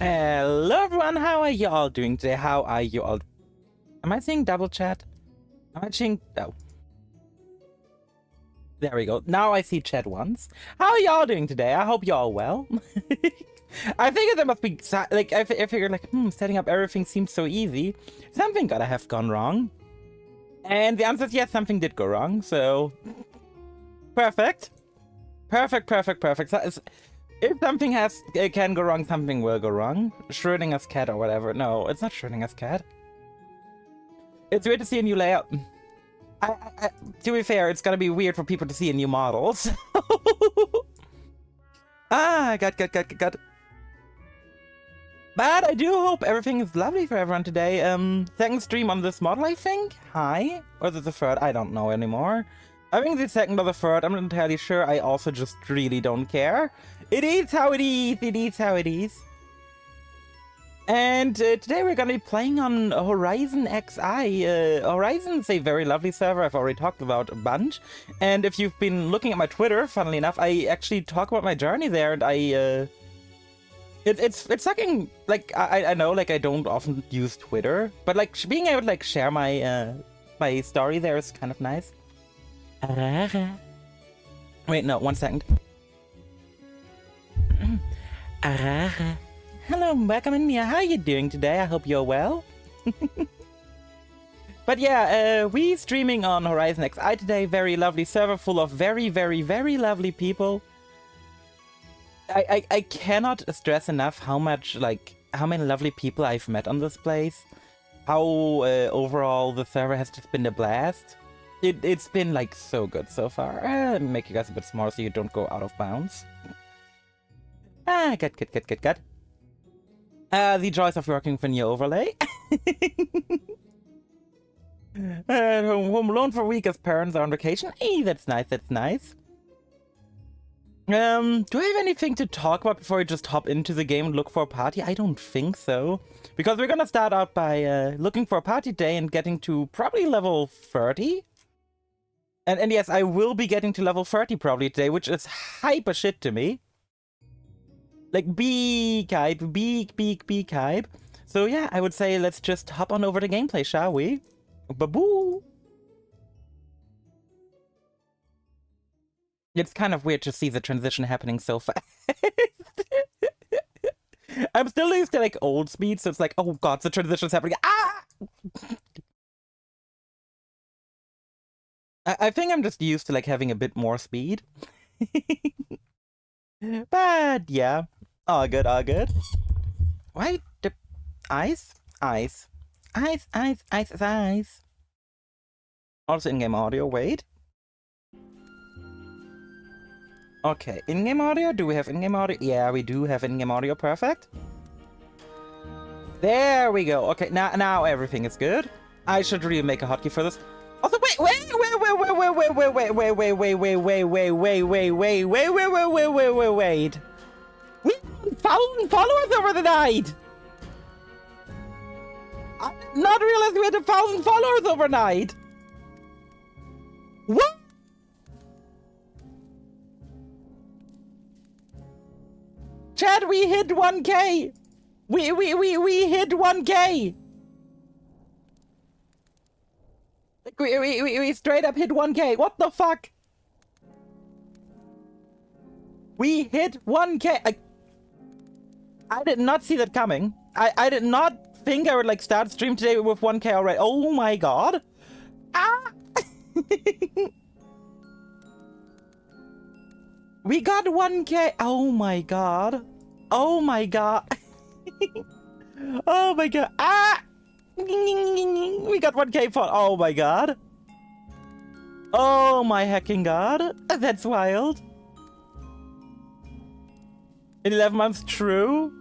Hello everyone, how are you all doing today? How are you all? Am I seeing double chat? Am I seeing... Oh. There we go. Now I see chat once. How are y'all doing today? I hope y'all well. I figured there must be... Like, I figured like, setting up everything seems so easy. Something gotta have gone wrong. And the answer is yes, something did go wrong, so... Perfect. Perfect. So, if something can go wrong, something will go wrong. Schrodinger's cat or whatever. No, it's not Schrodinger's cat. It's weird to see a new layout. To be fair, it's gonna be weird for people to see a new model. So. Got. But I do hope everything is lovely for everyone today. Second stream on this model, I think. Hi. Or is it the third? I don't know anymore. I think the second or the third. I'm not entirely sure. I also just really don't care. It is how it is. It is how it is. And today we're going to be playing on HorizonXI. Horizon's a very lovely server I've already talked about a bunch. And if you've been looking at my Twitter, funnily enough, I actually talk about my journey there. And it's sucking, like, I know, like, I don't often use Twitter. But, like, being able to, like, share my, my story there is kind of nice. Wait, no, 1 second. Hello, welcome in, Mia. How are you doing today? I hope you're well. But yeah, we streaming on HorizonXI today. Very lovely server full of very lovely people. I cannot stress enough how much, like, how many lovely people I've met on this place. How overall the server has just been a blast. It's been, like, so good so far. Make you guys a bit smaller so you don't go out of bounds. Good. The joys of working with a new overlay. Home alone for a week as parents are on vacation. Hey, that's nice, Do I have anything to talk about before we just hop into the game and look for a party? I don't think so. Because we're gonna start out by looking for a party day and getting to probably level 30. And yes, I will be getting to level 30 probably today, which is hyper shit to me. Like, big hype. So yeah, I would say let's just hop on over to gameplay, shall we? Baboo! It's kind of weird to see the transition happening so fast. I'm still used to, like, old speed, so it's like, oh god, the transition's happening. Ah! I think I'm just used to, like, having a bit more speed. But yeah, all good. Why the ice? Also in-game audio, wait. Okay, in-game audio? Do we have in-game audio? Yeah, we do have in-game audio, perfect. There we go. Okay, now everything is good. I should really make a hotkey for this. Also, wait. We have 1,000 followers over the night. I did not realize we had 1,000 followers overnight. What? Chad, we hit 1K. We hit 1K. Like, we straight up hit 1K. What the fuck? We hit 1K. I did not see that coming. I did not think I would, like, start stream today with 1K already. Oh my god. Ah! We got 1K. Oh my god. Oh my god. Oh my god. Ah! We got 1K for... Oh my god. Oh my hecking god. That's wild. In 11 months, true.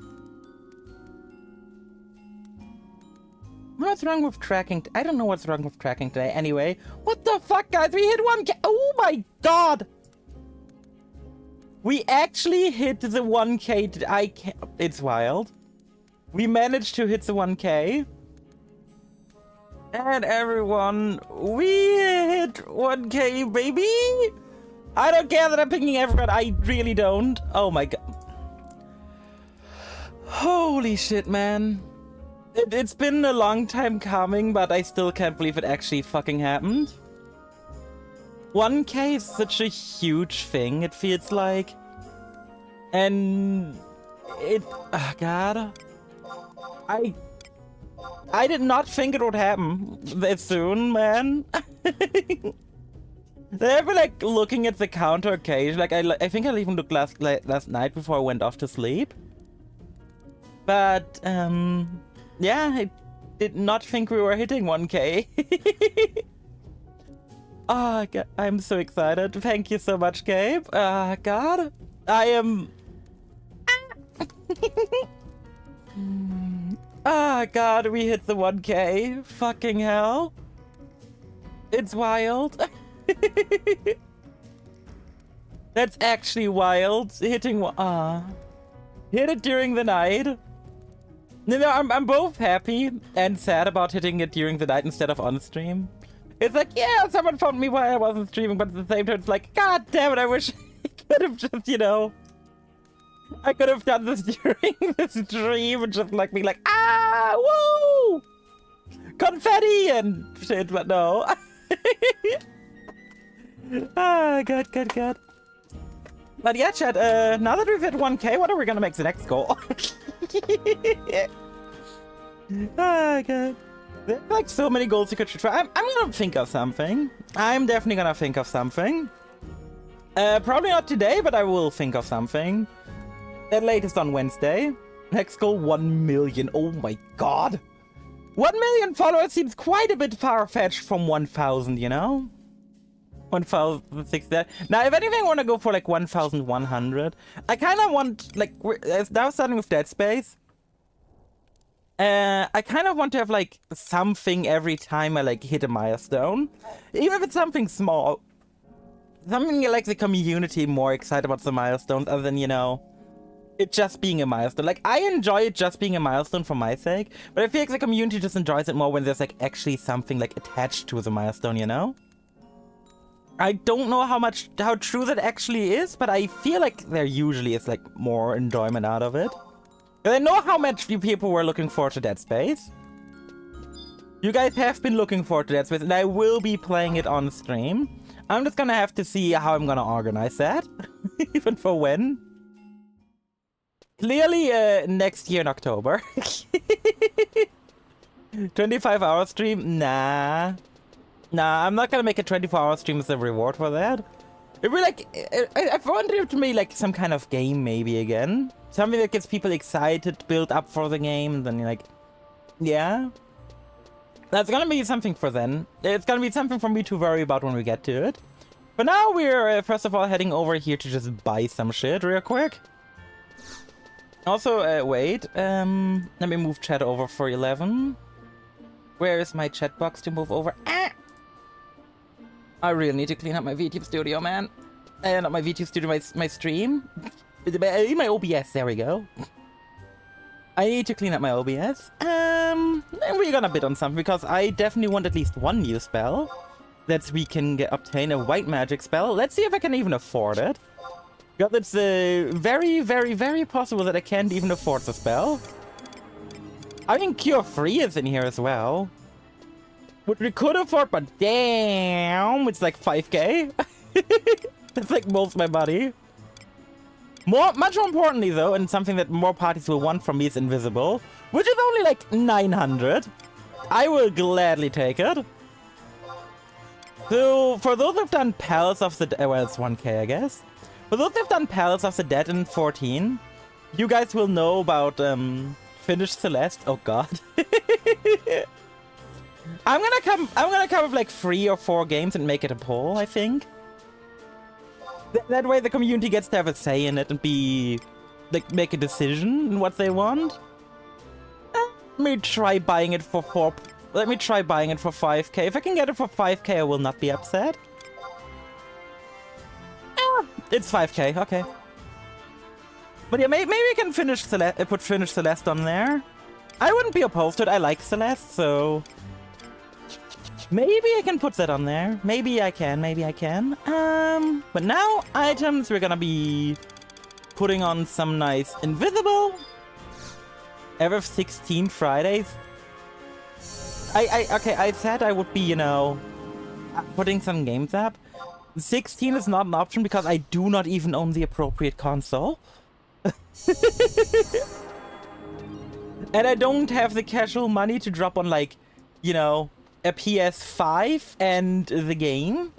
What's wrong with tracking? I don't know what's wrong with tracking today. Anyway, what the fuck, guys? We hit 1K. Oh my god. We actually hit the 1K. I can't. It's wild. We managed to hit the 1K. And everyone, we hit 1K, baby! I don't care that I'm picking everyone. I really don't. Oh my god. Holy shit, man. It's been a long time coming, but I still can't believe it actually fucking happened. 1K is such a huge thing, it feels like. And oh god. I did not think it would happen that soon, man. I've been like looking at the counter occasionally. Like I think I even looked last night before I went off to sleep. But yeah, I did not think we were hitting 1K. Oh god, I'm so excited. Thank you so much, Gabe. God, I am. Ah, god, we hit the 1K. Fucking hell. It's wild. That's actually wild. Hit it during the night. No, I'm both happy and sad about hitting it during the night instead of on stream. It's like, yeah, someone phoned me while I wasn't streaming, but at the same time, it's like, god damn it, I wish I could have just, you know, I could have done this during the stream and just like be like, ah, woo, confetti and shit, but no. Ah, good. But yeah, chat, now that we've hit 1K, what are we gonna make the next goal? Ah, good. There's like so many goals you could try. I'm gonna think of something. I'm definitely gonna think of something. Probably not today, but I will think of something. At latest on Wednesday. Next goal, 1 million. Oh my god. 1 million followers seems quite a bit far-fetched from 1,000, you know? 1,600. Now, if anything, I want to go for like 1,100. I kind of want, like, now starting with Dead Space. I kind of want to have like something every time I like hit a milestone. Even if it's something small. Something like the community more excited about the milestones other than, you know, it just being a milestone. Like, I enjoy it just being a milestone for my sake, but I feel like the community just enjoys it more when there's like actually something like attached to the milestone, you know? I don't know how true that actually is, but I feel like there usually is like more enjoyment out of it. And I know how much you people were looking forward to Dead Space. You guys have been looking forward to Dead Space, and I will be playing it on stream. I'm just gonna have to see how I'm gonna organize that. Even for when. Clearly, next year in October. 25-hour stream? Nah, I'm not gonna make a 24-hour stream as a reward for that. It really, like, I wonder if to me, like, some kind of game maybe again. Something that gets people excited, build up for the game, and then you're like, yeah. That's gonna be something for then. It's gonna be something for me to worry about when we get to it. But now we're, first of all, heading over here to just buy some shit real quick. Also, wait, let me move chat over for 11. Where is my chat box to move over? Ah! I really need to clean up my VTube studio, man. Not my VTube studio, my stream. My OBS, there we go. I need to clean up my OBS. And we're gonna bid on something, because I definitely want at least one new spell. That we can obtain a white magic spell. Let's see if I can even afford it. Because it's very, very, very possible that I can't even afford the spell. I think Cure Free is in here as well. Which we could afford, but damn, it's like 5k. That's like most of my money. Much more importantly though, and something that more parties will want from me is Invisible. Which is only like 900. I will gladly take it. So, for those who've done Palace of the Dead, well, it's 1k, I guess. For those who've done Palace of the Dead in 14, you guys will know about Finish Celeste. Oh god. I'm gonna come with like 3 or 4 games and make it a poll, I think. That way the community gets to have a say in it and be like make a decision in what they want. Let me try buying it for Let me try buying it for 5k. If I can get it for 5k, I will not be upset. It's 5k, okay. But yeah, maybe we can put Finish Celeste on there. I wouldn't be opposed to it. I like Celeste, so maybe I can put that on there. Maybe I can. But now items, we're gonna be putting on some nice Invisible. FF16 Fridays. Okay, I said I would be, you know, putting some games up. 16 is not an option because I do not even own the appropriate console. And I don't have the casual money to drop on, like, you know, a PS5 and the game.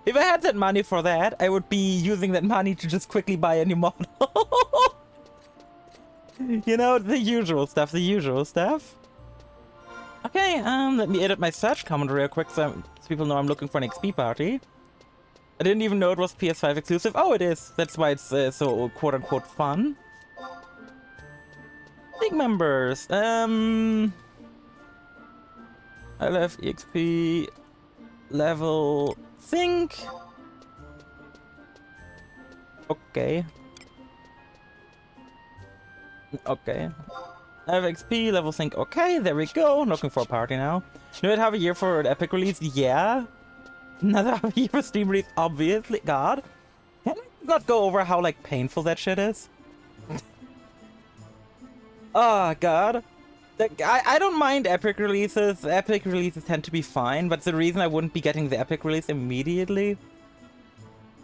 If I had that money for that, I would be using that money to just quickly buy a new model. You know, the usual stuff, Okay, let me edit my search comment real quick so people know I'm looking for an XP party. I didn't even know it was PS5 exclusive. Oh, it is. That's why it's so quote-unquote fun. Big members. I love EXP level sync. Okay. Okay. I have XP, level sync, okay, there we go. Looking for a party now. Do it have a year for an epic release? Yeah. Another half a year for Steam release, obviously. God. Can I not go over how, like, painful that shit is? Oh, God. I don't mind epic releases. Epic releases tend to be fine, but the reason I wouldn't be getting the epic release immediately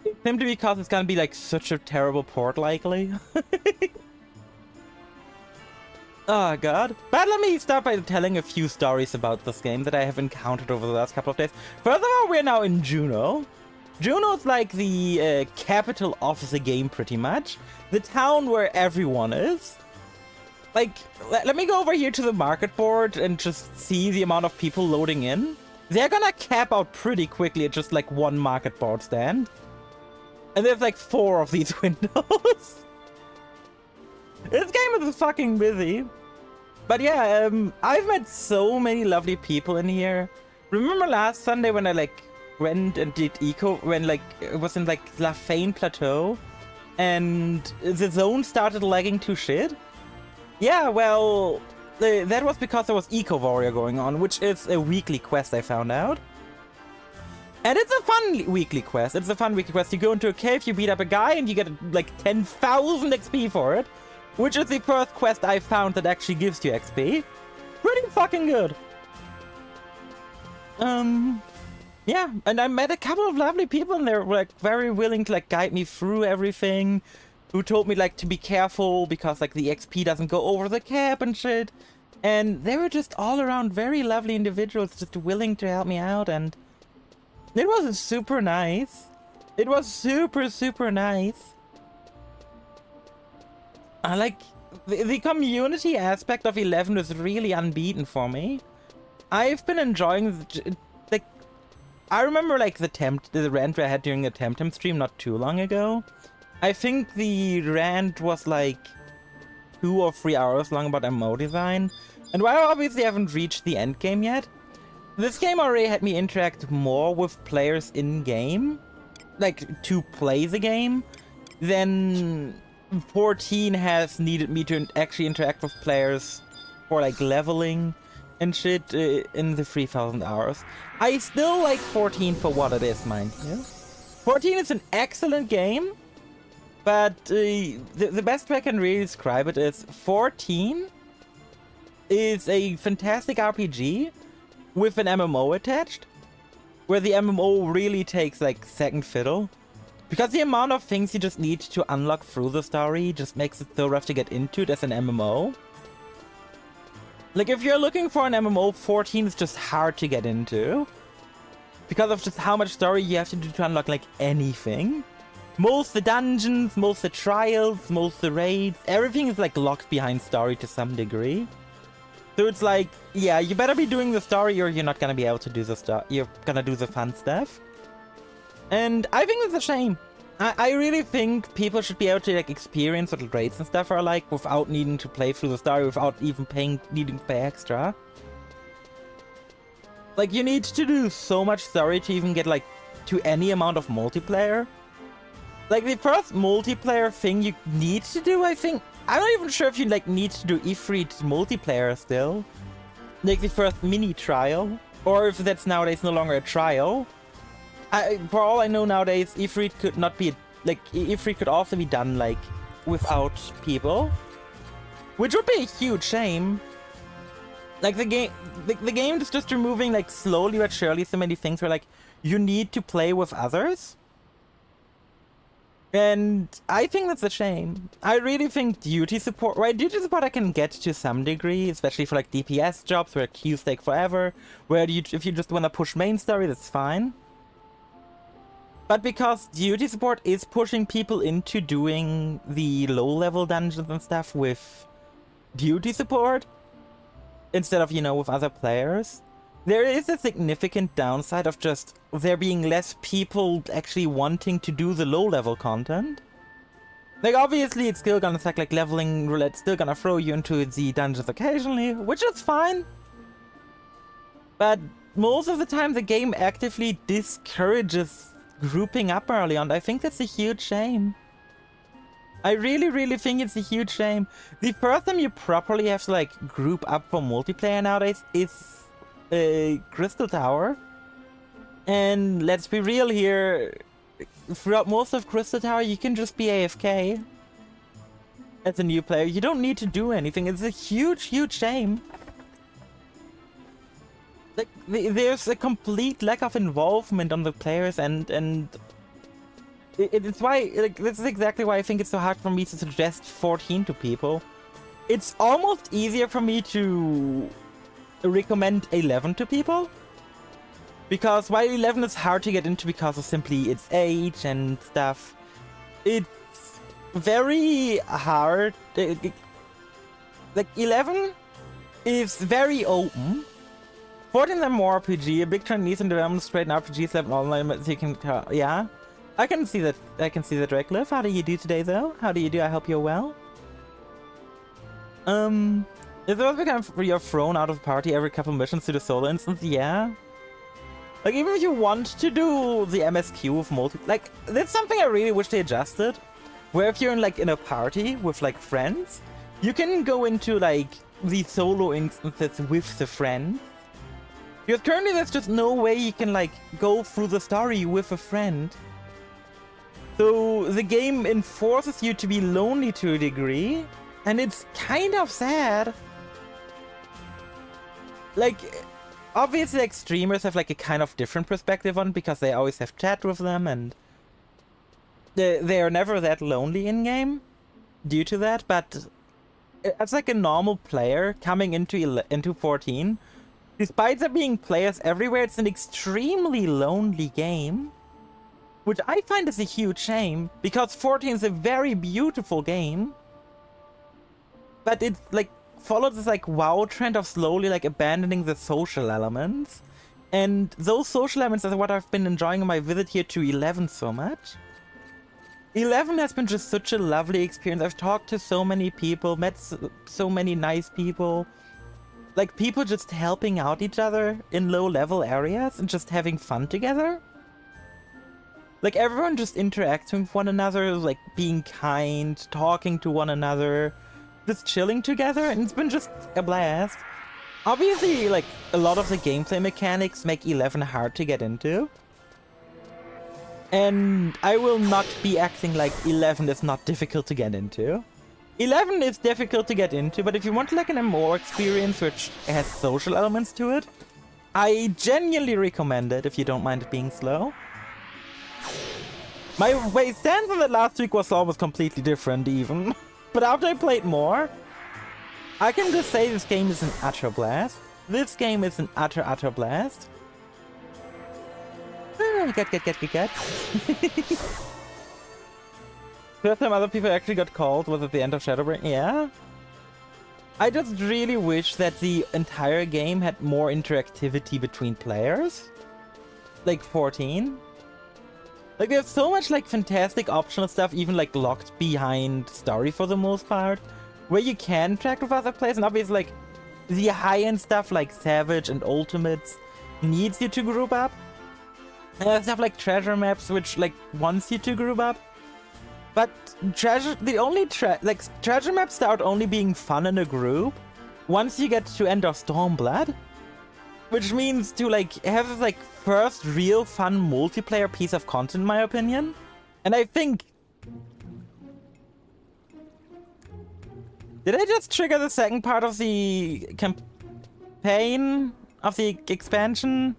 is simply because it's gonna be, like, such a terrible port, likely. Oh god. But let me start by telling a few stories about this game that I have encountered over the last couple of days. First of all, we're now in Juneau. Juneau's like the capital of the game, pretty much. The town where everyone is. Like, let me go over here to the market board and just see the amount of people loading in. They're gonna cap out pretty quickly at just like one market board stand. And there's like 4 of these windows. This game is fucking busy. But yeah, I've met so many lovely people in here. Remember last Sunday when I like went and did eco, when like it was in like La Fane Plateau and the zone started lagging to shit? Yeah, well, that was because there was Eco Warrior going on, which is a weekly quest I found out. And it's a fun weekly quest. You go into a cave, you beat up a guy, and you get like 10,000 XP for it. Which is the first quest I found that actually gives you XP. Pretty fucking good. Yeah, and I met a couple of lovely people and they were like very willing to like guide me through everything. Who told me like to be careful because like the XP doesn't go over the cap and shit. And they were just all around very lovely individuals just willing to help me out, and it was super nice. It was super nice. Like, the community aspect of 11 was really unbeaten for me. I've been enjoying, like, I remember, like, the rant I had during the Temtem stream not too long ago. I think the rant was, like, 2 or 3 hours long about MMO design. And while I obviously haven't reached the end game yet, this game already had me interact more with players in-game, like, to play the game, than 14 has needed me to actually interact with players for like leveling and shit in the 3,000 hours. I still like 14 for what it is, mind you. 14 is an excellent game, but the best way I can really describe it is 14 is a fantastic RPG with an MMO attached, where the MMO really takes like second fiddle. Because the amount of things you just need to unlock through the story just makes it so rough to get into it as an MMO. Like, if you're looking for an MMO, 14 is just hard to get into. Because of just how much story you have to do to unlock, like, anything. Most the dungeons, most the trials, most the raids, everything is, like, locked behind story to some degree. So it's like, yeah, you better be doing the story or you're not gonna be able to do the stuff. You're gonna do the fun stuff. And I think it's a shame. I really think people should be able to like experience what raids and stuff are like without needing to play through the story, without even needing to pay extra. Like, you need to do so much story to even get like to any amount of multiplayer. Like, the first multiplayer thing you need to do, I think, I'm not even sure if you like need to do Ifrit multiplayer still. Like the first mini trial, or if that's nowadays no longer a trial. For all I know nowadays, Ifrit could not be, like, Ifrit could also be done, like, without people. which would be a huge shame. Like the game is just removing like slowly but surely so many things where like you need to play with others. And I think that's a shame. I really think duty support, right? Duty support I can get to some degree, especially for like DPS jobs where queues take forever, where if you just want to push main story, that's fine. But because duty support is pushing people into doing the low-level dungeons and stuff with duty support, instead of, you know, with other players, there is a significant downside of just there being less people actually wanting to do the low-level content. Like, obviously, it's still gonna suck, like, leveling roulette, still gonna throw you into the dungeons occasionally, which is fine. But most of the time, the game actively discourages grouping up early on. I think that's a huge shame. I really think it's a huge shame. The first time you properly have to, like, group up for multiplayer nowadays is Crystal Tower. And let's be real here, throughout most of Crystal Tower you can just be AFK as a new player. You don't need to do anything. It's a huge shame. Like, there's a complete lack of involvement on the players, and it's why, like, this is exactly why I think it's so hard for me to suggest 14 to people. It's almost easier for me to recommend 11 to people. Because while 11 is hard to get into because of simply its age and stuff, it's very hard. Like, 11 is very open. 14 is a more RPG, a big trend needs in development, straight an RPG 7 online, so you can, yeah. I can see that, Drake. How do you do today, though? How do you do? I hope you're well. Is there also kind of you're thrown out of the party every couple missions to the solo instance? Yeah. Like, even if you want to do the MSQ with multi... Like, that's something I really wish they adjusted. Where if you're in a party with, like, friends, you can go into, like, the solo instances with the friend. Because currently there's just no way you can, like, go through the story with a friend. So the game enforces you to be lonely to a degree, and it's kind of sad. Like, obviously, like, streamers have, like, a kind of different perspective on it because they always have chat with them, and they are never that lonely in-game due to that. But as, like, a normal player coming into 14, despite there being players everywhere, it's an extremely lonely game, which I find is a huge shame, because 14 is a very beautiful game, but it's, like, follows this, like, WoW trend of slowly, like, abandoning the social elements. And those social elements are what I've been enjoying on my visit here to 11 so much. 11 has been just such a lovely experience. I've talked to so many people, met so many nice people. Like, people just helping out each other in low-level areas and just having fun together. Like, everyone just interacts with one another, like, being kind, talking to one another, just chilling together, and it's been just a blast. Obviously, like, a lot of the gameplay mechanics make 11 hard to get into. And I will not be acting like 11 is not difficult to get into. 11 is difficult to get into, but if you want, like, an MMO experience which has social elements to it, I genuinely recommend it if you don't mind it being slow. My stance on it last week was almost completely different even. But after I played more, I can just say this game is an utter blast. This game is an utter blast. Get. First time other people actually got called was at the end of Shadowbring. Yeah. I just really wish that the entire game had more interactivity between players. Like 14. Like, there's so much, like, fantastic optional stuff, even, like, locked behind story for the most part, where you can interact with other players, and obviously, like, the high-end stuff, like Savage and Ultimates, needs you to group up. And stuff like treasure maps, which, like, wants you to group up. But treasure maps start only being fun in a group once you get to End of Stormblood. Which means to, like, have this, like, first real fun multiplayer piece of content, in my opinion. And I think Did I just trigger the second part of the campaign? Of the expansion?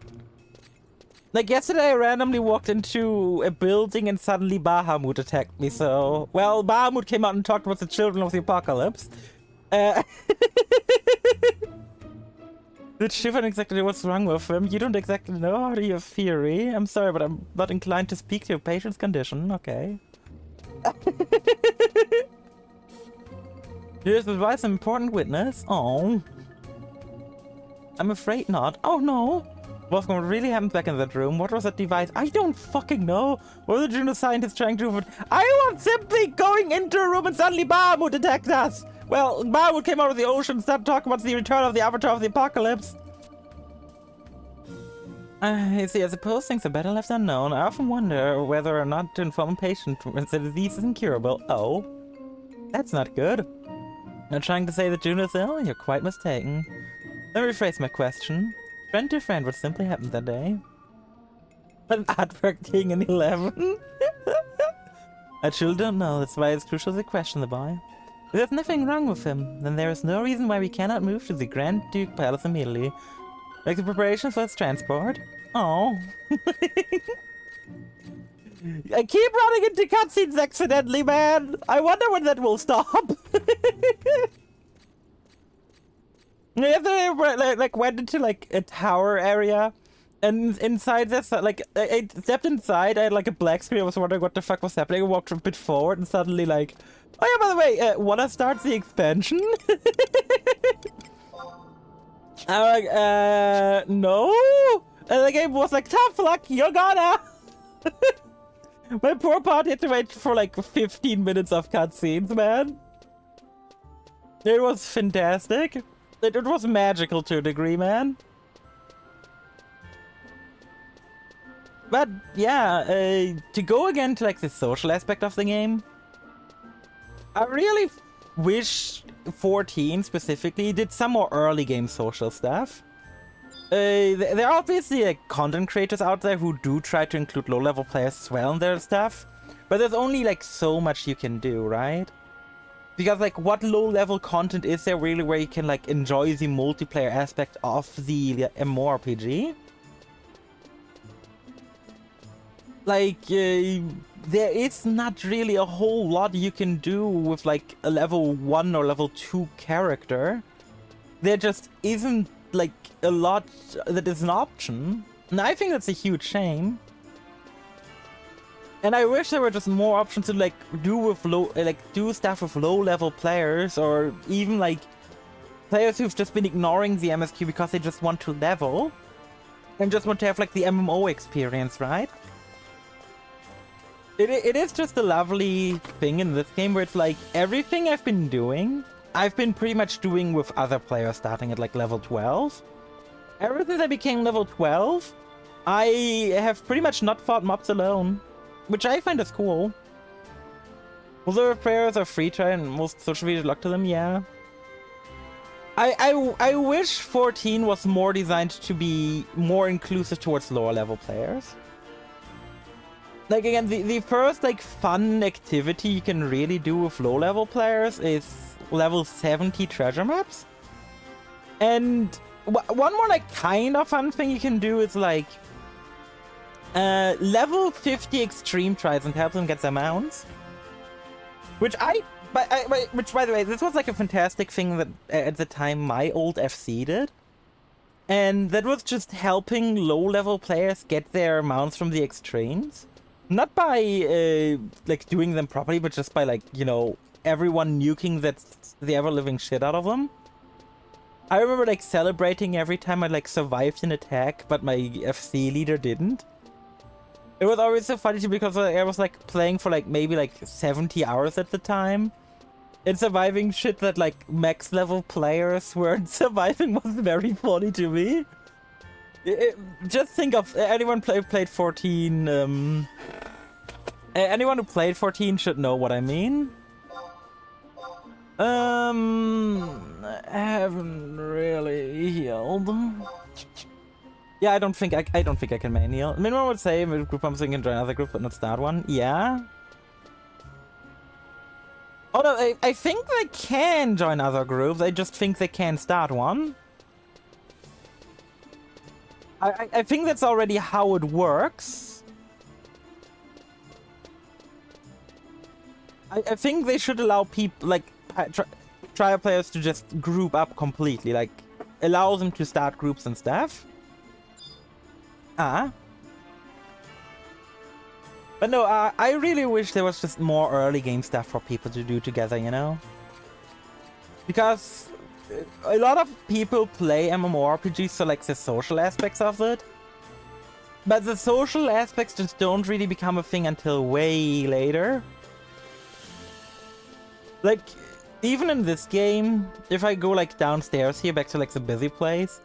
Like yesterday I randomly walked into a building and suddenly Bahamut attacked me, so... Well, Bahamut came out and talked with the children of the apocalypse. Did Shivan exactly know what's wrong with him? You don't exactly know? How do you have theory? I'm sorry, but I'm not inclined to speak to your patient's condition. Okay. Here's advice, an important witness. Oh. I'm afraid not. Oh no. Wolfgang, what really happened back in that room? What was that device? I don't fucking know. What were the junior scientists trying to do? I was simply going into a room and suddenly Bahamut attacked us. Well, Bahamut came out of the ocean and started talking about the return of the avatar of the apocalypse. You see, I suppose things are better left unknown. I often wonder whether or not to inform a patient since the disease is incurable. Oh. That's not good. Not trying to say that Juno's ill? You're quite mistaken. Let me rephrase my question. Friend to friend, what simply happened that day? An artwork king in 11? I truly don't know, that's why it's crucial to question the boy. If there's nothing wrong with him, then there is no reason why we cannot move to the Grand Duke Palace immediately. Make the preparations for its transport. Oh. I keep running into cutscenes accidentally, man! I wonder when that will stop! Yesterday I like went into like a tower area, and inside this like I stepped inside. I had like a black screen. I was wondering what the fuck was happening. I walked a bit forward, and suddenly like, oh yeah, by the way, wanna start the expansion? I'm like, no. And the game was like, tough luck, you're gonna. My poor party had to wait for like 15 minutes of cutscenes, man. It was fantastic. It was magical to a degree, man. But yeah, to go again to like the social aspect of the game, I really wish 14 specifically did some more early game social stuff. There are obviously like content creators out there who do try to include low-level players as well in their stuff, but there's only like so much you can do, right? Because like what low-level content is there really where you can like enjoy the multiplayer aspect of the MMORPG? Like, there is not really a whole lot you can do with like a level 1 or level 2 character. There just isn't like a lot that is an option. And I think that's a huge shame. And I wish there were just more options to like do stuff with low-level players, or even like players who've just been ignoring the MSQ because they just want to level and just want to have like the MMO experience, right? It is just a lovely thing in this game where it's like everything I've been doing, I've been pretty much doing with other players starting at like level 12. Ever since I became level 12, I have pretty much not fought mobs alone. Which I find is cool. Although players are free try and most social media locked to them, yeah. I wish 14 was more designed to be more inclusive towards lower level players. Like again, the first like fun activity you can really do with low level players is level 70 treasure maps. And one more like kind of fun thing you can do is like level 50 extreme tries and help them get their mounts. Which which by the way, this was like a fantastic thing that at the time my old FC did. And that was just helping low level players get their mounts from the extremes. Not by like doing them properly, but just by like, you know, everyone nuking the ever living shit out of them. I remember like celebrating every time I like survived an attack, but my FC leader didn't. It was always so funny too because I was like playing for like maybe like 70 hours at the time. And surviving shit that like max level players weren't surviving was very funny to me. Just think of anyone played 14. Anyone who played 14 should know what I mean. I haven't really healed. Yeah, I don't think I can main heal. Minimum would say group pumps so you can join another group but not start one. Yeah. Oh no, I think they can join other groups. I just think they can start one. I think that's already how it works. I think they should allow people, like, trial players to just group up completely. Like, allow them to start groups and stuff. But no, I really wish there was just more early game stuff for people to do together, you know? Because a lot of people play MMORPGs for like the social aspects of it. But the social aspects just don't really become a thing until way later. Like, even in this game, if I go like downstairs here back to like the busy place,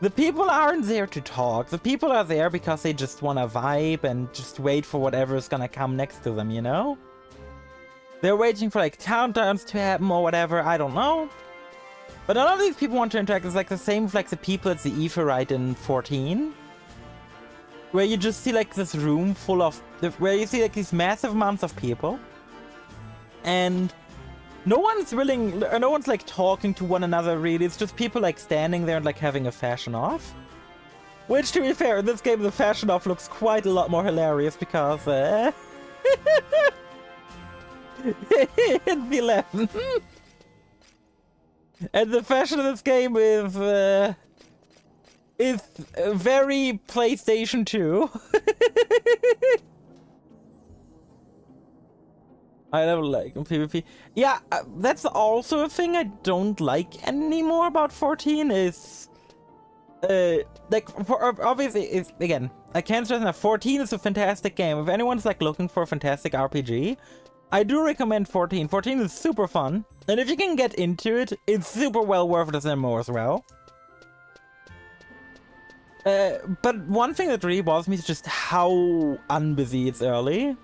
the people aren't there to talk. The people are there because they just want to vibe and just wait for whatever is gonna come next to them, you know? They're waiting for like countdowns to happen or whatever, I don't know. But none of these people want to interact. It's like the same with like the people at the Aetheryte in 14. Where you just see like this room full of... where you see like these massive amounts of people. And no one's willing... no one's like talking to one another really. It's just people like standing there and like having a fashion off. Which, to be fair, in this game the fashion off looks quite a lot more hilarious because... it's 11. And the fashion of this game is very PlayStation 2. I don't like PvP. Yeah, that's also a thing I don't like anymore about 14 is... like, obviously, it's, again, I can't stress enough, 14 is a fantastic game. If anyone's like looking for a fantastic RPG, I do recommend 14. 14 is super fun. And if you can get into it, it's super well worth it as an MMO as well. But one thing that really bothers me is just how unbusy it's early.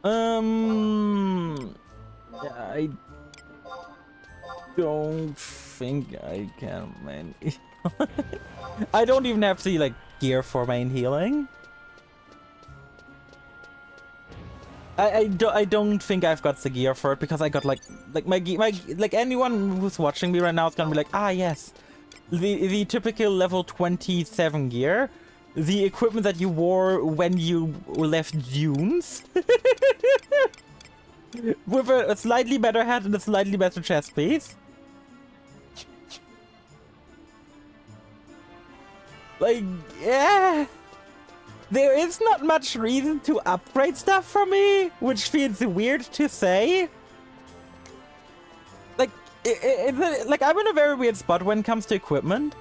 Yeah, I don't think I can main. I don't even have to like gear for main healing. I don't think I've got the gear for it because I got like anyone who's watching me right now is gonna be like, ah yes, the typical level 27 gear, the equipment that you wore when you left Dunes, with a slightly better hat and a slightly better chest piece. Like, yeah. There is not much reason to upgrade stuff for me, which feels weird to say. Like, like I'm in a very weird spot when it comes to equipment.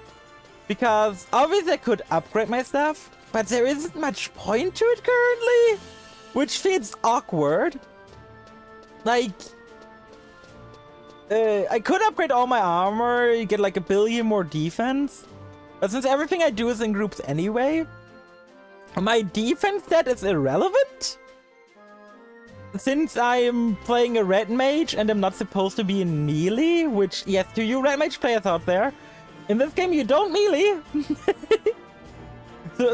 Because obviously I could upgrade my stuff, but there isn't much point to it currently. Which feels awkward. Like, I could upgrade all my armor, you get like 1 billion more defense. But since everything I do is in groups anyway, my defense stat is irrelevant. Since I'm playing a red mage and I'm not supposed to be in melee, which, yes, to you red mage players out there, in this game you don't melee.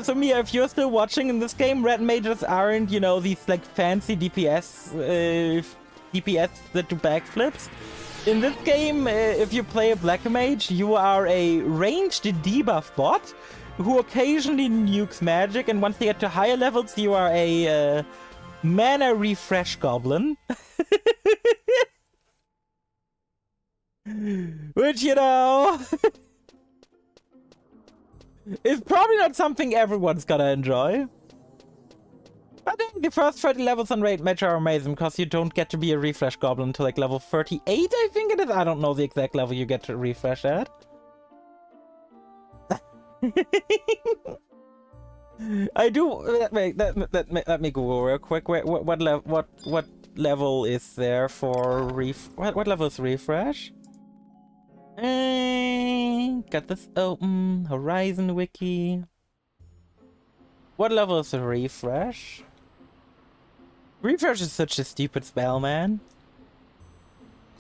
So Mia, if you're still watching in this game, red mages aren't, you know, these like fancy DPS that do backflips. In this game, if you play a black mage, you are a ranged debuff bot who occasionally nukes magic, and once they get to higher levels, you are a mana refresh goblin. Which, you know, is probably not something everyone's gonna enjoy. I think the first 30 levels on Raid Match are amazing because you don't get to be a refresh goblin until like level 38, I think it is. I don't know the exact level you get to refresh at. I do. Wait, let me Google real quick. Wait, what level is there for what level is refresh? Got this open. Horizon Wiki. What level is the refresh? Refresh is such a stupid spell, man.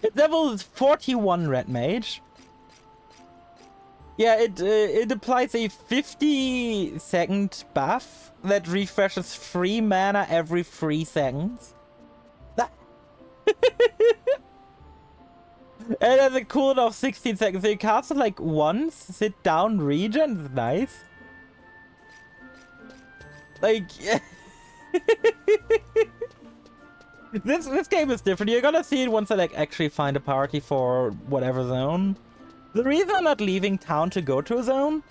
Its level is 41, Red Mage. Yeah, it applies a 50-second buff that refreshes 3 mana every 3 seconds. And has a cooldown of 16 seconds. So you cast it like once, sit down, regen. It's nice. Like, this game is different. You're gonna see it once I like actually find a party for whatever zone. The reason I'm not leaving town to go to a zone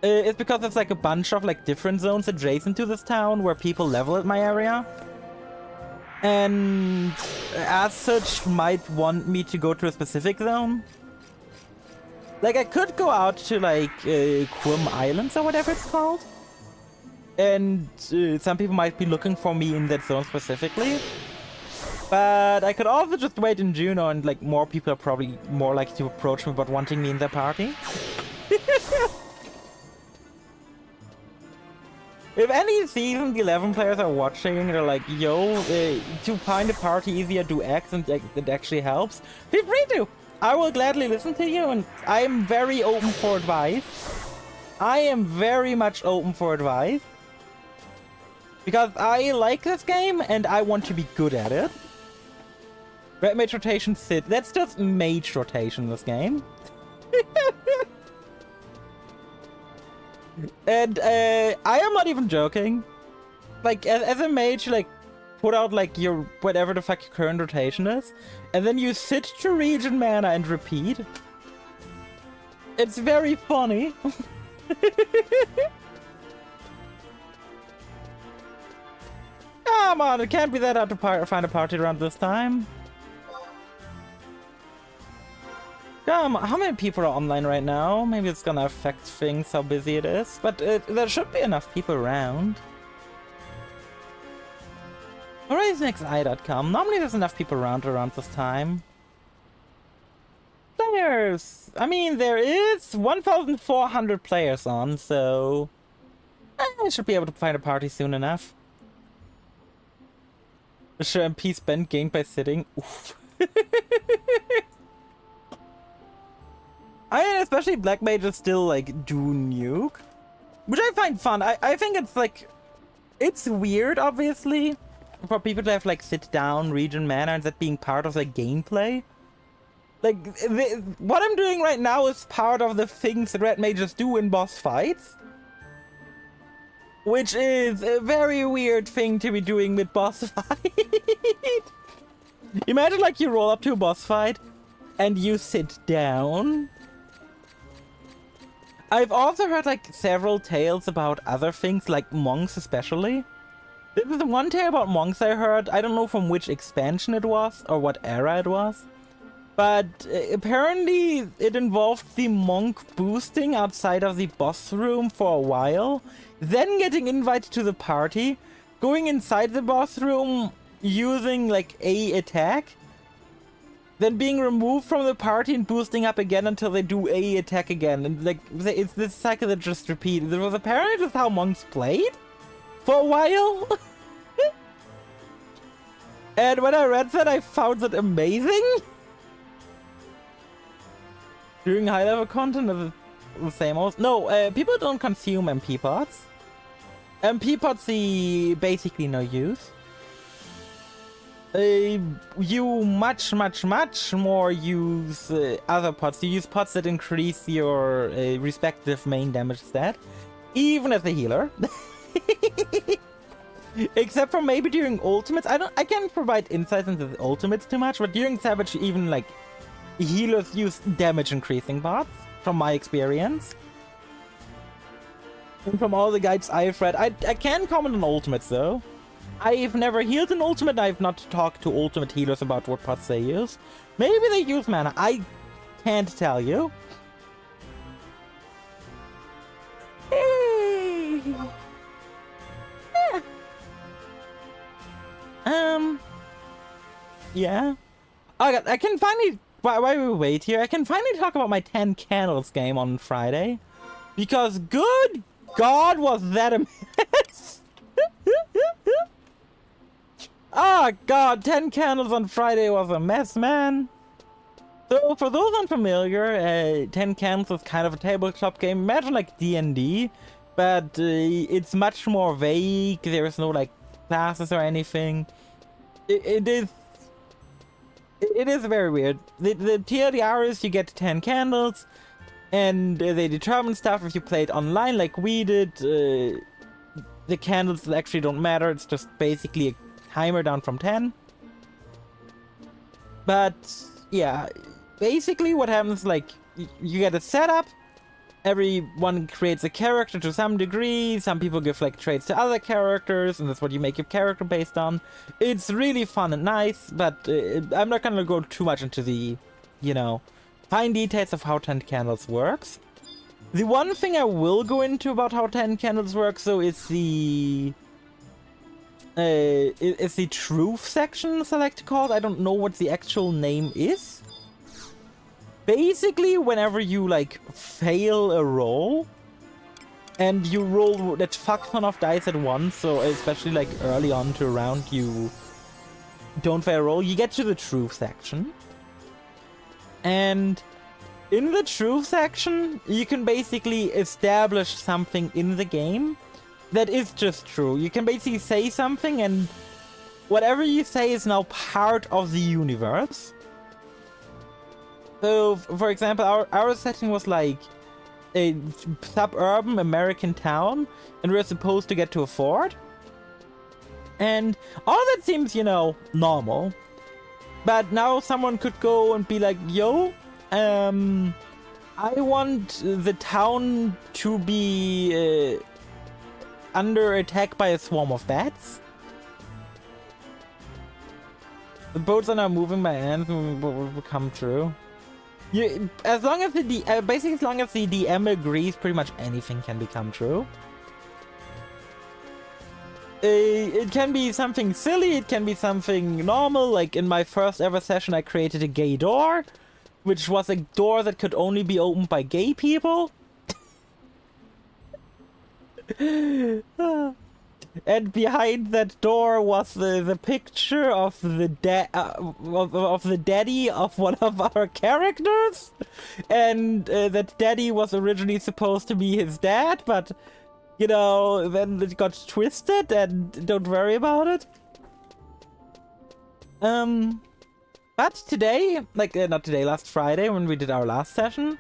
is because there's like a bunch of like different zones adjacent to this town where people level at my area. And as such, might want me to go to a specific zone. Like, I could go out to, like, Quim Islands or whatever it's called. And some people might be looking for me in that zone specifically. But I could also just wait in Juneau and, like, more people are probably more likely to approach me about wanting me in their party. If any Season 11 players are watching and they're like, yo, to find a party easier, do X and it actually helps, feel free to. I will gladly listen to you, and I am very open for advice. I am very much open for advice. Because I like this game and I want to be good at it. Red Mage Rotation Sit. That's just Mage Rotation in this game. And I am not even joking. Like, as a mage, you, like, put out, like, your whatever the fuck your current rotation is, and then you sit to regen mana and repeat. It's very funny. Come on, it can't be that hard to find a party around this time. How many people are online right now? Maybe it's gonna affect things, how busy it is. But there should be enough people around. HorizonXI.com. Normally there's enough people around this time. Players! I mean, there is 1,400 players on, so... I should be able to find a party soon enough. The sure MP spent gained by sitting. Oof. I mean, especially Black Mages still, like, do nuke. Which I find fun. I think it's, like... It's weird, obviously, for people to have, like, sit down, regen mana, and that being part of the gameplay. Like, what I'm doing right now is part of the things that Red Mages do in boss fights. Which is a very weird thing to be doing with boss fight. Imagine, like, you roll up to a boss fight, and you sit down. I've also heard, like, several tales about other things, like monks especially. There was one tale about monks I heard. I don't know from which expansion it was, or what era it was. But apparently it involved the monk boosting outside of the boss room for a while, then getting invited to the party, going inside the boss room, using, like, a attack, then being removed from the party and boosting up again until they do a attack again. And, like, it's this cycle that just repeated. It was apparently just how monks played for a while. And when I read that, I found it amazing. During high level content, is it the same old? No, people don't consume MP pods. MP pods see basically no use. You much more use other pods. You use pods that increase your respective main damage stat, even as a healer. Except for maybe during ultimates. I can't provide insights into the ultimates too much, but during Savage, even like healers use damage increasing pods, from my experience. And from all the guides I've read, I can comment on ultimates though. I've never healed an ultimate. I've not talked to ultimate healers about what pots they use. Maybe they use mana. I can't tell you. Yeah. Oh god, I can finally... While we wait here, I can finally talk about my 10 Candles game on Friday. Because good god was that a mess. Oh god, 10 Candles on Friday was a mess, man. So, for those unfamiliar, 10 Candles is kind of a tabletop game. Imagine like D&D, but it's much more vague. There is no like classes or anything. It is It is very weird. The TLDR is you get 10 candles, and they determine stuff if you play it online like we did. The candles actually don't matter, it's just basically a timer down from 10. But yeah, basically what happens, like, you get a setup, everyone creates a character to some degree, some people give like traits to other characters, and that's what you make your character based on. It's really fun and nice, but I'm not gonna go too much into the, you know, fine details of how 10 candles works. The one thing I will go into about how 10 candles works, though, is the truth section, as I like to call it. I don't know what the actual name is. Basically, whenever you, like, fail a roll, and you roll that fuck ton of dice at once, so especially, like, early on to a round, you don't fail a roll, you get to the truth section. And in the truth section, you can basically establish something in the game that is just true. You can basically say something, and whatever you say is now part of the universe. So, for example, our setting was like a suburban American town, and we're supposed to get to a fort. And all that seems, you know, normal. But now someone could go and be like, yo, I want the town to be under attack by a swarm of bats. The boats are now moving by hands will come true. As long as basically as long as the DM agrees, pretty much anything can become true. It can be something silly, it can be something normal. Like in my first ever session, I created a gay door, which was a door that could only be opened by gay people. And behind that door was the picture of the daddy of one of our characters, and that daddy was originally supposed to be his dad, but you know, then it got twisted, and don't worry about it. But today, like, not today, last Friday, when we did our last session,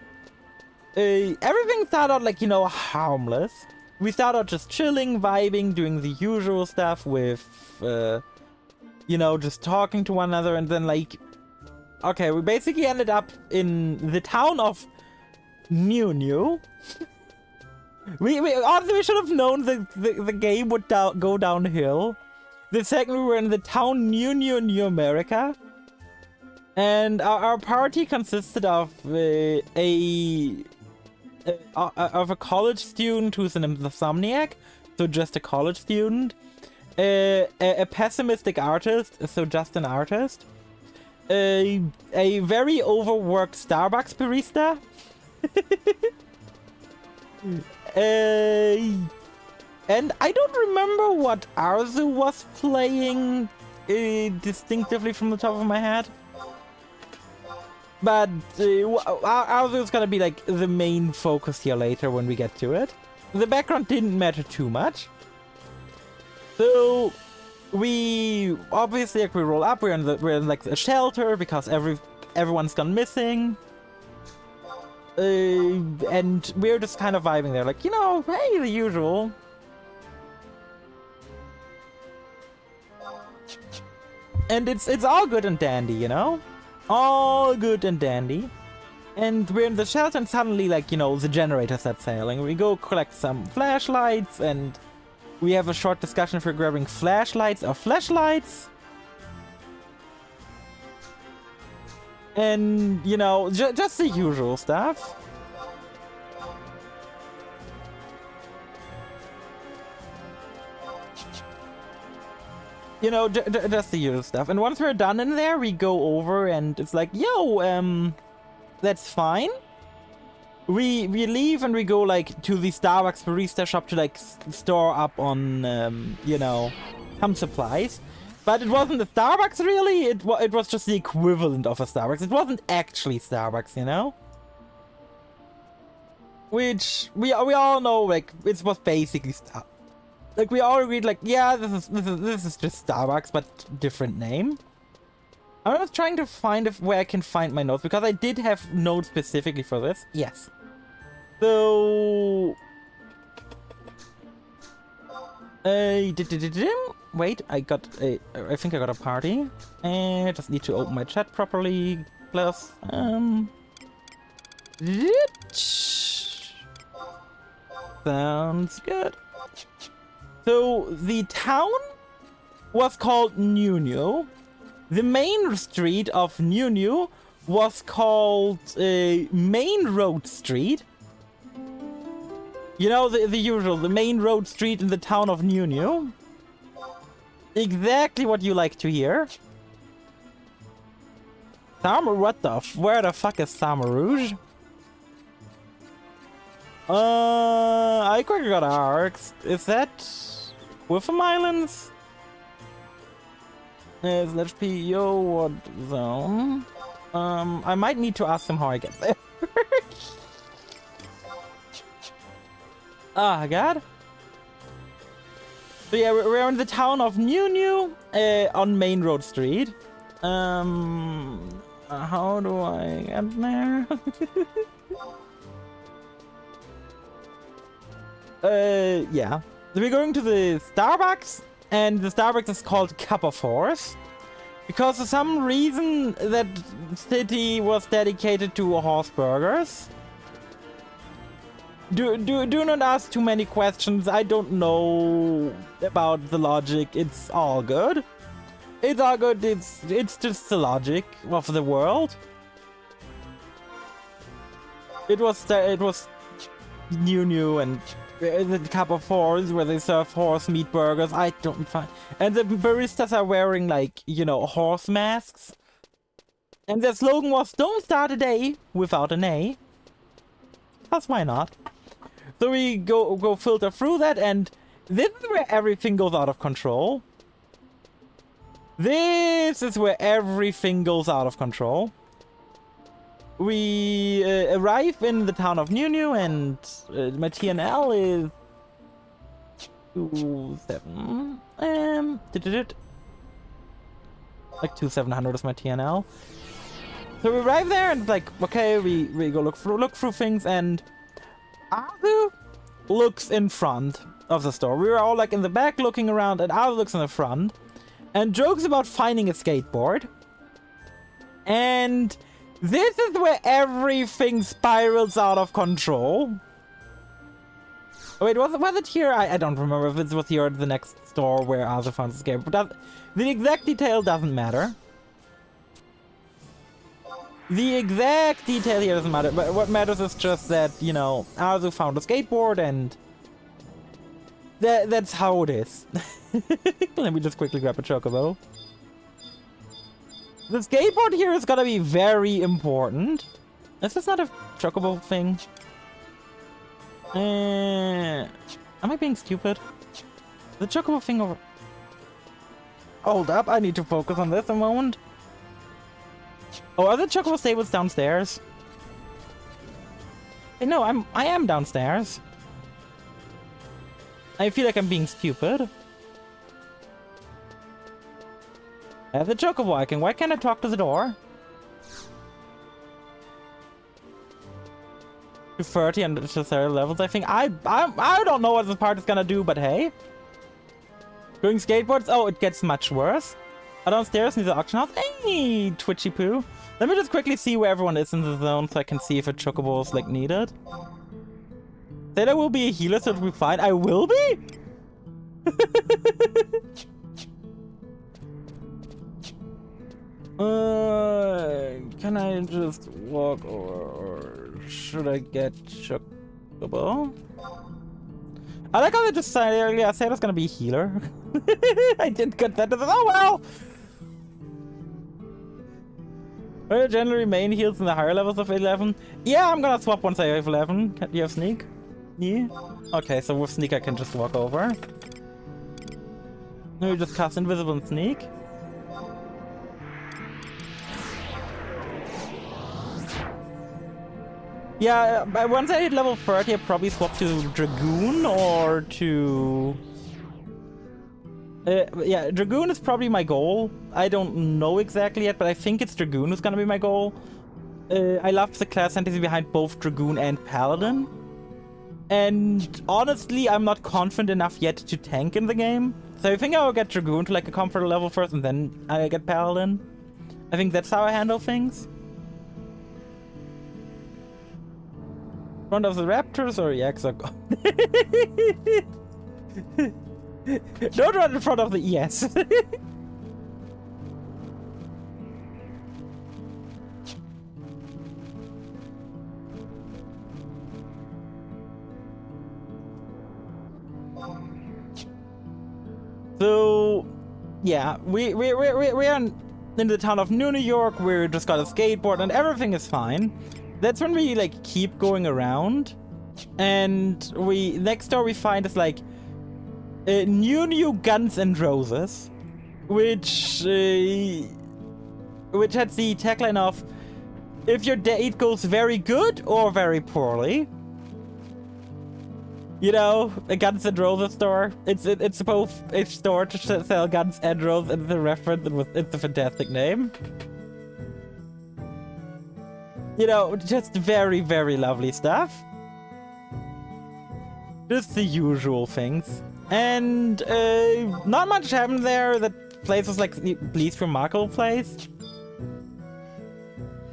everything started out, like, you know, harmless. We started out just chilling, vibing, doing the usual stuff with, you know, just talking to one another, and then, like, okay, we basically ended up in the town of New. We honestly, we should have known the game would go downhill. The second we were in the town New America. And our party consisted of a college student who's an insomniac, so just a college student. A pessimistic artist, so just an artist. A very overworked Starbucks barista. And I don't remember what Arzu was playing distinctively from the top of my head. But Arzu is gonna be like the main focus here later when we get to it. The background didn't matter too much. So we obviously, like, we roll up, we're in like a shelter because everyone's gone missing. And we're just kind of vibing there, like, you know, hey, the usual. And it's all good and dandy, you know? All good and dandy. And we're in the shelter, and suddenly, like, you know, the generator starts sailing. We go collect some flashlights, and we have a short discussion if we're grabbing flashlights or flashlights. And, you know, just the usual stuff. You know, just the usual stuff. And once we're done in there, we go over and it's like, yo, that's fine. We leave and we go, like, to the Starbucks barista shop to, like, store up on, you know, some supplies. But it wasn't a Starbucks, really. It was just the equivalent of a Starbucks. It wasn't actually Starbucks, you know? Which we all know, like, it was basically Starbucks. Like, we all agreed, like, yeah, this is just Starbucks, but different name. I was trying to find where I can find my notes, because I did have notes specifically for this. Yes. So... wait, I think I got a party. I just need to open my chat properly. Plus, sounds good. So, the town was called New. The main street of New was called Main Road Street. You know, the usual, the main road street in the town of New. Exactly what you like to hear. Where the fuck is Samarouge? I quickly got arcs. Is that Wolfram Islands? Is HP yo what zone? I might need to ask him how I get there. Ah, God. So yeah, we're in the town of New on Main Road Street. How do I get there? Yeah. So we're going to the Starbucks, and the Starbucks is called Cup of Horse. Because for some reason that city was dedicated to horse burgers. Do not ask too many questions. I don't know about the logic. It's all good. It's all good. It's just the logic of the world. It was New and the Cup of Horse where they serve horse meat burgers. I don't find, and the baristas are wearing, like, you know, horse masks. And their slogan was "Don't start a day without an A." That's why not. So we go filter through that, and this is where everything goes out of control. This is where everything goes out of control. We arrive in the town of New, and my TNL is 27. Like 2700 is my TNL. So we arrive there, and it's like, okay, we go look through things, and Arzu looks in front of the store. We were all like in the back looking around, and Arzu looks in the front and jokes about finding a skateboard. And this is where everything spirals out of control. Wait, was it here? I don't remember if it was here at the next store where Arzu found the skateboard. The exact detail doesn't matter. The exact detail here doesn't matter, but what matters is just that, you know, Arzu found a skateboard, and that's how it is. Let me just quickly grab a chocobo. The skateboard here is gonna be very important. Is this not a chocobo thing? Am I being stupid? The chocobo thing over... Hold up, I need to focus on this a moment. Oh, are the chocobo stables downstairs? Hey, no, I am downstairs. I feel like I'm being stupid. I have the chocobo icon. Why can't I talk to the door? 230 unnecessary levels, I think. I don't know what this part is gonna do, but hey. Doing skateboards? Oh, it gets much worse. Downstairs near the auction house. Hey, Twitchy Poo. Let me just quickly see where everyone is in the zone so I can see if a chocobo is, like, needed. Say there will be a healer, so it'll be fine. I will be? Can I just walk, or should I get chocobo? I like how they just said earlier. I said it was gonna be a healer. I did get that. Oh well! Generally main heals in the higher levels of 11. Yeah, I'm gonna swap once I have 11. Do you have sneak? Yeah. Okay, so with sneak I can just walk over. Maybe just cast invisible and sneak. Yeah, once I hit level 30, I probably swap to Dragoon or to Yeah, Dragoon is probably my goal. I don't know exactly yet, but I think it's Dragoon who's gonna be my goal. I love the class fantasy behind both Dragoon and Paladin. And honestly, I'm not confident enough yet to tank in the game. So I think I'll get Dragoon to like a comfort level first, and then I get Paladin. I think that's how I handle things. Front of the Raptors or EX are gone. Don't run in front of the ES. So, yeah, we are in the town of New York. We just got a skateboard and everything is fine. That's when we like keep going around, and next door we find is like new Guns and Roses, which had the tagline of "If your date goes very good or very poorly." You know, a Guns and Roses store. It's both a store to sell guns and roses, and it's a reference. It's a fantastic name. You know, just very, very lovely stuff. Just the usual things. And not much happened there. That place was like the least remarkable place.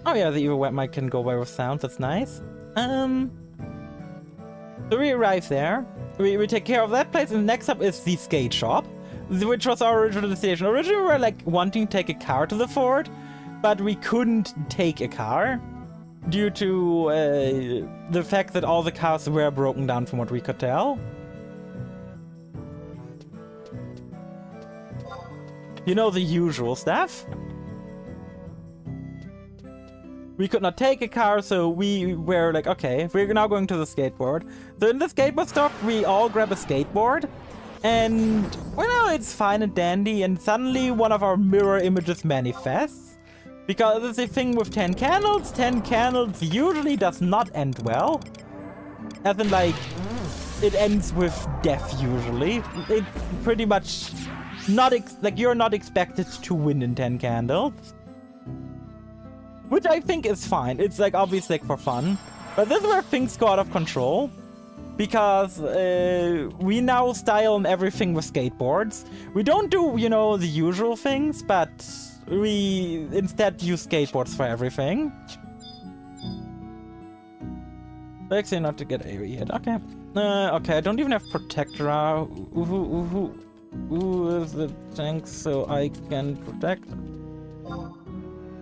Oh yeah, the evil wet mic can go by with sounds. That's nice. So we arrive there. We take care of that place, and next up is the skate shop, which was our original destination. Originally, we were like wanting to take a car to the fort, but we couldn't take a car due to the fact that all the cars were broken down from what we could tell. You know, the usual stuff. We could not take a car, so we were like, okay, we're now going to the skateboard. So in the skateboard stop, we all grab a skateboard. And, well, it's fine and dandy, and suddenly one of our mirror images manifests. Because it's a thing with 10 candles. 10 candles usually does not end well. As in, like, it ends with death usually. It's pretty much not, like, you're not expected to win in 10 candles. Which I think is fine. It's like obviously like for fun. But this is where things go out of control. Because we now style and everything with skateboards. We don't do, you know, the usual things, but we instead use skateboards for everything. Actually, not to get AoE hit. Okay. Okay, I don't even have Protector. Who is the tank so I can protect?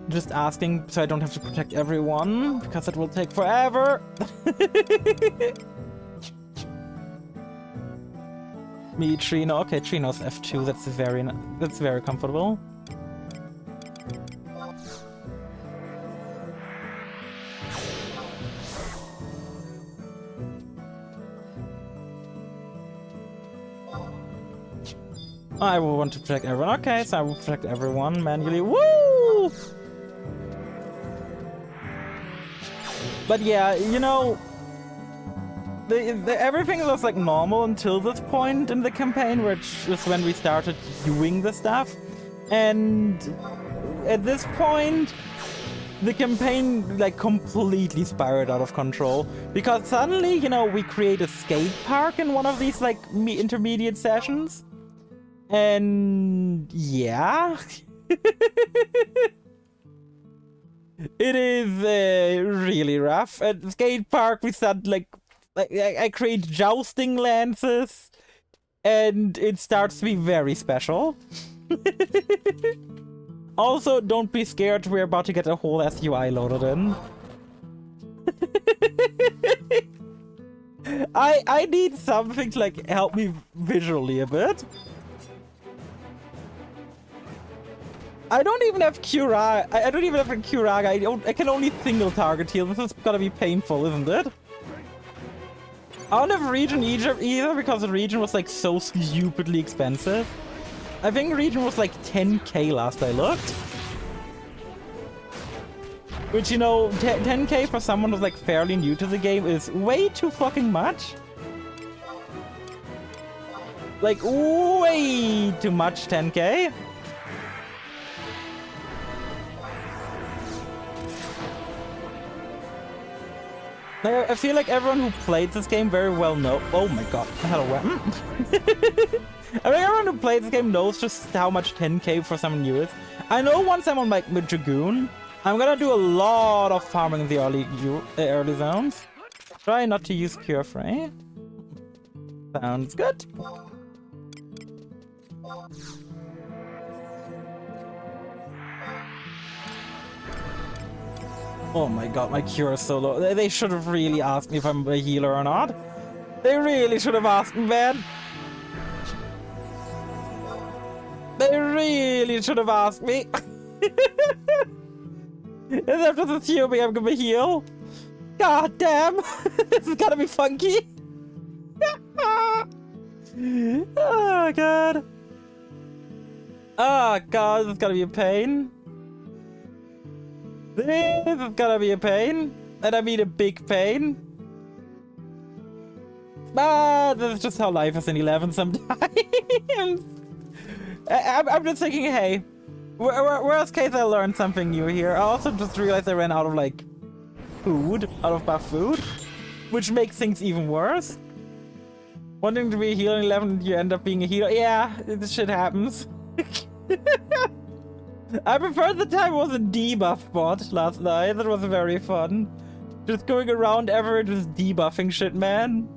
Just asking so I don't have to protect everyone, because it will take forever. Me, Trino. Okay, Trino's F2. That's very comfortable. I will want to protect everyone. Okay, so I will protect everyone manually. Woo! But yeah, you know, everything was like normal until this point in the campaign, which is when we started doing the stuff. And at this point, the campaign like completely spiraled out of control. Because suddenly, you know, we create a skate park in one of these like intermediate sessions. And yeah. It is really rough. At the skate park, we start like I create jousting lances, and it starts to be very special. Also, don't be scared. We're about to get a whole SUI loaded in. I need something to like help me visually a bit. I don't even have Curaga. I don't even have a Curaga. I can only single target heal. This is gonna be painful, isn't it? I don't have Region Egypt either, because the region was like so stupidly expensive. I think region was like 10k last I looked. Which, you know, 10k for someone who's like fairly new to the game is way too fucking much. Like, way too much 10k. I feel like everyone who played this game very well know. Oh my god, I had a weapon. I mean, everyone who played this game knows just how much 10k for someone new is. I know once I'm on like mid Dragoon, I'm gonna do a lot of farming in the early zones. Try not to use Cure Fray. Sounds good. Oh my god, my cure is so low. They should have really asked me if I'm a healer or not. They really should have asked me, man. They really should have asked me. Instead of just assuming I'm gonna heal. God damn. This is gonna be funky. Oh god. Oh god, this is gonna be a pain. This is gonna be a pain. And I mean a big pain. But this is just how life is in 11 sometimes. I'm just thinking, hey, worst case I learned something new here. I also just realized I ran out of like food, out of buff food, which makes things even worse. Wanting to be a healer in 11, you end up being a healer. Yeah, this shit happens. I prefer the time I was a debuff bot last night. That was very fun. Just going around ever just debuffing shit, man.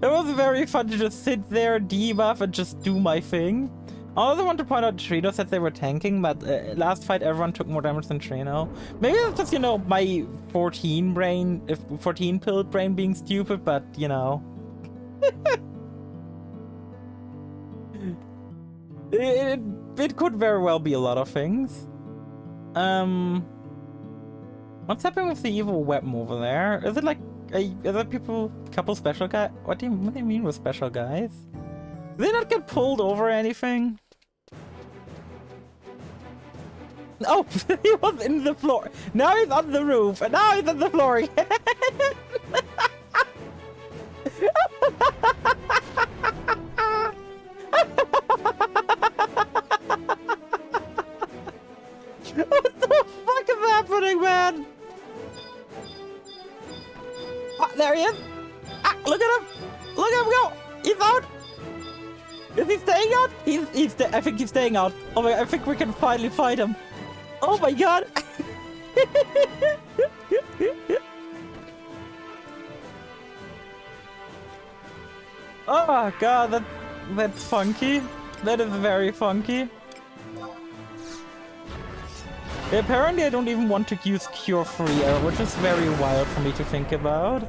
It was very fun to just sit there, debuff, and just do my thing. I also want to point out Trino said they were tanking, but last fight everyone took more damage than Trino. Maybe that's just, you know, my 14 pill brain being stupid, but, you know. It could very well be a lot of things. What's happening with the evil weapon over there? Is it like, are there couple special guys? What do you mean with special guys? Did they not get pulled over or anything? Oh, he was in the floor. Now he's on the roof, and now he's on the floor again. What the fuck is happening, man? Ah, there he is. Ah, look at him. Look at him go. He's out. Is he staying out? I think he's staying out. Oh my, I think we can finally fight him. Oh my god. Oh god, that's funky. That is very funky. Apparently I don't even want to use Cure Free, which is very wild for me to think about.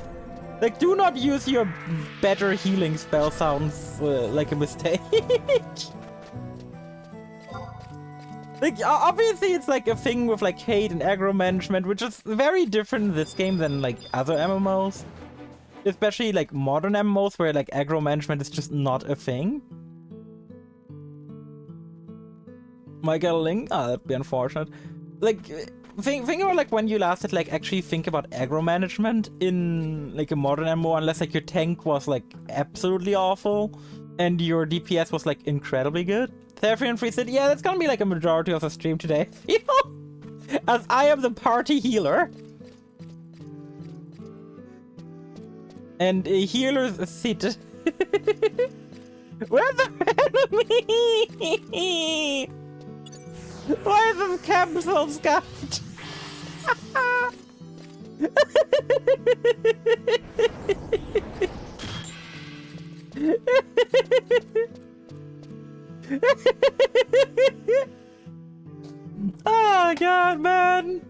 Like, do not use your better healing spell, sounds like a mistake. Like, obviously it's like a thing with like hate and aggro management, which is very different in this game than like other MMOs. Especially like modern MMOs where like aggro management is just not a thing. Might get a link? Ah, that'd be unfortunate. Like, think about like when you last had like actually think about aggro management in like a modern MMO, unless like your tank was like absolutely awful and your DPS was like incredibly good. Therian Free said, yeah, that's gonna be like a majority of the stream today, as I am the party healer. And healers sit. Where's the enemy? Why is this camp so scuffed? Oh god, man.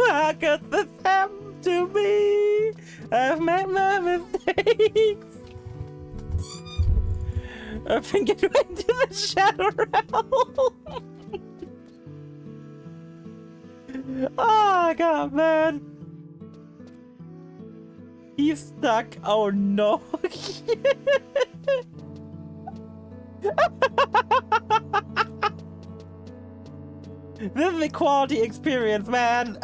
How could this happen to me? I've made my mistakes. I think it went to the Shadow Realm. Oh god, man. He's stuck. Oh no. This is a quality experience, man.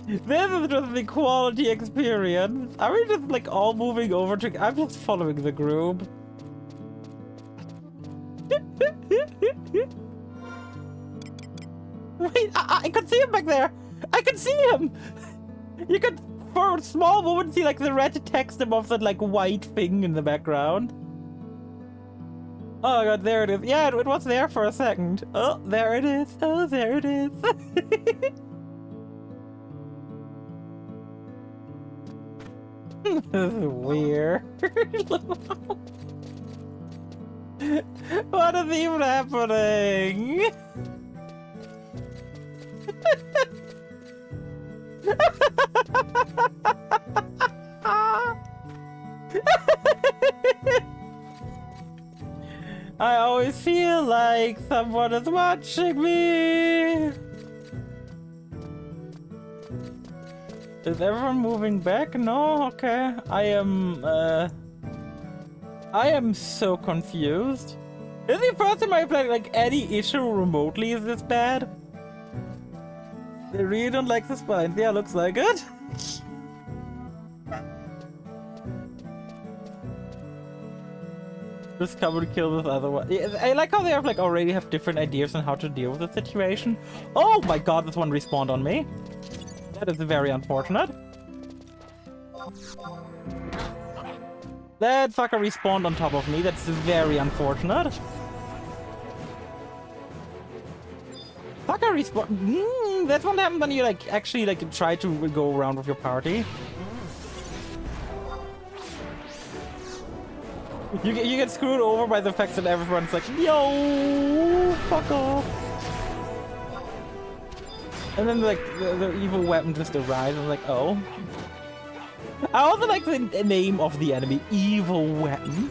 This is just the quality experience. Are we just like all moving over to... I'm just following the group. Wait, I could see him back there. I could see him. You could, for a small moment, see like the red text above that like white thing in the background. Oh god, there it is. Yeah, it was there for a second. Oh, there it is. Oh, there it is. This is weird. What is even happening? I always feel like someone is watching me. Is everyone moving back? No? Okay. I am so confused. This is the first time I played like any issue remotely is this bad. They really don't like the spines. Yeah, looks like it. Just come and kill this other one. Yeah, I like how they have like already have different ideas on how to deal with the situation. Oh my god, this one respawned on me. That is very unfortunate. That fucker respawned on top of me. That's very unfortunate. Fucker respawn. That's what happens when you like actually like try to go around with your party. You get screwed over by the fact that everyone's like, yo, fuck off. And then like the evil weapon just arrives and like, oh. I also like the name of the enemy, evil weapon.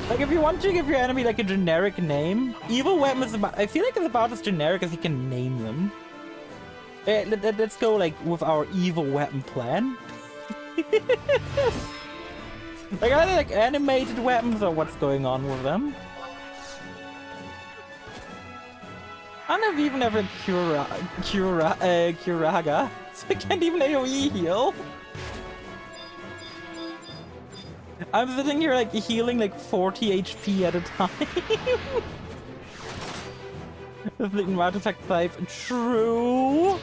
Like if you want to give your enemy like a generic name, evil weapon is about, I feel like it's about as generic as you can name them. Let's go like with our evil weapon plan. Like are they like animated weapons or what's going on with them? I never even have a Curaga, so I can't even AoE heal. I'm sitting here like healing like 40 HP at a time. The thing artifact type true.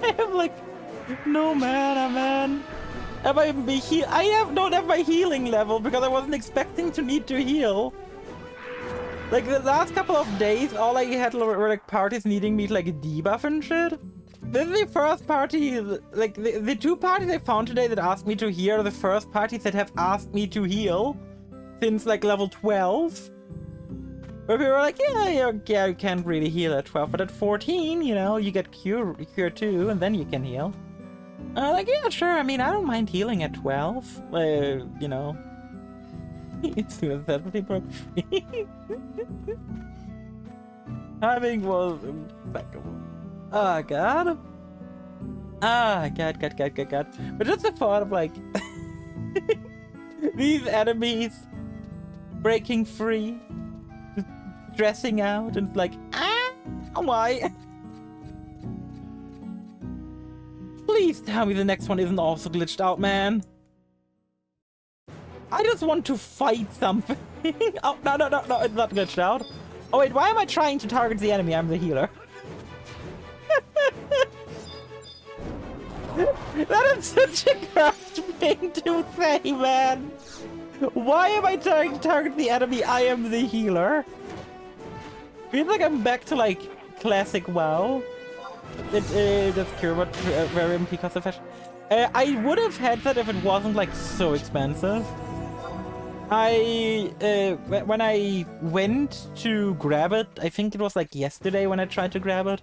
I have like no mana, man. Have I even heal? Don't have my healing level because I wasn't expecting to need to heal. Like the last couple of days, all I had were like parties needing me to like debuff and shit. This is the first party, like the two parties I found today that asked me to heal are the first parties that have asked me to heal since like level 12. Where people were like, yeah, you can't really heal at 12, but at 14, you know, you get cure 2 and then you can heal. Like, yeah, sure, I mean, I don't mind healing at 12, you know. It's necessity broke free. Timing was impeccable. Oh god. Ah, god. But just the thought of like these enemies breaking free, just dressing out, and it's like, why? Please tell me the next one isn't also glitched out, man. I just want to fight something. Oh, no, it's not glitched out. Oh wait, why am I trying to target the enemy? I'm the healer. That is such a craft thing to say, man. Why am I trying to target the enemy? I am the healer. Feels like I'm back to like classic WoW. That's cure, but very because of fashion. I would have had that if it wasn't like so expensive. When I went to grab it, I think it was like yesterday when I tried to grab it.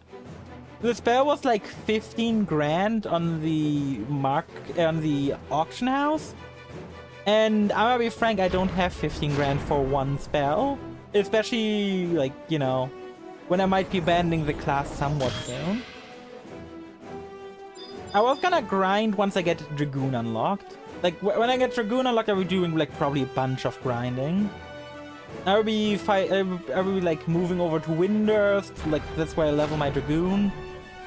The spell was like 15 grand on the auction house. And I'm gonna be frank, I don't have 15 grand for one spell. Especially like, you know, when I might be abandoning the class somewhat soon. I was gonna grind once I get Dragoon unlocked. Like when I get Dragoon unlocked, I'll be doing like probably a bunch of grinding. I will be like moving over to Winders, like that's where I level my Dragoon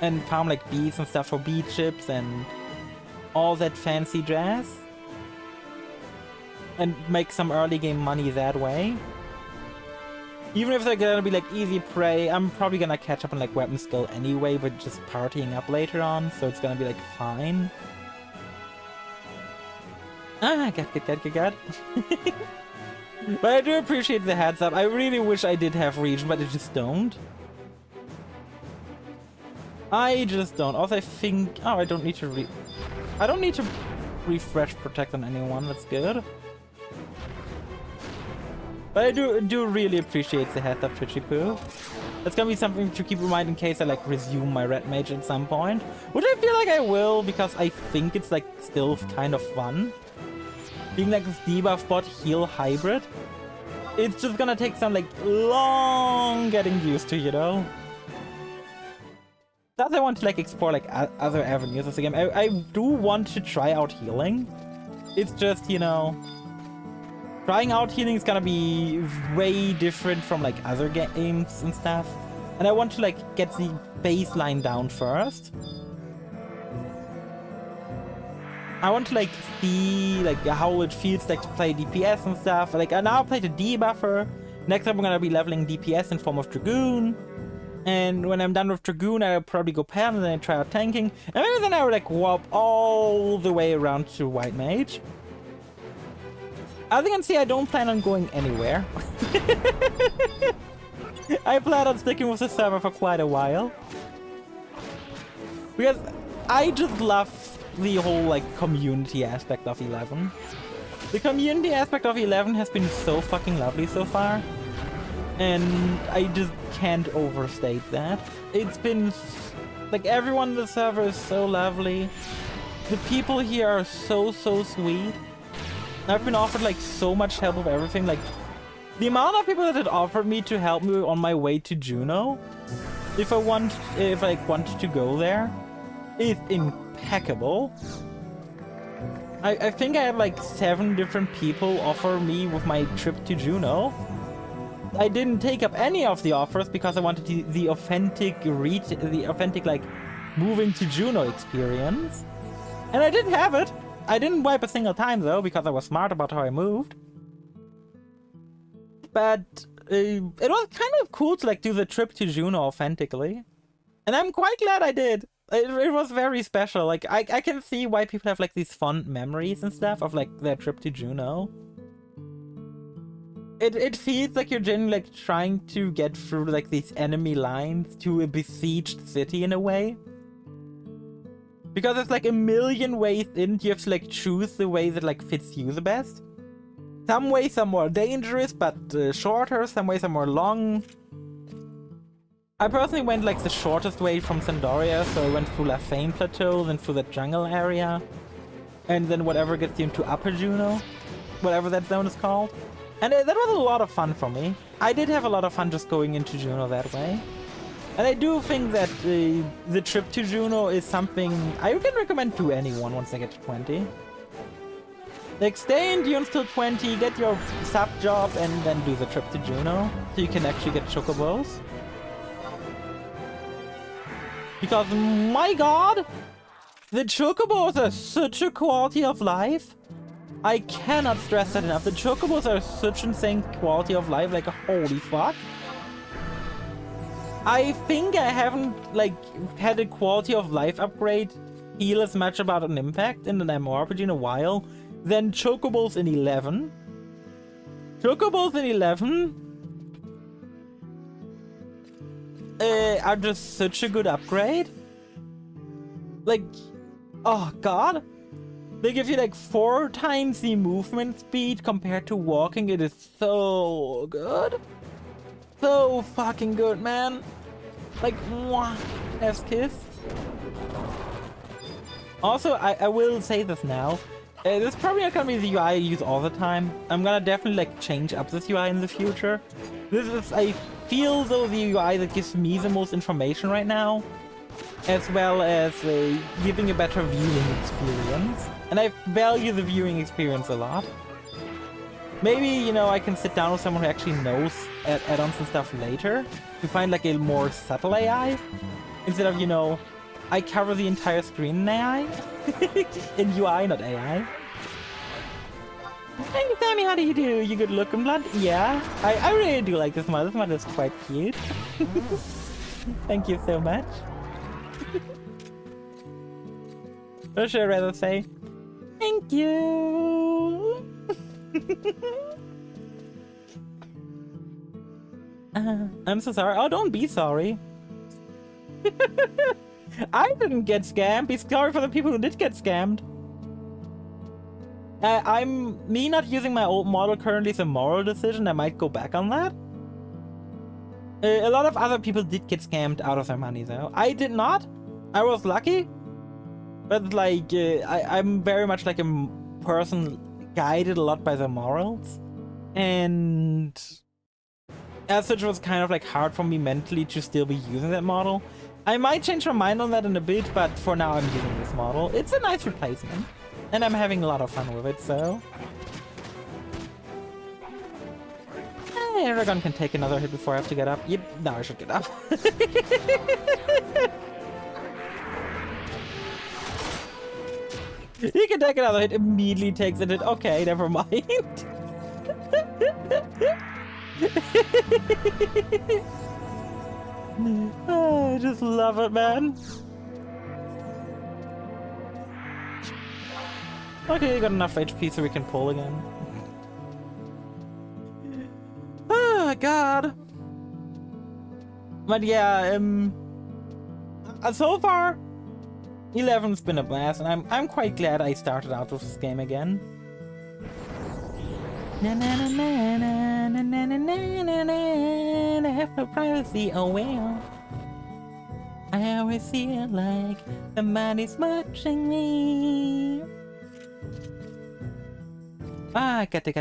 and farm like bees and stuff for bee chips and all that fancy jazz. And make some early game money that way. Even if they're gonna be like easy prey, I'm probably gonna catch up on like weapon skill anyway, but just partying up later on, so it's gonna be like fine. Ah, good. But I do appreciate the heads up. I really wish I did have region, but I just don't. I just don't. Also, I think... Oh, I don't need to I don't need to refresh protect on anyone. That's good. But I do really appreciate the heads up, Twitchy Poo. That's gonna be something to keep in mind in case I like resume my red mage at some point. Which I feel like I will, because I think it's like still kind of fun. Being like this debuff bot heal hybrid. It's just gonna take some like long getting used to, you know? Thus I want to like explore like other avenues of the game. I do want to try out healing. It's just, you know... Trying out healing is gonna be way different from like other games and stuff. And I want to like get the baseline down first. I want to like see like how it feels like to play DPS and stuff. Like I now play the debuffer. Next time I'm gonna be leveling DPS in form of Dragoon. And when I'm done with Dragoon, I'll probably go Pan and then try out tanking. And maybe then I will like warp all the way around to White Mage. As you can see, I don't plan on going anywhere. I plan on sticking with the server for quite a while. Because I just love the whole like community aspect of 11. The community aspect of 11 has been so fucking lovely so far. And I just can't overstate that. It's been like everyone in the server is so lovely. The people here are so sweet. I've been offered like so much help with everything. Like the amount of people that had offered me to help me on my way to Juno, if I wanted to go there, is impeccable. I think I had like 7 different people offer me with my trip to Juno. I didn't take up any of the offers because I wanted the authentic like moving to Juno experience, and I didn't have it. I didn't wipe a single time though, because I was smart about how I moved. But it was kind of cool to like do the trip to Juno authentically. And I'm quite glad I did. It was very special. Like I can see why people have like these fond memories and stuff of like their trip to Juno. It feels like you're genuinely like trying to get through like these enemy lines to a besieged city in a way. Because there's like a million ways in, you have to like choose the way that like fits you the best. Some ways are more dangerous but shorter, some ways are more long. I personally went like the shortest way from Sandoria, so I went through La Fame Plateau, then through that jungle area. And then whatever gets you into Upper Juno, whatever that zone is called. And that was a lot of fun for me. I did have a lot of fun just going into Juno that way. And I do think that the trip to Juno is something I can recommend to anyone once they get to 20. Like, stay in Dunes till 20, get your sub job, and then do the trip to Juno, so you can actually get chocobos. Because, my god, the chocobos are such a quality of life. I cannot stress that enough. The chocobos are such insane quality of life, like, holy fuck. I think I haven't, like, had a quality of life upgrade feel as much about an impact in an MMORPG in a while than chocobos in 11. Chocobos in 11 are just such a good upgrade. Like, oh god. They give you like 4 times the movement speed compared to walking. It is so good. So fucking good, man. Like, mwah, F's kiss. Also, I will say this now. This is probably not gonna be the UI I use all the time. I'm gonna definitely like change up this UI in the future. This is, I feel though, the UI that gives me the most information right now, as well as giving a better viewing experience. And I value the viewing experience a lot. Maybe, you know, I can sit down with someone who actually knows add-ons and stuff later to find like a more subtle AI. Instead of, you know, I cover the entire screen in AI. In UI, not AI. Hey Sammy, how do you do? You good looking, blood? Yeah, I really do like this model. This model is quite cute. Thank you so much. Or should I rather say, thank you. I'm so sorry. Oh, don't be sorry. I didn't get scammed. Be sorry for the people who did get scammed. Me not using my old model currently is a moral decision. I might go back on that. A lot of other people did get scammed out of their money though. I did not. I was lucky. But like, I'm very much like a person guided a lot by the morals. And as such, it was kind of like hard for me mentally to still be using that model. I might change my mind on that in a bit, but for now I'm using this model. It's a nice replacement. And I'm having a lot of fun with it, so... Hey, Aragon can take another hit before I have to get up. Yep, now I should get up. He can take another hit, immediately takes a hit. Okay, never mind. Oh, I just love it, man. Okay, you got enough HP so we can pull again. Oh my god. But yeah, so far 11's been a blast, and I'm quite glad I started out with this game again. Na na na na na na na na na na. I have no privacy, oh well. I always feel like somebody's watching me. Ah, got it.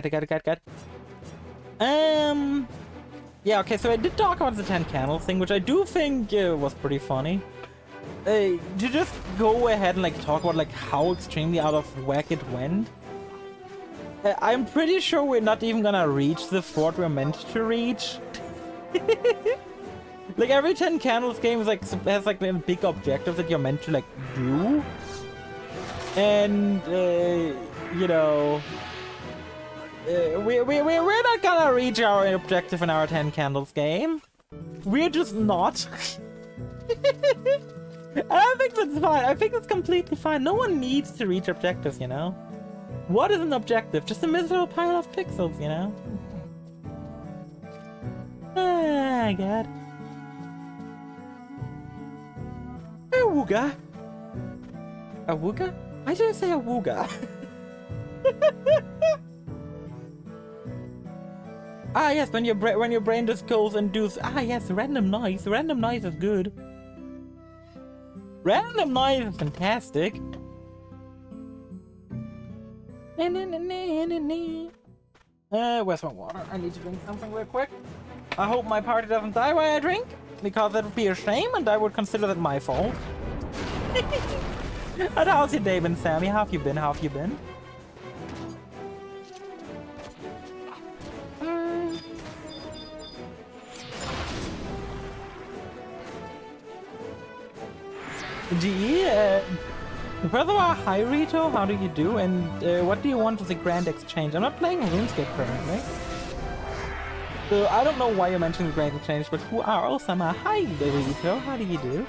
Yeah, okay, so I did talk about the 10 candles thing, which I do think was pretty funny. To just go ahead and like talk about like how extremely out of whack it went. I'm pretty sure we're not even gonna reach the fort we're meant to reach. Like every 10 candles game is like has like a big objective that you're meant to like do. And you know, we're not gonna reach our objective in our 10 candles game. We're just not. I think that's fine. I think that's completely fine. No one needs to reach objectives, you know? What is an objective? Just a miserable pile of pixels, you know? Ah, God. Awooga. Awooga? Why did I say awooga? Ah, yes, when your brain just goes and does... Ah, yes, random noise. Random noise is good. Random noise is fantastic. Where's my water? I need to drink something real quick. I hope my party doesn't die while I drink, because that would be a shame, and I would consider that my fault. And how's your day been, Sammy? How have you been? How have you been? GE, first of all, hi Rito, how do you do? And what do you want with the Grand Exchange? I'm not playing RuneScape currently. So I don't know why you're mentioning the Grand Exchange, but who are Osama? Hi Rito, how do you do?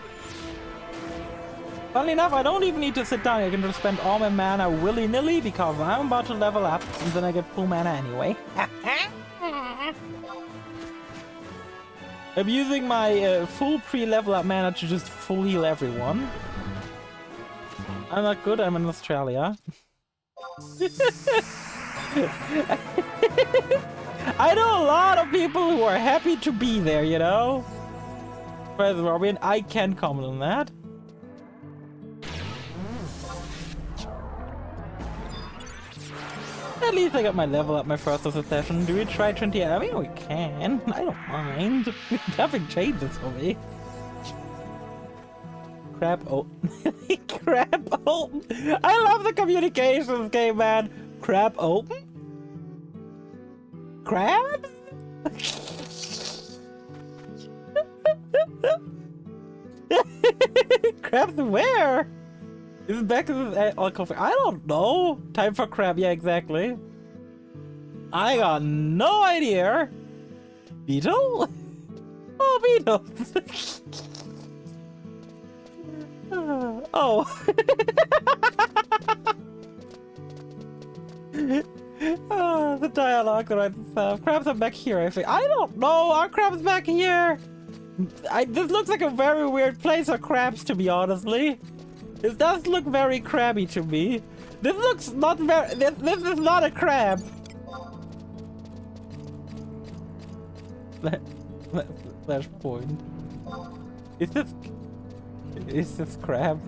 Funnily enough, I don't even need to sit down. I can just spend all my mana willy-nilly because I'm about to level up and then I get full mana anyway. I'm using my full pre-level up mana to just full heal everyone. I'm not good, I'm in Australia. I know a lot of people who are happy to be there, you know? But Robin, I can't comment on that. At least I got my level up my first of the session. Do we try 20? I mean, we can. I don't mind. Nothing changes for me. Crap. Oh. Crap open. I love the communications game, man. Crap open? Crabs? Crabs where? Is it back to the coffee? I don't know. Time for crab. Yeah, exactly. I got no idea. Beetle? Oh, beetle. Oh. Oh, the dialogue that I have. Crabs are back here, I think. I don't know. Are crabs back here? This looks like a very weird place for crabs, to be honestly. This does look very crabby to me. This looks not very. This is not a crab. Slash point. Is this crab?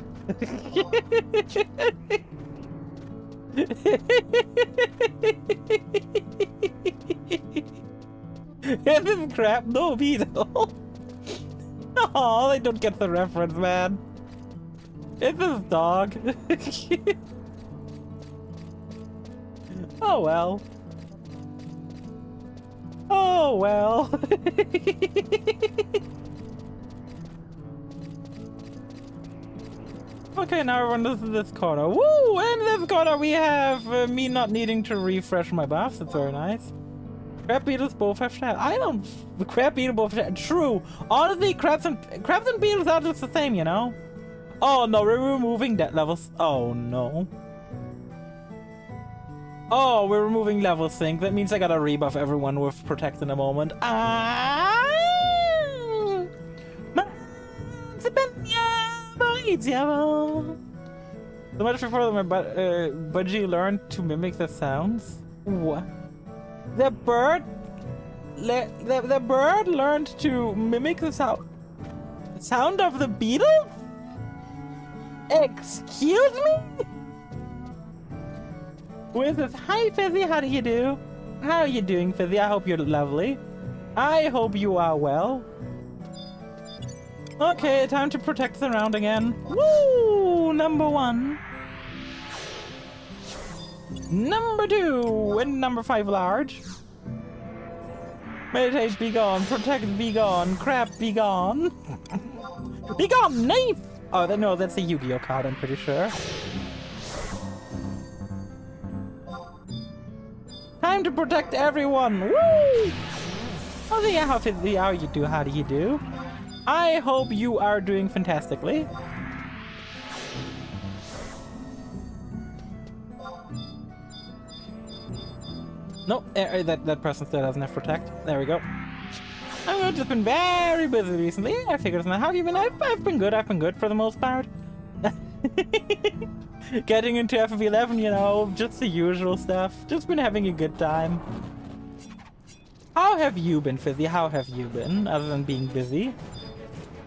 Is this crab? No, beetle. Oh, they don't get the reference, man. Is this dog? Oh well. Oh well. Okay, now everyone listen to this corner. Woo! In this corner we have me not needing to refresh my buffs. That's very nice. Crab beetles both have shadow. I don't. Crab beetle both have shadow. True. Honestly, crabs and beetles are just the same, you know. Oh no, we're removing that levels. Oh no. Oh, we're removing level sync. That means I gotta rebuff everyone with protect in a moment. So much before my budgie learned to mimic the sounds. What? The bird learned to mimic the sound of the beetle? Excuse me? Who is this? Hi Fizzy, how do you do? How are you doing, Fizzy? I hope you're lovely. I hope you are well. Okay, time to protect the round again. Woo! Number 1. Number 2 and number 5 large. Meditate, be gone. Protect, be gone. Crap, be gone. Be gone, knife! Oh, no, that's a Yu-Gi-Oh card, I'm pretty sure. Time to protect everyone. Woo! Oh, yeah, how you do? How do you do? I hope you are doing fantastically. Nope, that person still doesn't have protect. There we go. I've just been very busy recently. I figured it's not. How have you been? I've been good. I've been good for the most part. Getting into FF11, you know, just the usual stuff. Just been having a good time. How have you been, Fizzy? How have you been, other than being busy?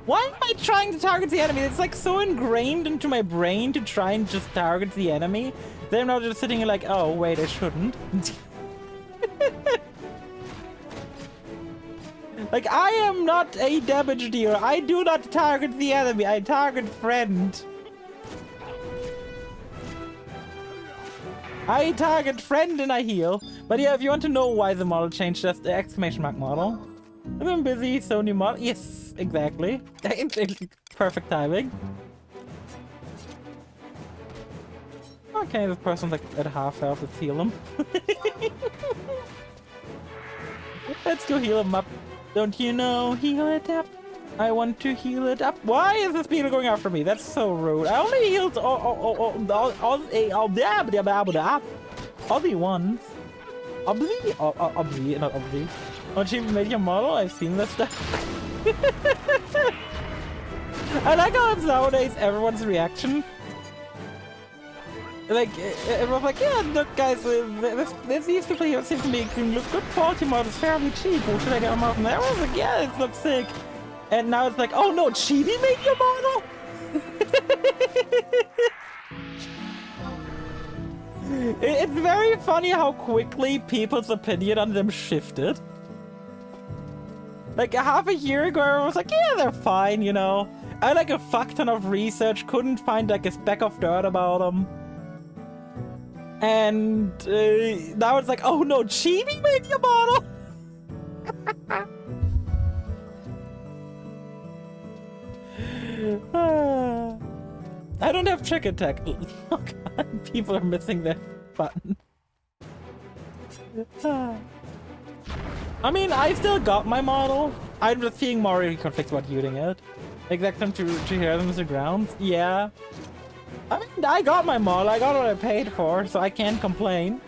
Why am I trying to target the enemy? It's like so ingrained into my brain to try and just target the enemy that I'm not just sitting here like, oh, wait, I shouldn't. Like, I am not a damage dealer. I do not target the enemy. I target friend. I target friend and I heal. But yeah, if you want to know why the model changed, that's the exclamation mark model. I've been busy, so new model. Yes, exactly. Perfect timing. Okay, this person's like at half health. Let's heal him. Let's go heal him up. Don't you know, heal it up. I want to heal it up. Why is this beetle going after me? That's so rude. I only healed all the ones. Obviously, not obviously. Don't you make your model? I've seen this stuff. I like how it's nowadays everyone's reaction. Like, everyone's like, yeah, look guys, these people here seem to make look good. Quality models fairly cheap. Or should I get a model from there? Everyone's like, yeah, it looks sick. And now it's like, oh no, Chibi made your model? It's very funny how quickly people's opinion on them shifted. Like half a year ago, I was like, yeah, they're fine, you know. I like a fuck ton of research, couldn't find like a speck of dirt about them. And now it's like, oh no, Chibi made your model. I don't have trick attack. Oh god, people are missing their button. I mean, I still got my model. I'm just feeling more conflicts about using it. Exact time to hear them as the grounds. Yeah. I mean, I got my model. I got what I paid for, so I can't complain.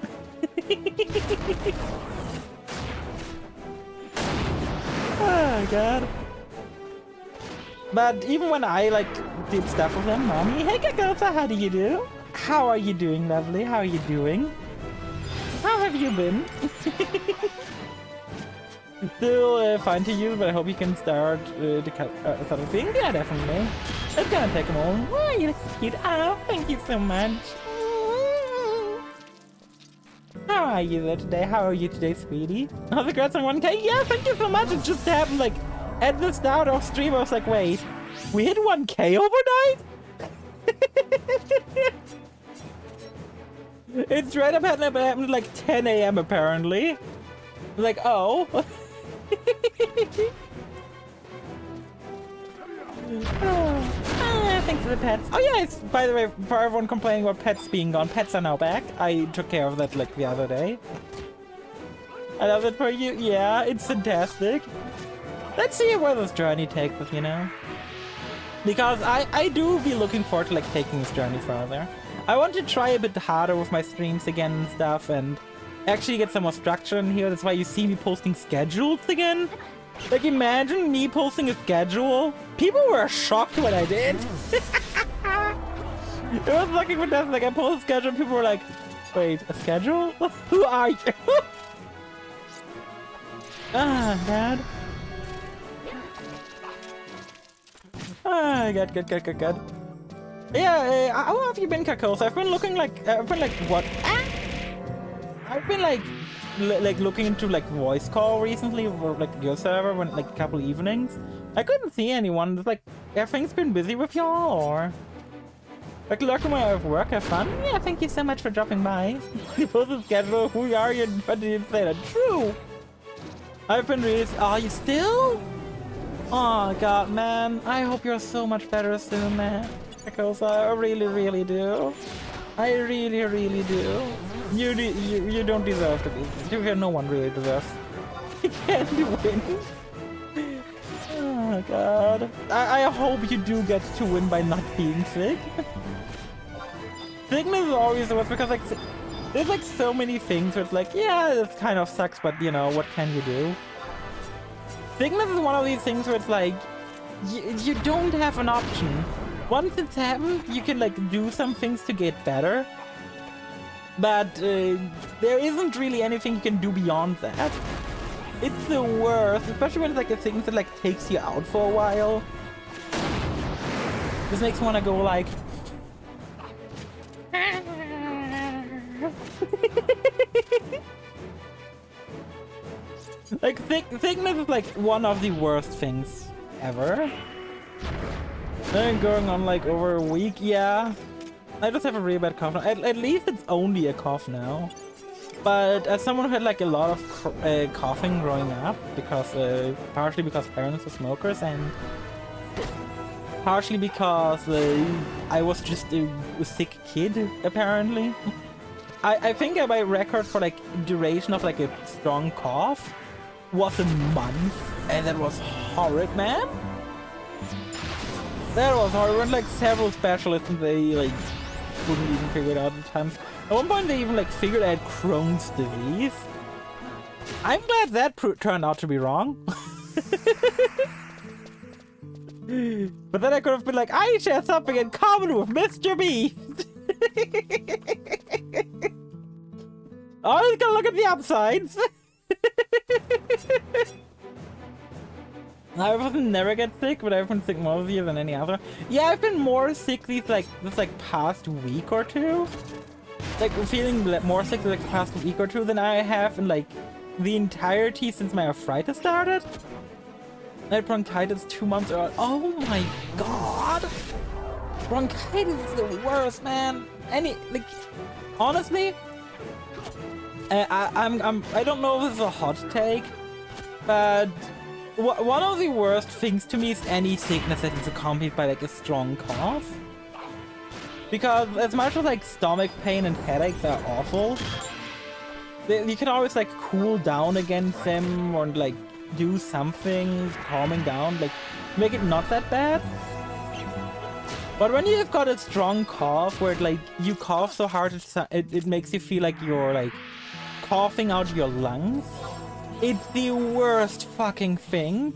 Oh god. But even when I like did stuff with them, mommy, hey Kakosa, how do you do? How are you doing, lovely? How are you doing? How have you been? Still fine to use, but I hope you can start to start a thing. Yeah, definitely. It's gonna take a moment. Oh, you look cute. Oh, thank you so much. How are you there today? How are you today, sweetie? Oh, congrats on 1K. Yeah, thank you so much. It just happened like at the start of stream. I was like, wait, we hit 1K overnight? It's right up happened like 10 AM apparently. Like, oh. Thanks for the pets. Oh yeah, it's, by the way, for everyone complaining about pets being gone, pets are now back. I took care of that like the other day. I love it for you. Yeah, it's fantastic. Let's see where this journey takes us, you know? Because I do be looking forward to like taking this journey further. I want to try a bit harder with my streams again and stuff and actually get some more structure in here. That's why you see me posting schedules again. Like, imagine me posting a schedule. People were shocked when I did. It was fucking fantastic. Like, I posted a schedule and people were like, wait, a schedule? Who are you? Ah, God. Ah, good. Yeah, how have you been, Kakos? I've been looking like, what? I've been like looking into like voice call recently for like your server when like a couple evenings. I couldn't see anyone. It's like everything's been busy with y'all, or like lurking when I have work, have fun. Yeah, thank you so much for dropping by. You posted schedule. Who are you? But did you say that? True. I've been really. Are you still? Oh god, man. I hope you're so much better soon, man. Because I really do. I really do. You don't deserve to be. No one really deserves. You can't win. Oh god. I hope you do get to win by not being sick. Sickness is always the worst because like there's like so many things where it's like, yeah, this kind of sucks, but you know, what can you do? Sickness is one of these things where it's like you don't have an option. Once it's happened, you can like do some things to get better. But there isn't really anything you can do beyond that. It's the worst, especially when it's like a thing that like takes you out for a while. This makes me want to go like... like sickness is like one of the worst things ever. Then going on like over a week, yeah. I just have a really bad cough now. At least it's only a cough now. But as someone who had like a lot of coughing growing up, because partially because parents were smokers and partially because I was just a sick kid, apparently. I think my record for like duration of like a strong cough was a month, and that was horrid, man. That was horrid. We went like several specialists and they like couldn't even figure it out at times. At one point they even like figured out Crohn's disease. I'm glad that turned out to be wrong. But then I could have been like, I share something in common with Mr. Beast. Always gotta look at the upsides. I never get sick, but I've been sick more of you than any other. Yeah, I've been more sick this past week or two. Like feeling more sick this past week or two than I have in like the entirety since my arthritis started. I had bronchitis 2 months ago. Oh my god! Bronchitis is the worst, man. Honestly, I don't know if it's a hot take, but one of the worst things to me is any sickness that is accompanied by like a strong cough. Because as much as like stomach pain and headaches are awful, you can always like cool down against them or like do something calming down, like make it not that bad. But when you've got a strong cough where like you cough so hard it makes you feel like you're like coughing out your lungs, it's the worst fucking thing.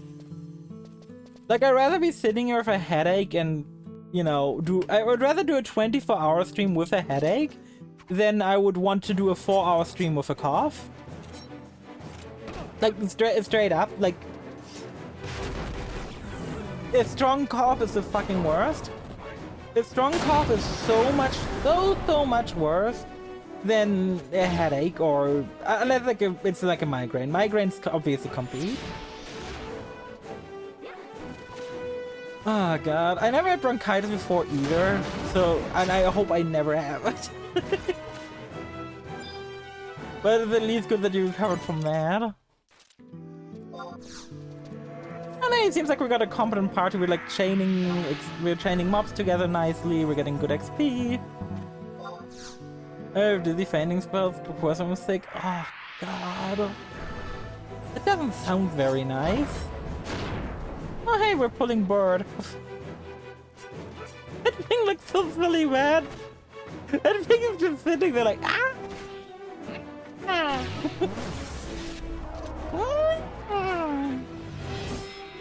Like, I'd rather be sitting here with a headache and, you know, I would rather do a 24-hour stream with a headache than I would want to do a 4-hour stream with a cough. Like, straight up, like, a strong cough is the fucking worst. A strong cough is so much worse than a headache, or unless like it's like a migraine. Migraines obviously compete. Oh god, I never had bronchitis before either, so, and I hope I never have it. But it's at least good that you recovered from that. And then it seems like we got a competent party. We're like we're chaining mobs together nicely. We're getting good XP. Dizzy fainting spells before someone's sick. Oh god. It doesn't sound very nice. Oh hey, we're pulling bird. That thing looks so silly, man. That thing is just sitting there like, ah!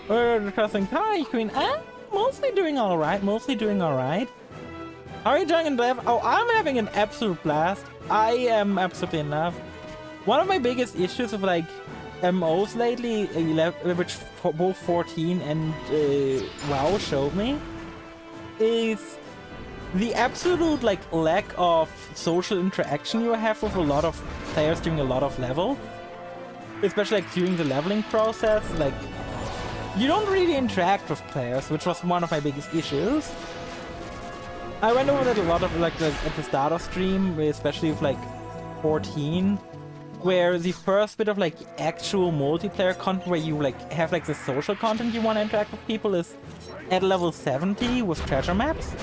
We're discussing hi, Queen. Mostly doing alright, How are you doing in dev? Oh, I'm having an absolute blast. I am absolutely in love. One of my biggest issues with like MOs lately, which both 14 and WoW showed me, is the absolute like lack of social interaction you have with a lot of players during a lot of levels. Especially like during the leveling process, like you don't really interact with players, which was one of my biggest issues. I went over that a lot of like at the start of stream, especially with like 14, where the first bit of like actual multiplayer content where you like have like the social content you want to interact with people is at level 70 with treasure maps.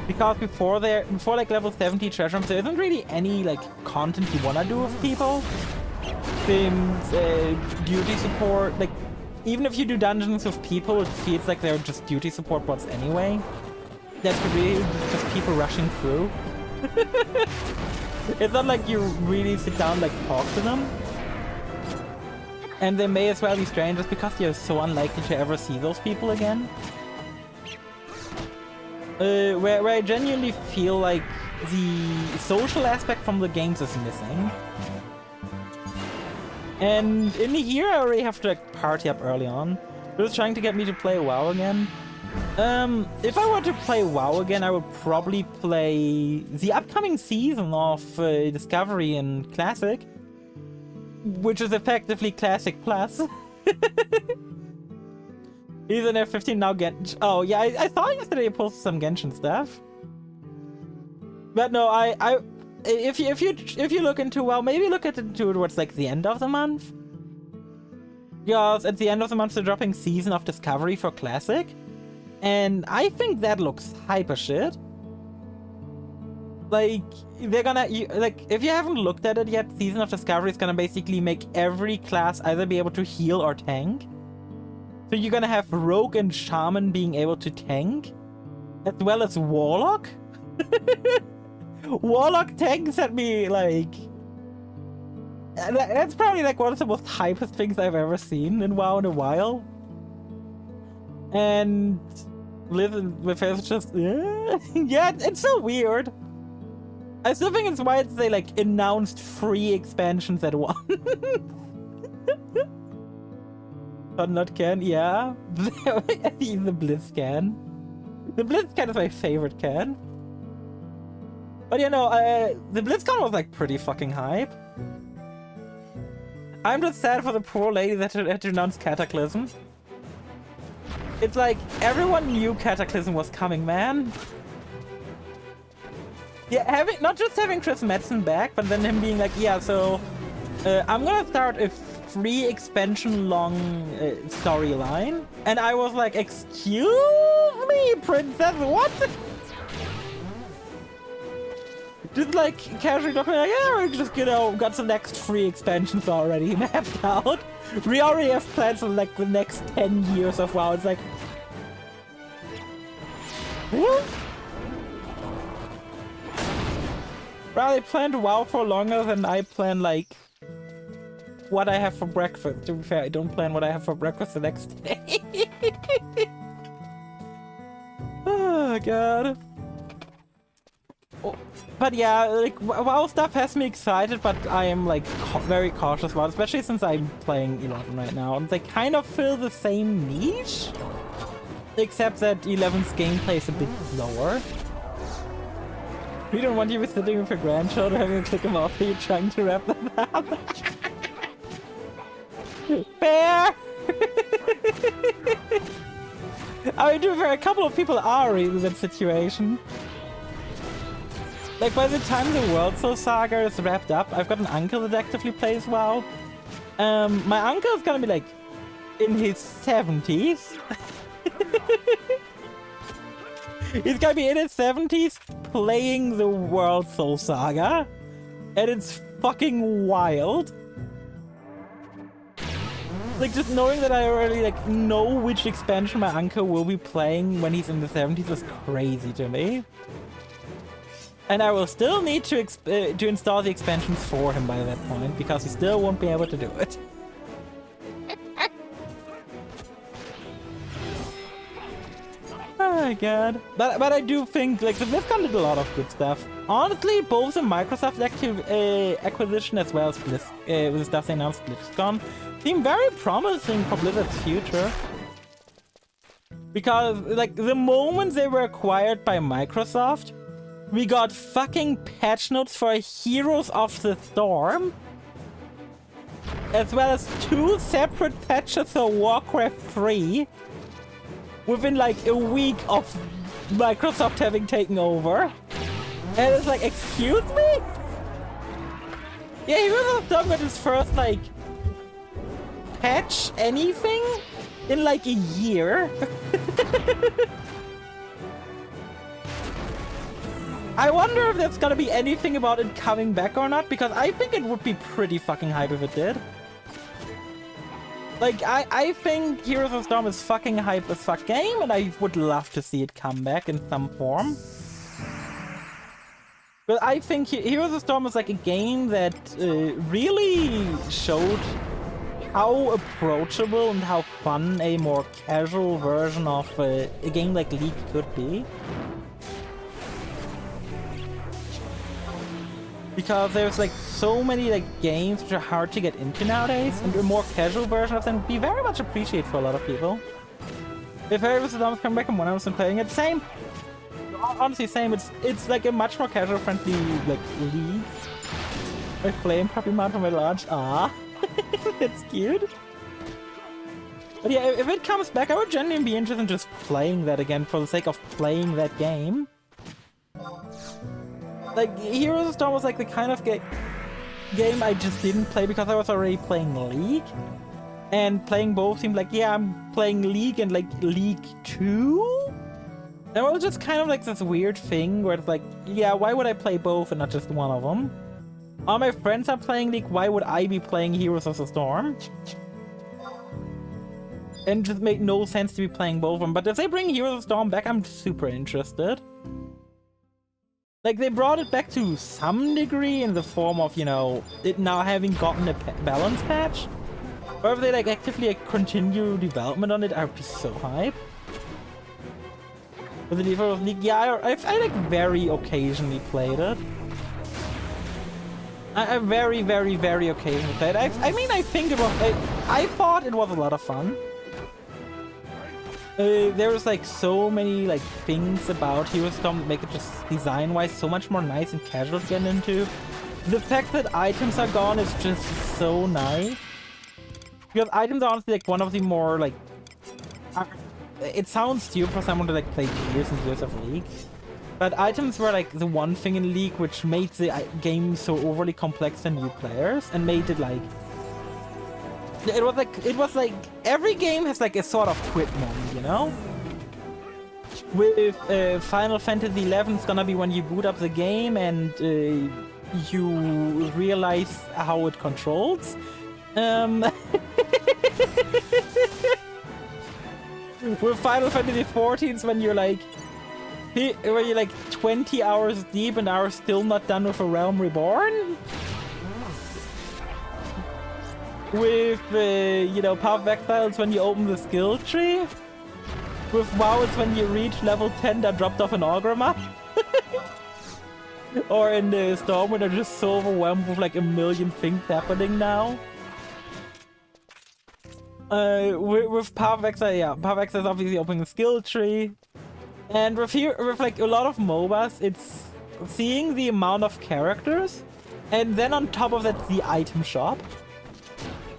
Because before like level 70 treasure maps, there isn't really any like content you want to do with people. Since duty support, like even if you do dungeons with people, it feels like they're just duty support bots anyway. That's really just people rushing through. It's not like you really sit down like talk to them. And they may as well be strangers because you're so unlikely to ever see those people again. Where I genuinely feel like the social aspect from the games is missing. And in here I already have to like party up early on. They're just trying to get me to play WoW again. If I were to play WoW again, I would probably play the upcoming season of Discovery and Classic, which is effectively Classic Plus. Even if 15 now Genshin. Oh yeah, I saw yesterday you posted some Genshin stuff. But no, if you look into WoW, maybe look at it towards like the end of the month. Because at the end of the month they're dropping Season of Discovery for Classic. And I think that looks hyper shit. Like, they're gonna, like, if you haven't looked at it yet, Season of Discovery is gonna basically make every class either be able to heal or tank. So you're gonna have Rogue and Shaman being able to tank, as well as Warlock. Warlock tanks at me, like... That's probably like one of the most hypest things I've ever seen in WoW in a while. And... Liz with her is just... yeah, it's so weird. I still think it's why they like announced 3 expansions at once. But not can, yeah. The Blitz can. The Blitz can is my favorite can. But you know, the BlitzCon was like pretty fucking hype. I'm just sad for the poor lady that had to announce Cataclysm. It's like, everyone knew Cataclysm was coming, man. Yeah, not just having Chris Metzen back, but then him being like, yeah, so I'm gonna start a free expansion long storyline. And I was like, excuse me, princess, what? Just like casually talking like, yeah, we just, you know, got the next free expansions already mapped out. We already have plans for like the next 10 years of WoW. It's like, what? Well, they planned WoW for longer than I plan, like, what I have for breakfast. To be fair, I don't plan what I have for breakfast the next day. Oh, God. Oh, but yeah, like, WoW stuff has me excited, but I am, like, very cautious about it, especially since I'm playing 11 right now. And they kind of fill the same niche, except that 11's gameplay is a bit slower. We don't want you to be sitting with your grandchildren having to click them off, you're trying to wrap them up. Fair! I mean, to be fair, a couple of people are in that situation. Like, by the time the World Soul Saga is wrapped up, I've got an uncle that actively plays WoW. My uncle is gonna be, like, in his 70s. He's gonna be in his 70s playing the World Soul Saga. And it's fucking wild. Like, just knowing that I already, like, know which expansion my uncle will be playing when he's in the 70s is crazy to me. And I will still need to install the expansions for him by that point, because he still won't be able to do it. Oh my god. But I do think, like, the BlizzCon did a lot of good stuff. Honestly, both the Microsoft acquisition as well as with the stuff they announced BlizzCon seem very promising for Blizzard's future. Because, like, the moment they were acquired by Microsoft, we got fucking patch notes for Heroes of the Storm, as well as 2 separate patches for Warcraft 3, within like a week of Microsoft having taken over. And it's like, excuse me? Yeah, Heroes of the Storm got his first, like, patch anything in like a year. I wonder if there's gonna be anything about it coming back or not, because I think it would be pretty fucking hype if it did. Like, I think Heroes of the Storm is fucking hype as fuck game, and I would love to see it come back in some form. But I think Heroes of the Storm is like a game that really showed how approachable and how fun a more casual version of a game like League could be. Because there's like so many like games which are hard to get into nowadays, and a more casual version of them would be very much appreciated for a lot of people. If Heroes of the Storm come back and when I was playing it, same. Honestly, same. It's like a much more casual friendly like League. My flame puppy mount from my launch. Ah, that's cute. But yeah, if it comes back, I would genuinely be interested in just playing that again for the sake of playing that game. Like, Heroes of the Storm was like the kind of game I just didn't play because I was already playing League. And playing both seemed like, yeah, I'm playing League and like League 2? That was just kind of like this weird thing where it's like, yeah, why would I play both and not just one of them? All my friends are playing League, why would I be playing Heroes of the Storm? And it just made no sense to be playing both of them. But if they bring Heroes of the Storm back, I'm super interested. Like, they brought it back to some degree in the form of, you know, it now having gotten a balance patch. Or if they, like, actively like, continue development on it, I would be so hyped. With the Heroes of League, yeah, I like, very occasionally played it. I very, very, very occasionally played it. I mean, I think it was... I thought it was a lot of fun. There was like so many like things about Heroes of the Storm that make it just design-wise so much more nice and casual to get into. The fact that items are gone is just so nice. Because items are honestly like one of the more like... it sounds stupid for someone to like play years and years of League. But items were like the one thing in League which made the game so overly complex to new players and made it like... It was like every game has like a sort of quit moment, you know? With Final Fantasy XI, it's gonna be when you boot up the game and you realize how it controls. With Final Fantasy XIV, it's when you're like 20 hours deep and are still not done with A Realm Reborn. With you know, Path of Exile, it's when you open the skill tree. With WoW, it's when you reach level 10 that dropped off an Augur map. Or in the Storm, when they're just so overwhelmed with like a million things happening now. With Path of Exile, yeah, Path of Exile is obviously opening the skill tree. And with like a lot of MOBAs, it's seeing the amount of characters, and then on top of that, the item shop.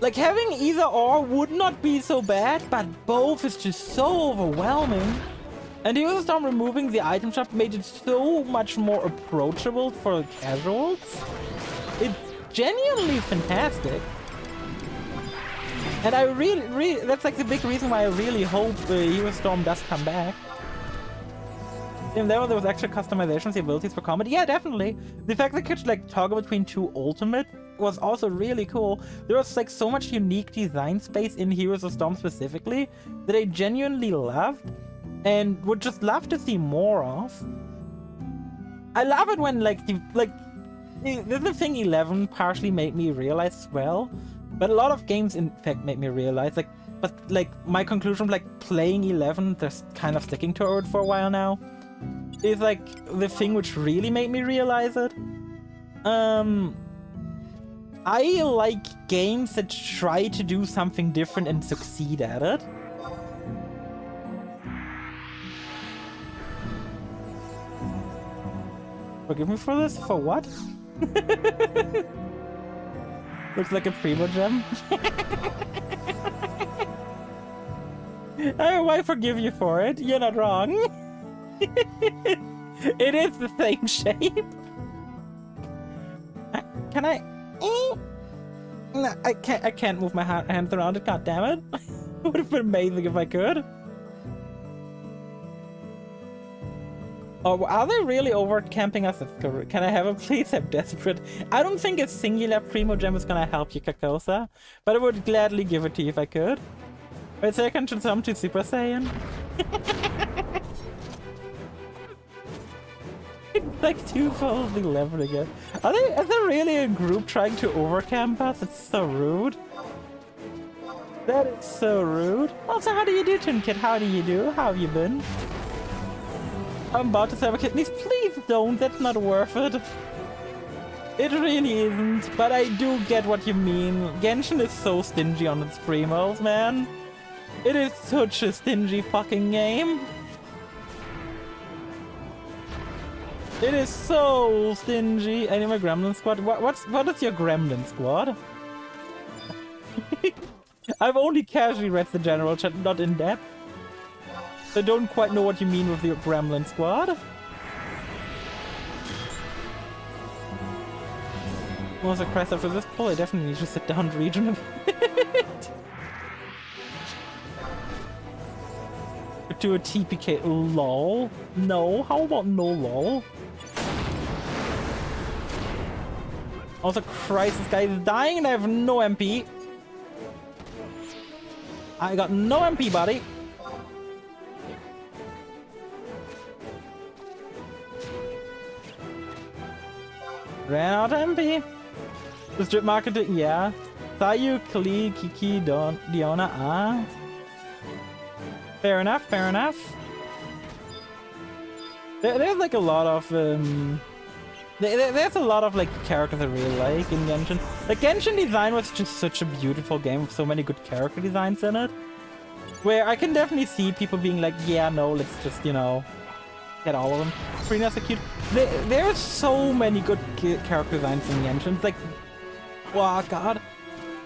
Like, having either or would not be so bad, but both is just so overwhelming. And Heroes of Storm removing the item shop made it so much more approachable for casuals. It's genuinely fantastic. And I really, that's like the big reason why I really hope Heroes of Storm does come back. And there was extra customizations, the abilities for combat. Yeah, definitely. The fact that you could like toggle between two ultimate was also really cool. There was like so much unique design space in Heroes of Storm specifically that I genuinely loved and would just love to see more of. I love it when like the thing 11 partially made me realize as well, but a lot of games in fact made me realize but my conclusion like playing 11, just kind of sticking to it for a while now, is like the thing which really made me realize it. I like games that try to do something different and succeed at it. Forgive me for this? For what? Looks like a Primo gem. I forgive you for it. You're not wrong. It is the same shape. Can I? No, I can't move my hands around it. God damn it! It would have been amazing if I could. Oh, are they really over camping us? Can I have a please? I'm desperate. I don't think a singular Primo gem is gonna help you, Kakosa, but I would gladly give it to you if I could. Wait, so I can jump to Super Saiyan. It's like twofold 11 again. Is there really a group trying to overcamp us? It's so rude. That is so rude. Also, how do you do, Tinkit? How do you do? How have you been? I'm about to have a kidneys. Please don't. That's not worth it. It really isn't. But I do get what you mean. Genshin is so stingy on its primos, man. It is such a stingy fucking game. It is so stingy. I need my Gremlin squad. What is your Gremlin squad? I've only casually read the general chat, not in depth. I don't quite know what you mean with your Gremlin squad. Also, Christ, after this pull, I definitely need to sit down and region a bit. Do a TPK. Lol. No. How about no lol? Also, Christ, this guy is dying and I have no MP. I got no MP, buddy. Ran out of MP. The strip marketing, yeah. Sayu, Klee, Kiki, Diona, ah. Fair enough, fair enough. There's like a lot of there's a lot of like characters I really like in Genshin. Like Genshin design was just such a beautiful game with so many good character designs in it. Where I can definitely see people being like, yeah, no, let's just, you know, get all of them. Trina's so cute. There's so many good character designs in Genshin. It's like, oh god.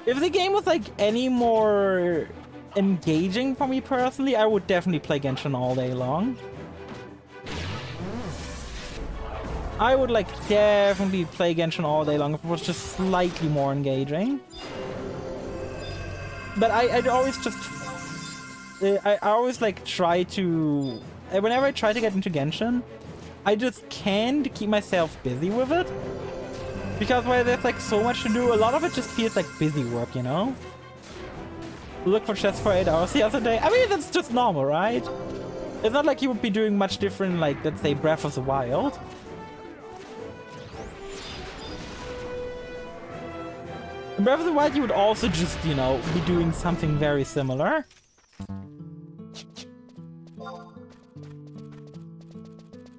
If the game was like any more engaging for me personally, I would definitely play Genshin all day long. I would like definitely play Genshin all day long if it was just slightly more engaging. But I'd always just... I always like try to... Whenever I try to get into Genshin, I just can't keep myself busy with it. Because while there's like so much to do, a lot of it just feels like busy work, you know? Look for chests for 8 hours the other day. I mean, that's just normal, right? It's not like you would be doing much different, like, let's say, Breath of the Wild. In Breath of the Wild, you would also just, you know, be doing something very similar.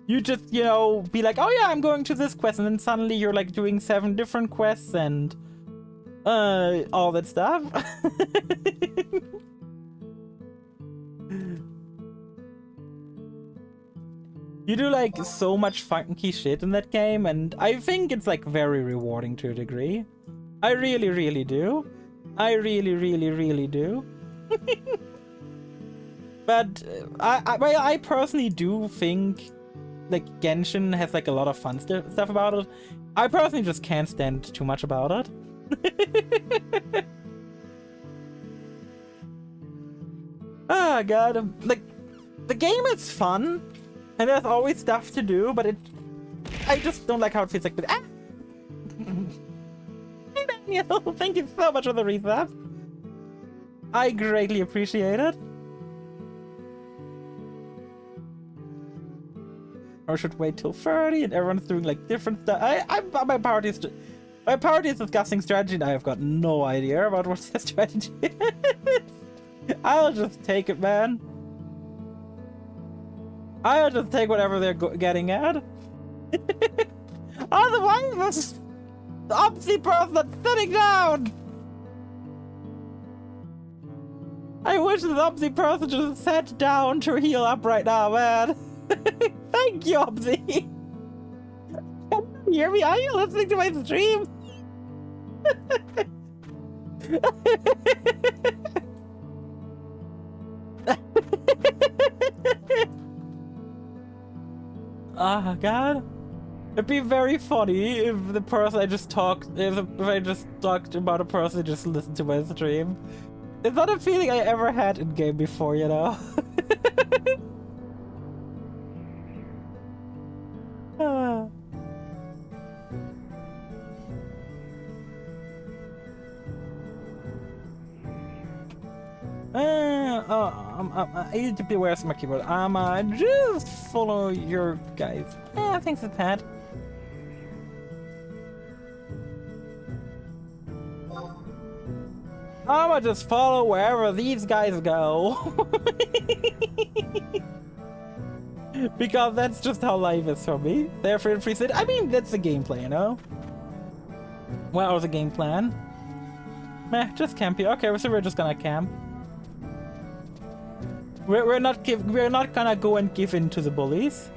You just, you know, be like, oh yeah, I'm going to this quest, and then suddenly you're like doing 7 different quests and all that stuff. You do like so much funky shit in that game, and I think it's like very rewarding to a degree. I really, really do. I really, really, really do. But I personally do think like Genshin has like a lot of fun stuff about it. I personally just can't stand too much about it. Ah, God. Like, the game is fun, and there's always stuff to do, but I just don't like how it feels like... Ah! Hey, Daniel! Thank you so much for the resub. I greatly appreciate it. Or should wait till 30 and everyone's doing like different stuff. My party is discussing strategy and I have got no idea about what the strategy is. I'll just take it, man. I'll just take whatever they're getting at. Otherwise, the opposite person that's sitting down. I wish the opposite person just sat down to heal up right now, man. Thank you, Opsy! Can you hear me? Are you listening to my stream? Ah, God. It'd be very funny if the person I just talked... If I just talked about a person who just listened to my stream. It's not a feeling I ever had in game before, you know? I need to be aware of my keyboard. Just follow your guys. Thanks for that. I'ma just follow wherever these guys go. Because that's just how life is for me. Therefore, free sit. I mean, that's the gameplay, you know? What was the game plan? Meh, just camp here. Okay, so we're just gonna camp. We're not gonna go and give in to the bullies.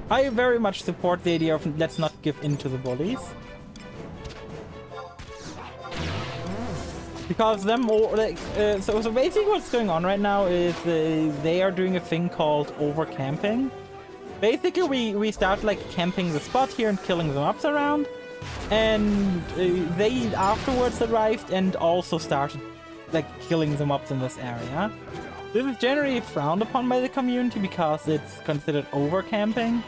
I very much support the idea of let's not give in to the bullies. Because them all, like, so basically what's going on right now is they are doing a thing called over-camping. Basically, we start like camping the spot here and killing the mobs around, and they afterwards arrived and also started like killing the mobs in this area. This is generally frowned upon by the community because it's considered over-camping.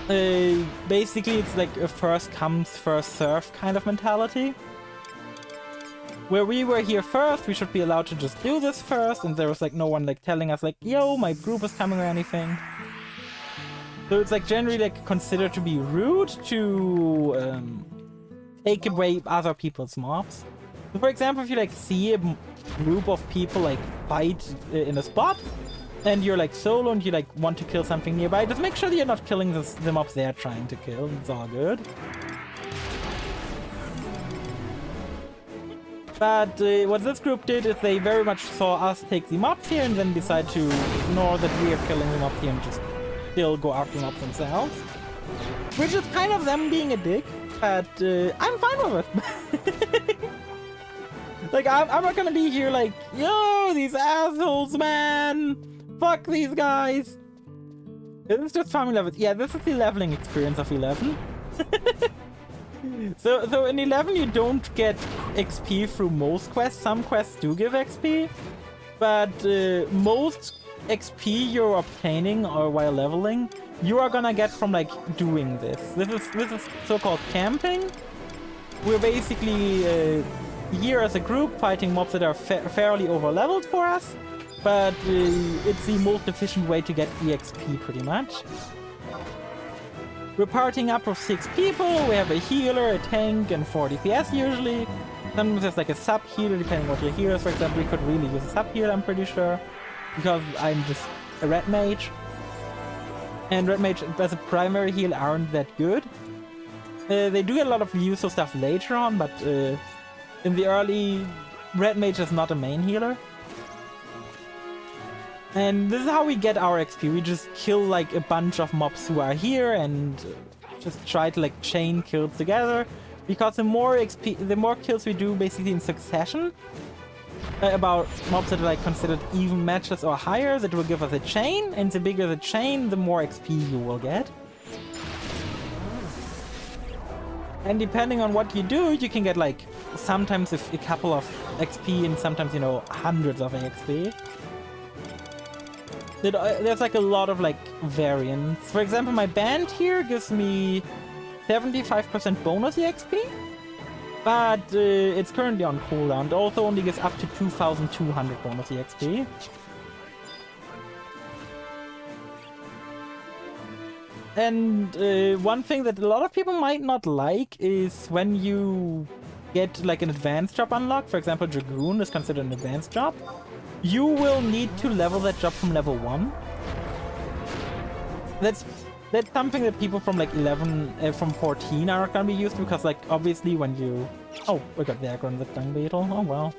Basically, it's like a first comes, first served kind of mentality. Where we were here first, we should be allowed to just do this first, and there was like no one like telling us like, yo, my group is coming or anything. So it's like generally like considered to be rude to take away other people's mobs. So for example, if you like see a group of people like fight in a spot, and you're like solo and you like want to kill something nearby, just make sure that you're not killing the mobs they're trying to kill. It's all good. But what this group did is they very much saw us take the mobs here and then decide to ignore that we are killing the mobs here and just still go after the mobs themselves. Which is kind of them being a dick, but I'm fine with it. Like, I'm not gonna be here like, yo, these assholes, man! Fuck these guys! This is just farming levels. Yeah, this is the leveling experience of 11. So in 11 you don't get XP through most quests. Some quests do give XP, but most XP you're obtaining or while leveling, you are gonna get from like doing this. This is so-called camping. We're basically here as a group fighting mobs that are fairly over-leveled for us, but it's the most efficient way to get EXP pretty much. We're partying up with 6 people. We have a healer, a tank, and 4 DPS usually. Sometimes there's like a sub healer depending on what your healer is. For example, we could really use a sub healer, I'm pretty sure, because I'm just a red mage. And red mage as a primary heal aren't that good. They do get a lot of useful stuff later on, but in the early, red mage is not a main healer. And this is how we get our XP. We just kill like a bunch of mobs who are here and just try to like chain kills together. Because the more XP, the more kills we do basically in succession about mobs that are like considered even matches or higher, that will give us a chain. And the bigger the chain, the more XP you will get. And depending on what you do, you can get like sometimes a couple of XP and sometimes, you know, hundreds of XP. There's like a lot of like variants. For example, my band here gives me 75% bonus EXP, but it's currently on cooldown. It also only gives up to 2,200 bonus EXP. And one thing that a lot of people might not like is when you get like an advanced job unlock. For example, Dragoon is considered an advanced job. You will need to level that job from level 1. That's something that people from like 11, from 14 are gonna be used to, because like obviously when you... Oh, we got the aggro on the dung beetle. Oh well.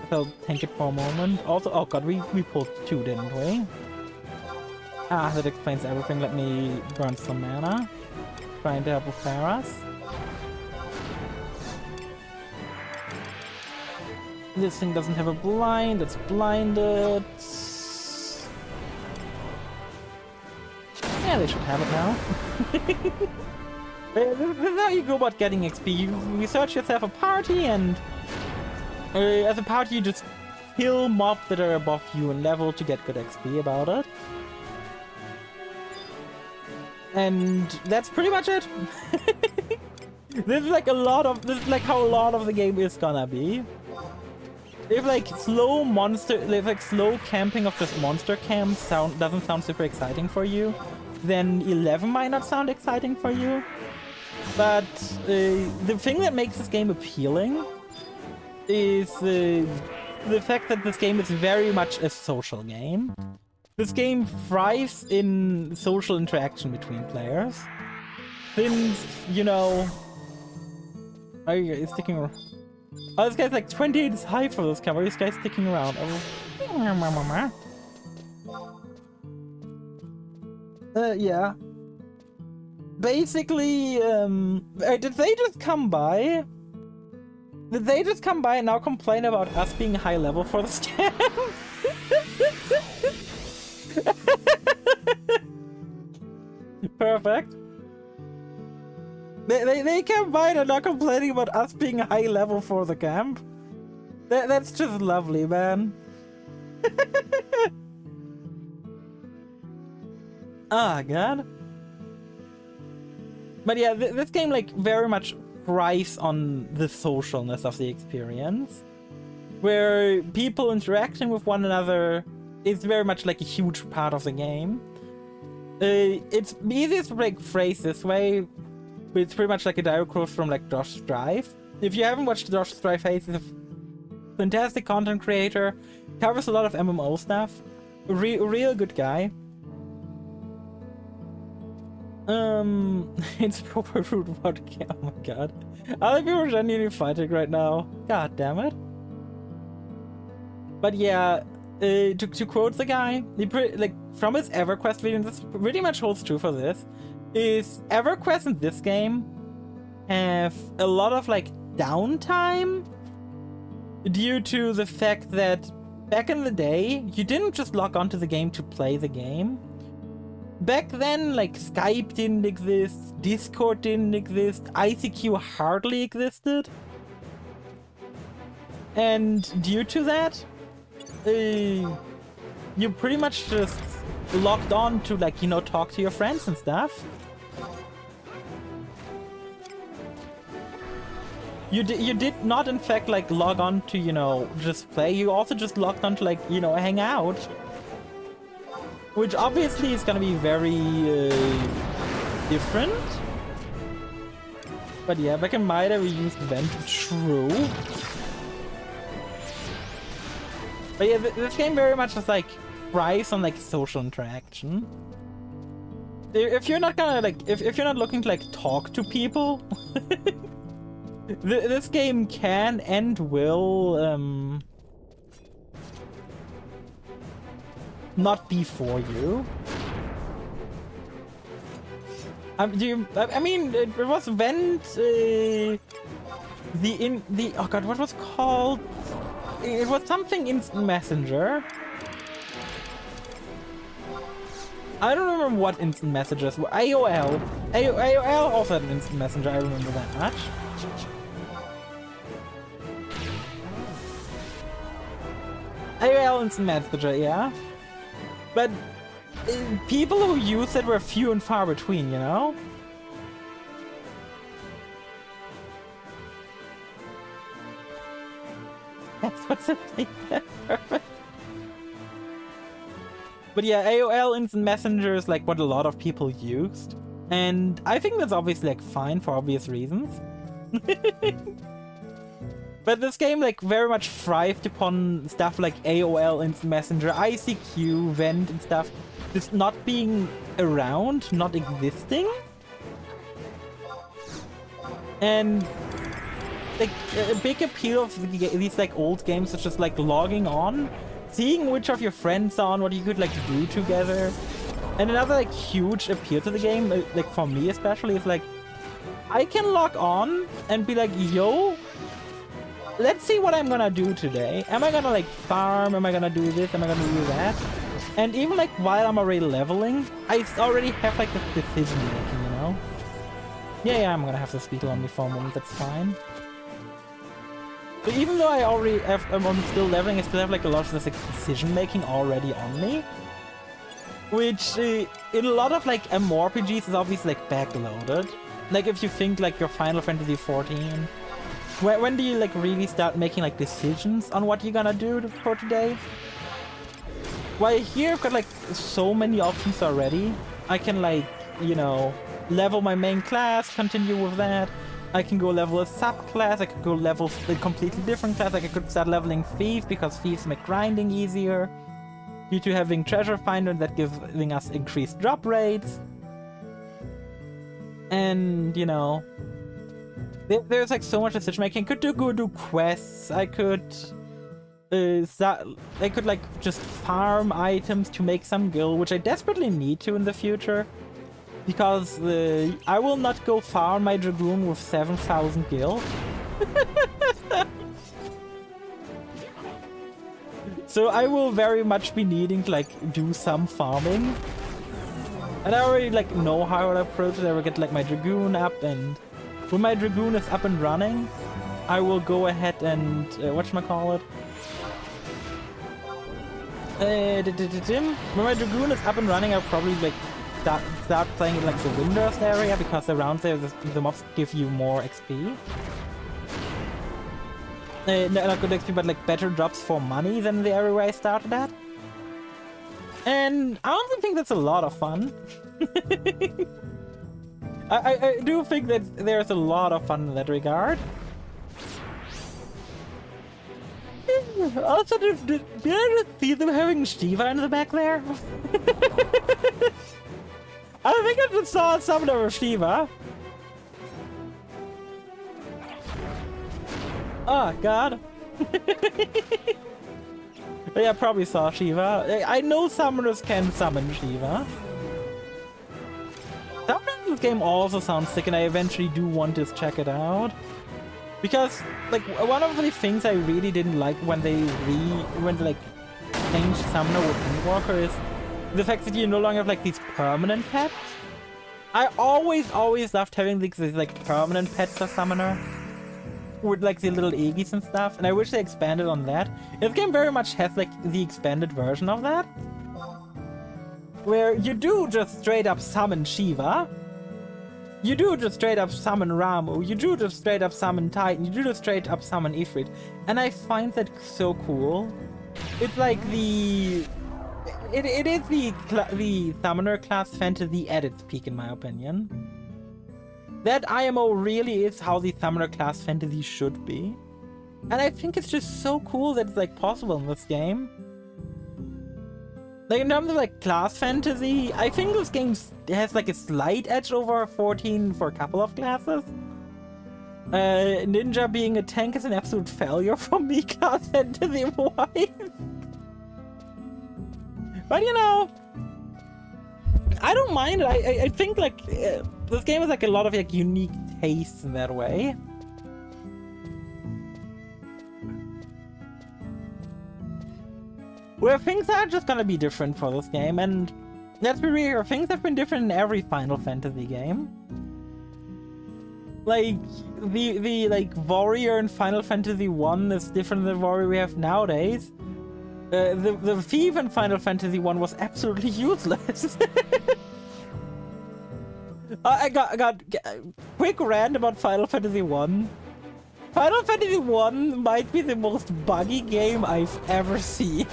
So tank it for a moment. Also, oh god, we pulled 2, didn't we? Ah, that explains everything. Let me burn some mana. Trying to help with Pharas. This thing doesn't have a blind, it's blinded. Yeah, they should have it now. This is how you go about getting XP. You search yourself a party, and as a party you just kill mobs that are above you in level to get good XP about it. And that's pretty much it. This is like how a lot of the game is gonna be. If like slow camping of just monster camps doesn't sound super exciting for you, then 11 might not sound exciting for you. But the thing that makes this game appealing is the fact that this game is very much a social game. This game thrives in social interaction between players. Since, you know... Are you sticking around? Oh, this guy's like 28 is high for this camera. This guy's sticking around. Yeah. Basically, did they just come by? Did they just come by and now complain about us being high level for this game? Perfect. They came by and are not complaining about us being high level for the camp. That's just lovely, man. Ah, God. But yeah, this game like very much thrives on the socialness of the experience, where people interacting with one another is very much like a huge part of the game. It's easiest to like phrase this way. It's pretty much like a direct quote from like Josh Strife. If you haven't watched Josh Strife, he's a fantastic content creator, covers a lot of MMO stuff, real good guy. It's proper rude vodka. Oh my god, other people are genuinely fighting right now. God damn it. But yeah, to quote the guy, like from his EverQuest video, and this pretty much holds true for this, is EverQuest in this game have a lot of like downtime due to the fact that back in the day, you didn't just log onto the game to play the game. Back then, like, Skype didn't exist, Discord didn't exist, ICQ hardly existed. And due to that, you pretty much just logged on to, like, you know, talk to your friends and stuff. You did not, in fact, like, log on to, you know, just play. You also just logged on to, like, you know, hang out. Which obviously is gonna be very different. But yeah, back in my day we used Vent. True. But yeah, this game very much is like thrives on like social interaction. If you're not gonna like, if you're not looking to like talk to people, this game can and will not be for you. I mean, it was Vent, oh god, what was it called? It was something Instant Messenger. I don't remember what Instant Messages were. AOL. AOL also had an Instant Messenger, I remember that much. AOL Instant Messenger, yeah. But people who used it were few and far between, you know? That's what's a thing. Perfect. But yeah, AOL Instant Messenger is like what a lot of people used. And I think that's obviously like fine for obvious reasons. But this game like very much thrived upon stuff like AOL Instant Messenger, ICQ, Vent and stuff just not being around, not existing. And like a big appeal of these like old games such as like logging on, seeing which of your friends are on, what you could like do together. And another like huge appeal to the game, like for me especially, is like I can log on and be like, yo, let's see what I'm gonna do today. Am I gonna like farm? Am I gonna do this? Am I gonna do that? And even like while I'm already leveling, I already have like a decision making, you know? Yeah, I'm gonna have the speaker on me for a moment, that's fine. But even though I already have, I'm still leveling, I still have like a lot of this like, decision making already on me. Which in a lot of like MMORPGs is obviously like backloaded. Like if you think like your Final Fantasy 14, when do you like really start making like decisions on what you're gonna do for today? While here I've got like so many options already. I can like, you know, level my main class, continue with that. I can go level a subclass, I could go level a completely different class, like I could start leveling thieves because thieves make grinding easier. Due to having treasure finder that giving us increased drop rates. And, you know, there's like so much decision making. I could go do quests, I could like just farm items to make some gil, which I desperately need to in the future. Because I will not go farm my Dragoon with 7,000 gil. So I will very much be needing to like do some farming. And I already like know how to approach it. I will get like my Dragoon up, and when my Dragoon is up and running, I will go ahead and whatchamacallit? When my Dragoon is up and running, I'll probably like start playing in like the Windows area, because around there the mobs give you more XP. Not good XP, but like better drops for money than the area where I started at. And I don't think that's a lot of fun. I do think that there's a lot of fun in that regard. Also, did I just see them having Shiva in the back there? I think I just saw some of Shiva. Oh, God. Yeah, I probably saw Shiva. I know summoners can summon Shiva. Sometimes this game also sounds sick, and I eventually do want to check it out. Because, like, one of the things I really didn't like when they like changed Summoner with Endwalker is the fact that you no longer have like these permanent pets. I always loved having these like permanent pets for Summoner with like the little Aegis and stuff, and I wish they expanded on that. This game very much has like the expanded version of that, where you do just straight up summon Shiva. You do just straight up summon Ramu, you do just straight up summon Titan, you do just straight up summon Ifrit. And I find that so cool. It's like the... It is the Summoner class fantasy at its peak in my opinion. That IMO really is how the Summoner class fantasy should be. And I think it's just so cool that it's like possible in this game. Like in terms of like class fantasy, I think this game has like a slight edge over 14 for a couple of classes. Ninja being a tank is an absolute failure for me class fantasy wise. But you know, I don't mind it. I think like this game has like a lot of like unique tastes in that way. Where things are just gonna be different for this game, and let's be real, things have been different in every Final Fantasy game. Like, the like, warrior in Final Fantasy 1 is different than the warrior we have nowadays. The thief in Final Fantasy 1 was absolutely useless. I got quick rant about Final Fantasy 1. Final Fantasy 1 might be the most buggy game I've ever seen.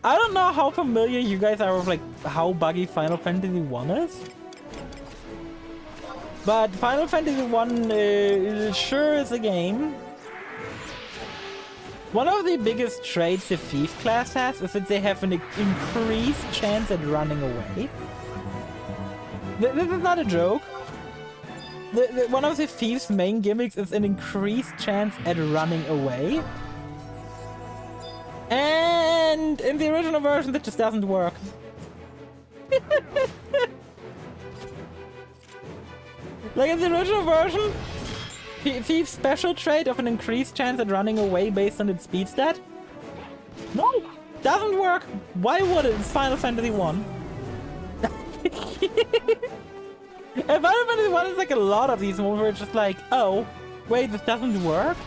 I don't know how familiar you guys are with like how buggy Final Fantasy 1 is. But Final Fantasy 1 sure is a game. One of the biggest traits the Thief class has is that they have an increased chance at running away. This is not a joke. One of the Thief's main gimmicks is an increased chance at running away. And in the original version, that just doesn't work. Like in the original version, Thief's special trait of an increased chance at running away based on its speed stat? No, doesn't work. Why would it? It's Final Fantasy 1. And Final Fantasy 1 is like a lot of these moments where it's just like, oh, wait, this doesn't work?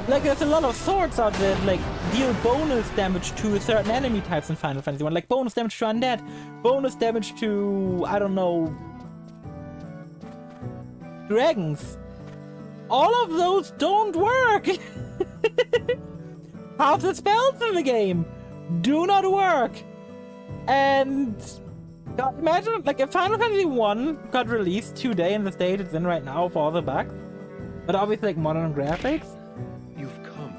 Like, there's a lot of swords out there that, like, deal bonus damage to certain enemy types in Final Fantasy 1. Like, bonus damage to undead, bonus damage to, I don't know, dragons. All of those don't work! Half the spells in the game do not work! And... God, imagine, like, if Final Fantasy 1 got released today in the state it's in right now with all the bugs, but obviously, like, modern graphics, you've come.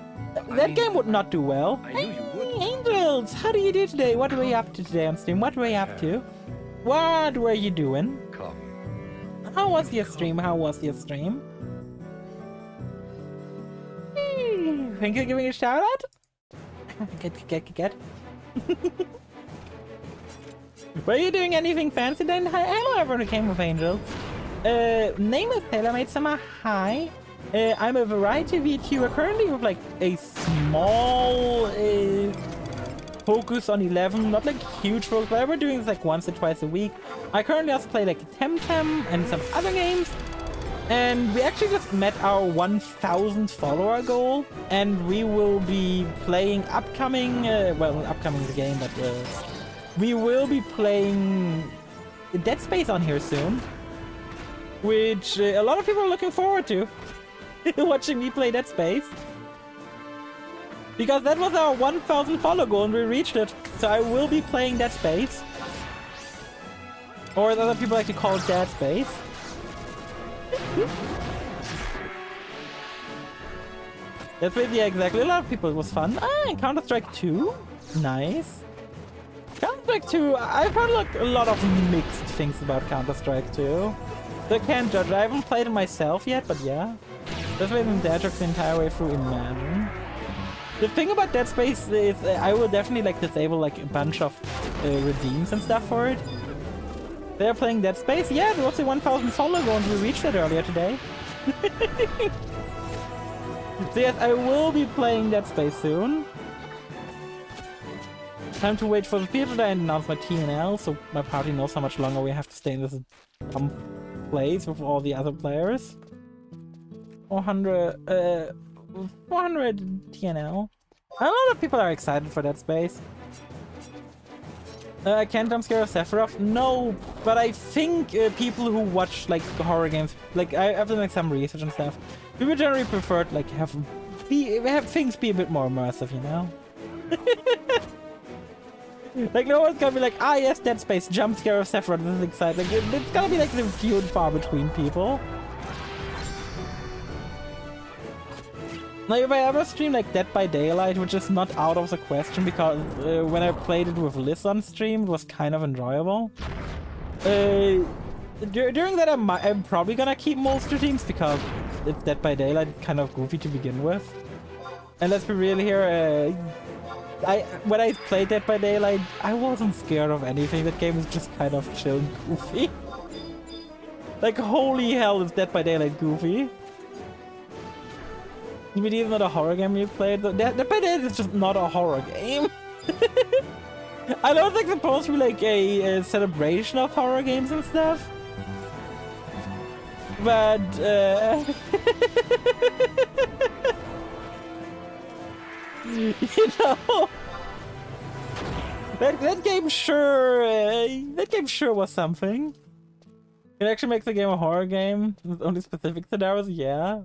That game would not do well. I knew you would. Angels, how do you do today? What were you up to today on stream? What were you up to? What were you doing? Come. How was your stream? How was your stream? Think you're giving a shout out? Get. Were you doing anything fancy then? Hello everyone who came with Angels. Name is TaylorMade Summer. Hi. I'm a variety VTuber currently with like a small focus on 11, not like huge focus, but we're doing this like once or twice a week. I currently also play like Temtem and some other games. And we actually just met our 1,000 follower goal, and we will be playing upcoming, well, upcoming the game, but we will be playing Dead Space on here soon, which a lot of people are looking forward to. Watching me play Dead Space. Because that was our 1,000 follower goal and we reached it. So I will be playing Dead Space. Or as other people like to call it, Dead Space. That's it, yeah, exactly. A lot of people, it was fun. Ah, and Counter-Strike 2. Nice. Counter-Strike 2, I've heard like a lot of mixed things about Counter-Strike 2. So I can't judge. I haven't played it myself yet, but yeah. That's why I'm dad jokes the entire way through, imagine. The thing about Dead Space is I will definitely like disable like a bunch of redeems and stuff for it. They're playing Dead Space? Yeah, there was the 1,000 follower and we reached it earlier today. So yes, I will be playing Dead Space soon. Time to wait for the theater to announce my TNL, so my party knows how much longer we have to stay in this dumb place with all the other players. 400 TNL. A lot of people are excited for Dead Space. Can't jump scare of Sephiroth? No, but I think people who watch like horror games, like I've done like some research and stuff, people generally prefer to like have things be a bit more immersive, you know? Like no one's gonna be like, ah yes, Dead Space, jump scare of Sephiroth, this is exciting. Like, it's gonna be like the few and far between people. Now, if I ever stream like Dead by Daylight, which is not out of the question because when I played it with Liz on stream, it was kind of enjoyable. During that, I'm probably gonna keep most streams because it's Dead by Daylight, it's kind of goofy to begin with. And let's be real here, when I played Dead by Daylight, I wasn't scared of anything. That game is just kind of chill and goofy. Like, holy hell, is Dead by Daylight goofy. DBD is not a horror game you played. Dead by Daylight is just not a horror game. I don't think it's supposed to be like a celebration of horror games and stuff. But, you know, that game sure was something. It actually makes the game a horror game with only specific scenarios. Yeah.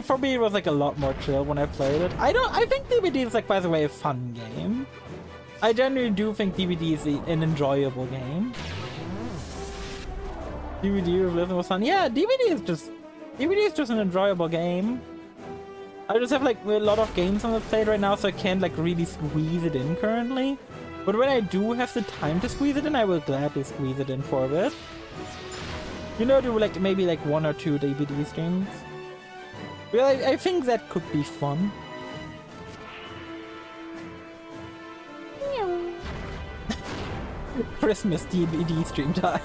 For me, it was like a lot more chill when I played it. I think DBD is like, by the way, a fun game. I genuinely do think DBD is an enjoyable game. DBD with Listen was fun. Yeah, DBD is just an enjoyable game. I just have like a lot of games on the plate right now, so I can't like really squeeze it in currently. But when I do have the time to squeeze it in, I will gladly squeeze it in for a bit. You know, do like maybe like 1 or 2 DBD streams. Well, I think that could be fun. Christmas DBD stream time.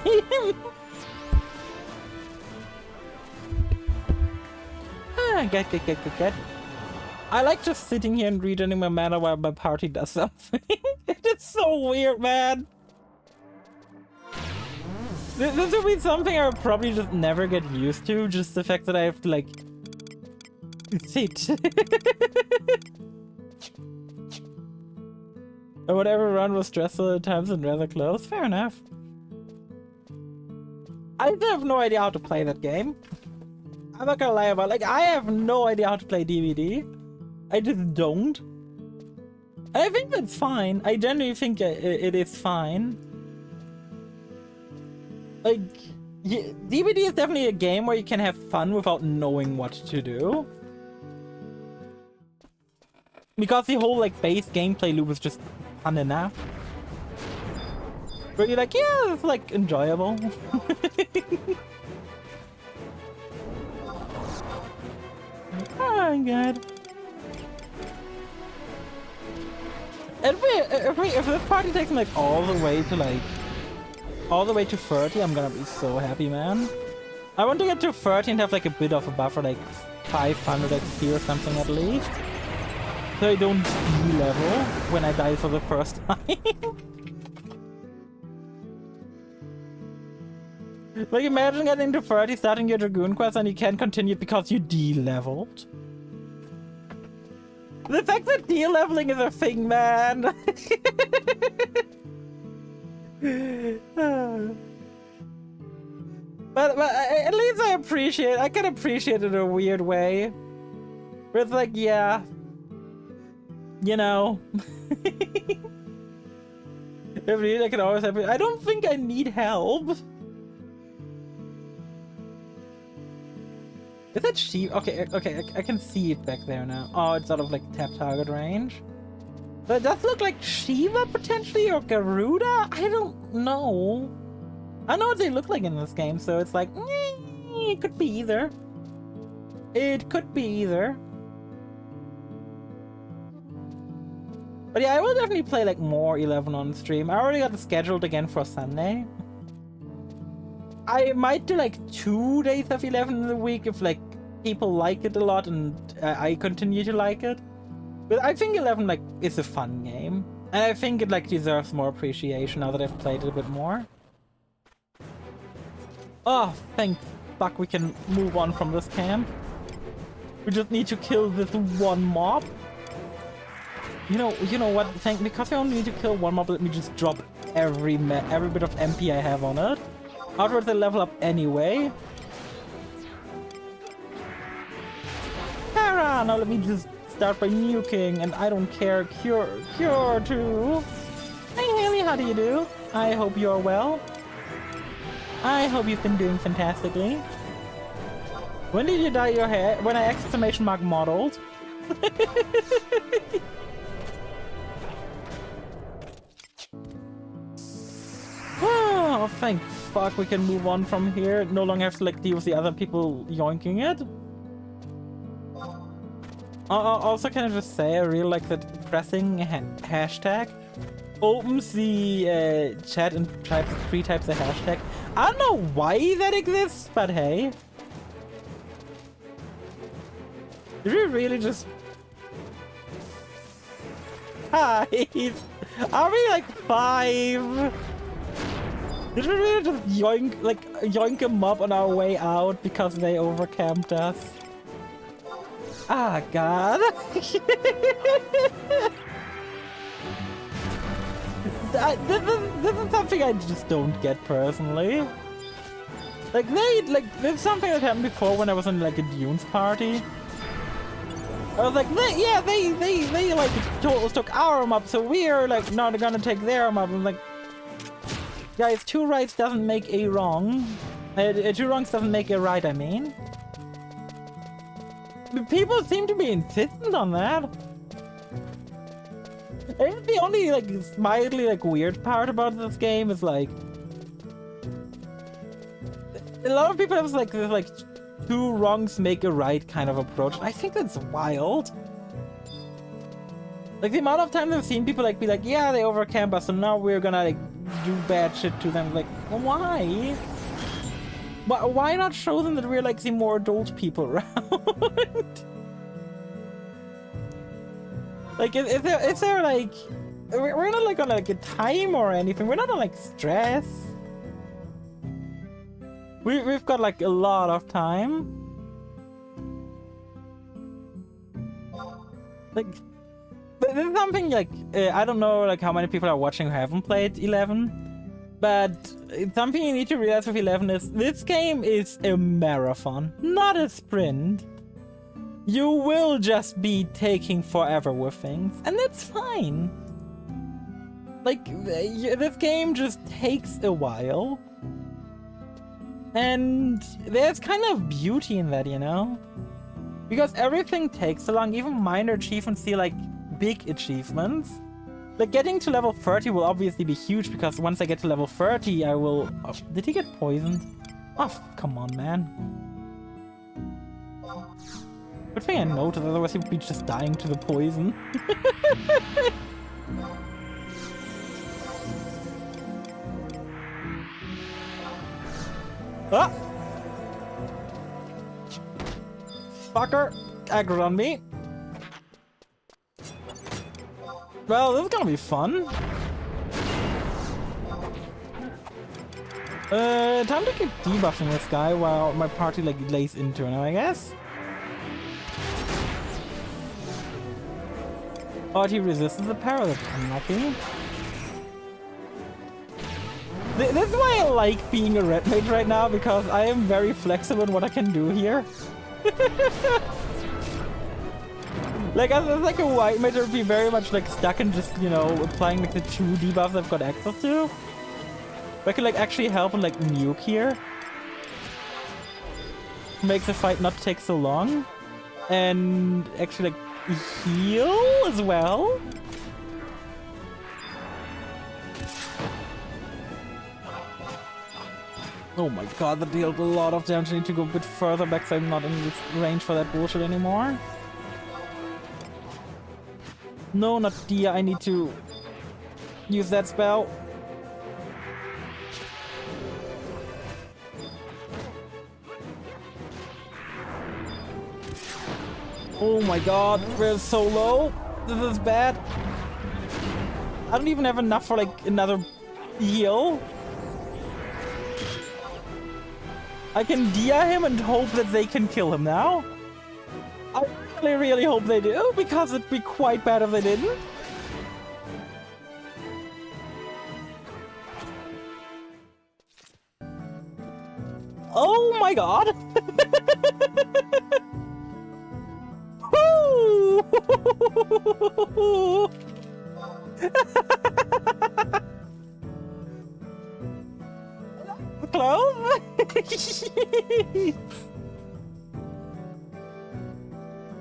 Good. I like just sitting here and reading my mana while my party does something. It's so weird, man. This will be something I'll probably just never get used to. Just the fact that I have to like sit. Or whatever run was stressful at times and rather close. Fair enough. I have no idea how to play that game. I'm not gonna lie about it. Like, I have no idea how to play DVD. I just don't. And I think that's fine. I genuinely think it is fine. Like, yeah, DVD is definitely a game where you can have fun without knowing what to do. Because the whole, like, base gameplay loop is just fun enough. Where you're like, yeah, it's, like, enjoyable. Oh, God. And if this party takes me, like, all the way to 30, I'm gonna be so happy, man. I want to get to 30 and have, like, a bit of a buffer, like 500 XP or something at least. So I don't de-level when I die for the first time. Like, imagine getting to 30, starting your Dragoon quest, and you can't continue because you de-leveled. The fact that de-leveling is a thing, man! but at least I can appreciate it in a weird way. Where it's like, yeah. You know. If need, I can always help you. I don't think I need help. Is that Shiva? Okay, I can see it back there now. Oh, it's out of like tap target range. But it does look like Shiva potentially or Garuda? I don't know. I know what they look like in this game, so it's like, it could be either. It could be either. But yeah, I will definitely play like more 11 on stream. I already got it scheduled again for Sunday. I might do like 2 days of 11 in the week if like people like it a lot and I continue to like it. But I think 11 like is a fun game. And I think it like deserves more appreciation now that I've played it a bit more. Oh, thank fuck we can move on from this camp. We just need to kill this one mob. You know what? Because I only need to kill one mob, let me just drop every bit of MP I have on it. Afterwards, I level up anyway. Tara! Now let me just start by nuking, and I don't care. Cure too. Hey Haley, how do you do? I hope you're well. I hope you've been doing fantastically. When did you dye your hair? When I exclamation mark modeled. Oh, thank fuck we can move on from here. No longer have to like deal with the other people yoinking it. Also, can I just say I really like that pressing hashtag opens the chat and three types of hashtag. I don't know why that exists, but hey. Did we really just... Hi! Are we like 5? Did we really just yoink them up on our way out because they overcamped us? Ah, God. This is something I just don't get personally. Like, there's something that happened before when I was in like a Dunes party. I was like, they like took our mob, so we're like not gonna take their mob. I'm like, guys, 2 rights doesn't make a wrong. 2 wrongs doesn't make a right, I mean. People seem to be insistent on that. And the only like mildly like weird part about this game is like a lot of people have like this like 2 wrongs make a right kind of approach. I think that's wild. Like the amount of times I've seen people like be like, yeah, they overcamp us, so now we're gonna like do bad shit to them. Like, why? Why not show them that we're like the more adult people around? Like, is there like... We're not like on like a time or anything. We're not on like stress. We've got like a lot of time. Like, there's something like... I don't know like how many people are watching who haven't played 11. But something you need to realize with 11 is this game is a marathon, not a sprint. You will just be taking forever with things, and that's fine. Like, this game just takes a while. And there's kind of beauty in that, you know? Because everything takes so long, even minor achievements feel like big achievements. Like, getting to level 30 will obviously be huge, because once I get to level 30, I will... Oh, did he get poisoned? Oh, come on, man. Good thing I noticed, otherwise he would be just dying to the poison. Ah! Fucker! Aggro on me. Well, this is gonna be fun. Time to keep debuffing this guy while my party like lays into him, I guess. Oh, he resisted the power. That's unlucky. This is why I like being a red mage right now, because I am very flexible in what I can do here. Like, as like a white mage, I would be very much like stuck in just, you know, applying like the 2 debuffs I've got access to. But I could like actually help and like nuke here. Makes the fight not take so long. And actually like heal as well. Oh my god, that dealt a lot of damage. I need to go a bit further back so I'm not in range for that bullshit anymore. No, not Dia. I need to use that spell. Oh my god, we're so low. This is bad. I don't even have enough for like another heal. I can Dia him and hope that they can kill him now. I really, really hope they do, because it'd be quite bad if they didn't. Oh my god! Close?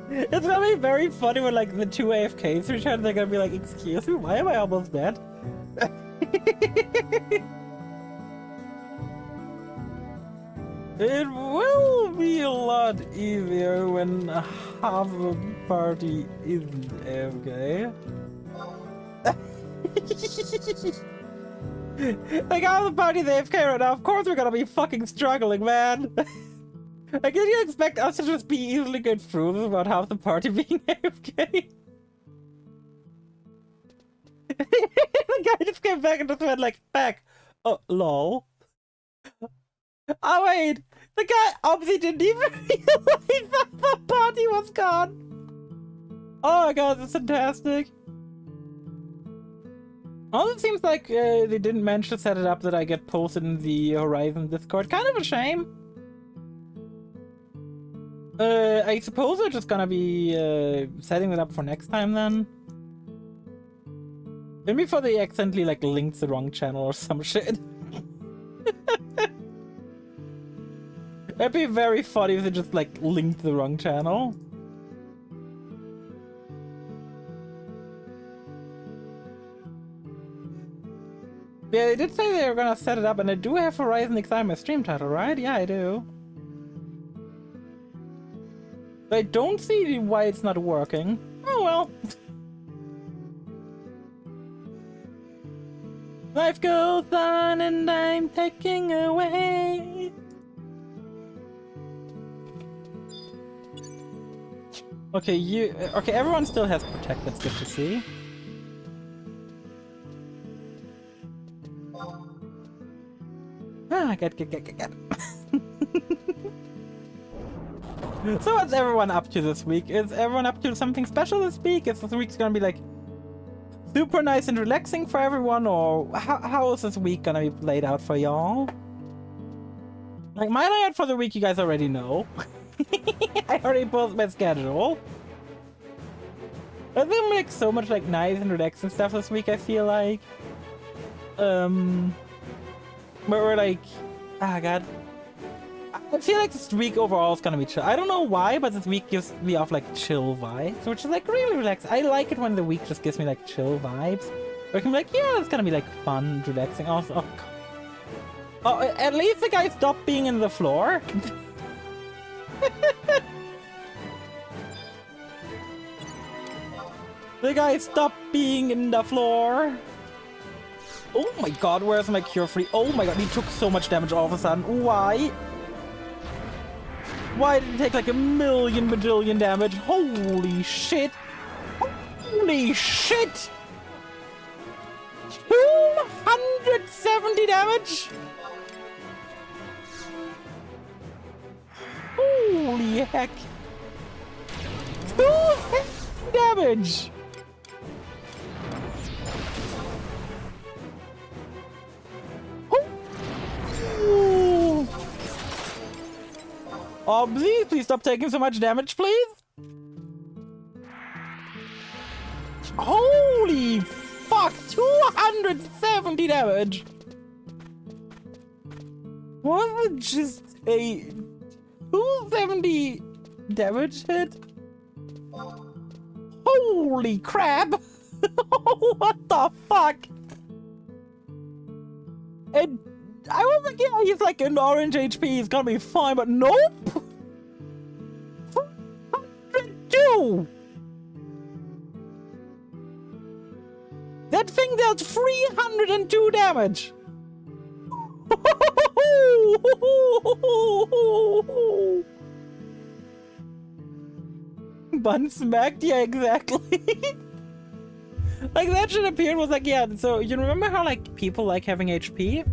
It's gonna be very funny when like the two AFKs return. They're gonna be like, excuse me, why am I almost dead? It will be a lot easier when half the party isn't AFK. Like half the party's AFK right now, of course we're gonna be fucking struggling, man! Like, did you expect us to just be easily get through this without half the party being AFK? The guy just came back and just went like, back. Oh, lol. Oh wait, the guy obviously didn't even realize that the party was gone. Oh my god, that's fantastic. Also, it seems like they didn't manage to set it up that I get posted in the Horizon Discord. Kind of a shame. I suppose we're just gonna be setting it up for next time then. Maybe before they accidentally like linked the wrong channel or some shit. That'd be very funny if they just like linked the wrong channel. Yeah, they did say they were gonna set it up, and I do have HorizonXI my stream title, right? Yeah, I do. But I don't see why it's not working. Oh well. Life goes on and I'm taking away. Okay, okay, everyone still has Protect, that's good to see. Ah, get. So what's everyone up to this week? Is everyone up to something special this week? Is this week's gonna be like super nice and relaxing for everyone, or how is this week gonna be played out for y'all? Like my layout for the week you guys already know. I already posted my schedule. There's been like so much like nice and relaxing stuff this week, I feel like. But we're like, ah god. I feel like this week overall is gonna be chill. I don't know why, but this week gives me off like chill vibes, which is like really relaxed. I like it when the week just gives me like chill vibes. I can be like, yeah, it's gonna be like fun and relaxing. Also, oh, oh, at least the guy stopped being in the floor. The guy stopped being in the floor. Oh my god, where's my cure free? Oh my god, he took so much damage all of a sudden. Why? Why did it take like a million bajillion damage? Holy shit! Holy shit! 270 damage! Holy heck! 260 damage! Oh. Please stop taking so much damage, please. Holy fuck! 270 damage. Was it just a 270 damage hit? Holy crap! What the fuck? And I was like, yeah, he's like an orange HP, he's gonna be fine, but nope! 402! That thing dealt 302 damage! Bun smacked? Yeah, exactly. Like, that shit appeared was like, yeah, so you remember how, like, people like having HP?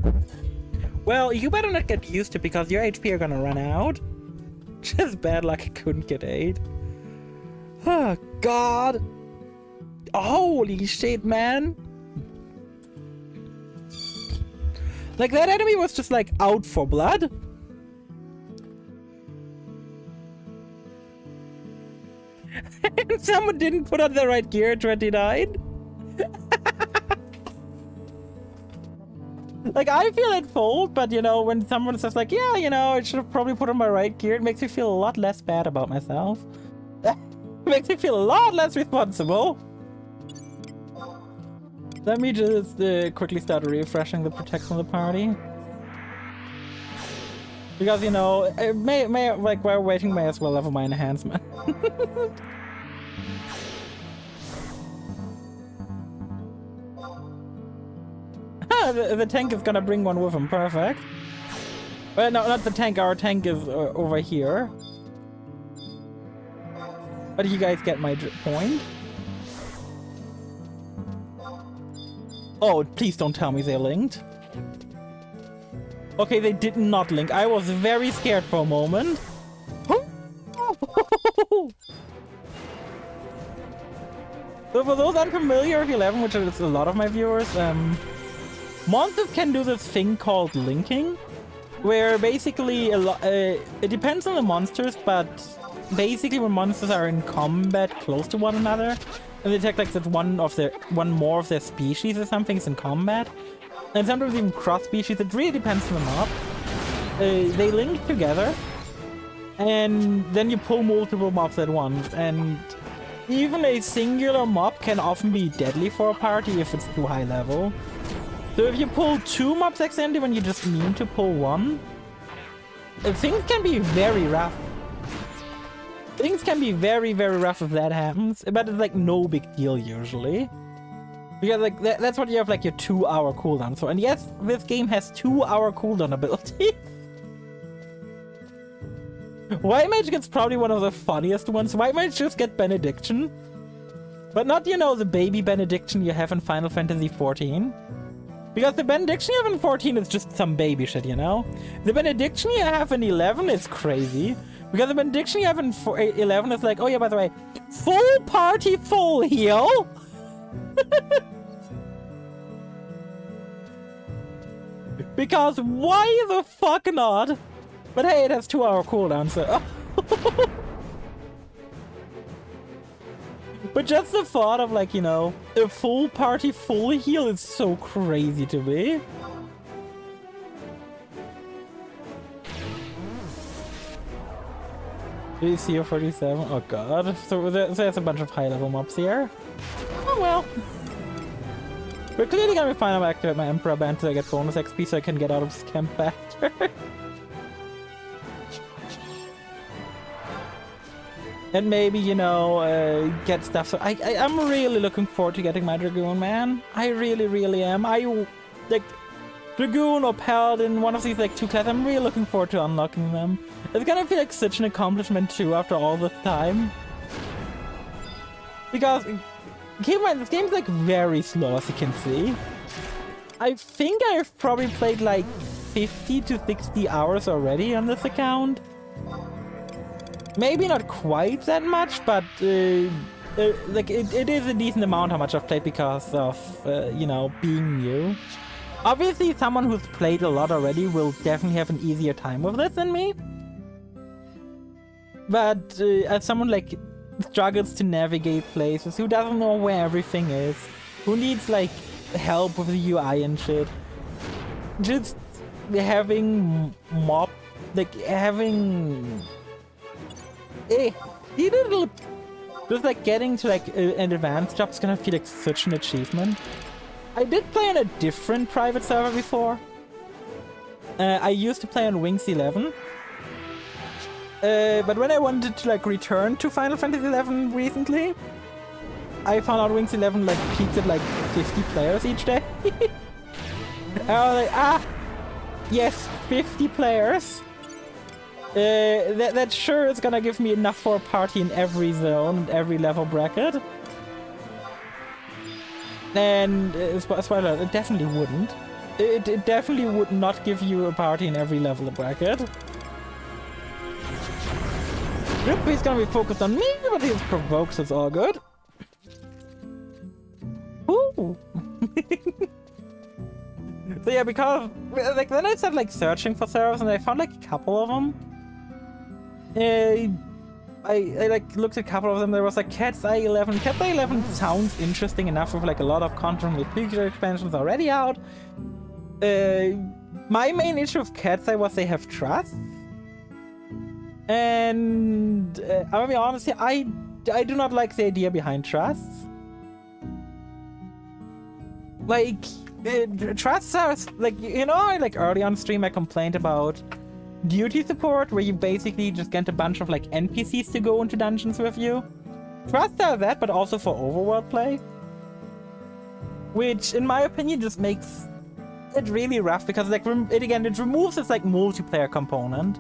Well, you better not get used to it because your HP are gonna run out. Just bad luck I couldn't get aid. Oh, God. Holy shit, man. Like, that enemy was just, like, out for blood. And someone didn't put on the right gear at 29. Like, I feel at fault, but, you know, when someone says, like, yeah, you know, I should have probably put on my right gear, it makes me feel a lot less bad about myself. It makes me feel a lot less responsible. Let me just quickly start refreshing the protection of the party. Because, you know, like, while waiting, may as well level my enhancement. The tank is gonna bring one with him, perfect. Well, no, not the tank, our tank is over here. But you guys get my point. Oh, please don't tell me they're linked. Okay, they did not link. I was very scared for a moment. So for those unfamiliar with 11, which is a lot of my viewers, monsters can do this thing called linking, where basically it depends on the monsters, but basically when monsters are in combat close to one another, and they attack like that one more of their species or something is in combat, and sometimes even cross species, it really depends on the mob. They link together, and then you pull multiple mobs at once, and even a singular mob can often be deadly for a party if it's too high level. So if you pull 2 mobs accidentally when you just mean to pull 1, things can be very rough. Things can be very, very rough if that happens, but it's like no big deal usually. Because like that's what you have like your 2-hour cooldown. So, and yes, this game has 2-hour cooldown ability. White Mage gets probably one of the funniest ones. White Mage just get Benediction. But not, you know, the baby Benediction you have in Final Fantasy XIV. Because the Benediction you have in 14 is just some baby shit, you know? The Benediction you have in 11 is crazy. Because the Benediction you have in 11 is like, oh yeah, by the way, full party, full heal? Because why the fuck not? But hey, it has 2-hour cooldown, so... But just the thought of, like, you know, a full party full heal is so crazy to me. DC 47? Oh god. So there's a bunch of high-level mobs here. Oh well. We're clearly gonna be fine. I'm gonna activate my Emperor Band so I get bonus XP so I can get out of this camp faster. And maybe, you know, get stuff. So I'm really looking forward to getting my Dragoon, man. I really, really am. Like, Dragoon or Paladin, one of these, like, 2 classes, I'm really looking forward to unlocking them. It's gonna feel like such an accomplishment, too, after all this time. Because, keep in mind, this game's, like, very slow, as you can see. I think I've probably played, like, 50 to 60 hours already on this account. Maybe not quite that much, but like it is a decent amount how much I've played because of, you know, being new. Obviously, someone who's played a lot already will definitely have an easier time with this than me. But as someone like struggles to navigate places, who doesn't know where everything is, who needs like help with the UI and shit, just having just like getting to like an advanced job is gonna feel like such an achievement. I did play on a different private server before. I used to play on Wings 11. But when I wanted to like return to Final Fantasy 11 recently, I found out Wings 11 like peaked at like 50 players each day. I was like, yes, 50 players. That sure is gonna give me enough for a party in every zone and every level bracket. And spoiler alert, it definitely wouldn't. It definitely would not give you a party in every level bracket. Ripley's gonna be focused on me, but he provokes, it's all good. Ooh. So yeah, because like then I started like searching for servers and I found like a couple of them. I like looked at a couple of them. There was like Cat's Eye 11. Cat's Eye 11 sounds interesting enough with like a lot of content with future expansions already out. My main issue with Cat's Eye was they have trust. And I'll be honest here, I do not like the idea behind trusts. Like, trusts are, like, you know, like early on stream I complained about duty support, where you basically just get a bunch of like NPCs to go into dungeons with you. Trusts are that, but also for overworld play. Which, in my opinion, just makes it really rough, because like, it removes this like multiplayer component.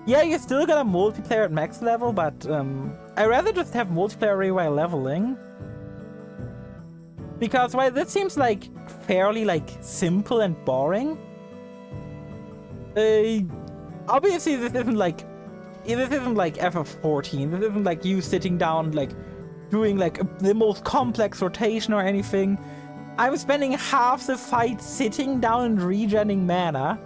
Yeah, you're still gonna multiplayer at max level, but I'd rather just have multiplayer while leveling. Because while this seems like fairly like simple and boring, obviously this isn't like FF14. This isn't like you sitting down like doing like the most complex rotation or anything. I'm spending half the fight sitting down and regenerating mana.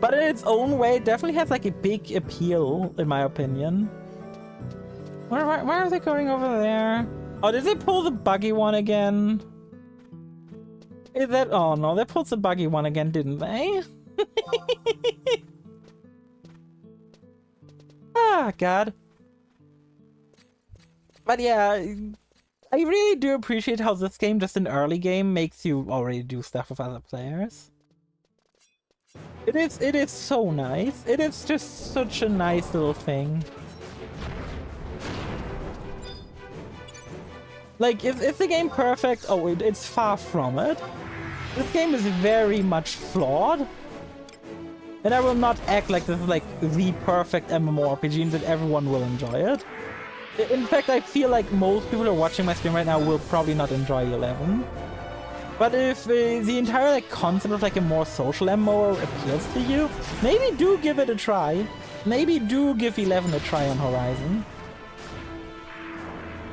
But in its own way, it definitely has like a big appeal, in my opinion. Where are they going over there? Oh, did they pull the buggy one again? Is that... Oh no, they pulled the buggy one again, didn't they? Ah, God. But yeah, I really do appreciate how this game, just an early game, makes you already do stuff with other players. It is so nice. It is just such a nice little thing. Like, is the game perfect? Oh, it's far from it. This game is very much flawed. And I will not act like this is like the perfect MMORPG and that everyone will enjoy it. In fact, I feel like most people who are watching my stream right now will probably not enjoy 11. But if the entire like concept of like a more social MMO appeals to you, maybe do give it a try. Maybe do give 11 a try on Horizon.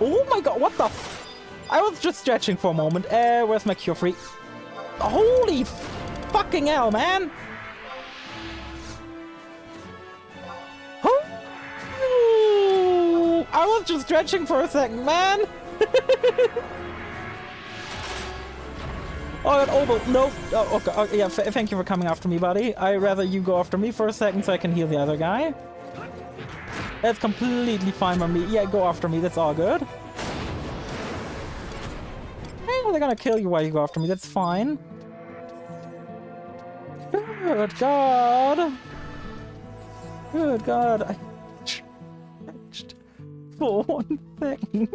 Oh my god, what the f... I was just stretching for a moment. Where's my cure free? Holy fucking hell, man! Oh, I was just stretching for a second, man! Oh, oh, no. Oh, okay. Oh, yeah, thank you for coming after me, buddy. I'd rather you go after me for a second so I can heal the other guy. That's completely fine by me. Yeah, go after me. That's all good. Hey, they're gonna kill you while you go after me. That's fine. Good God. Good God. I stretched for 1 second.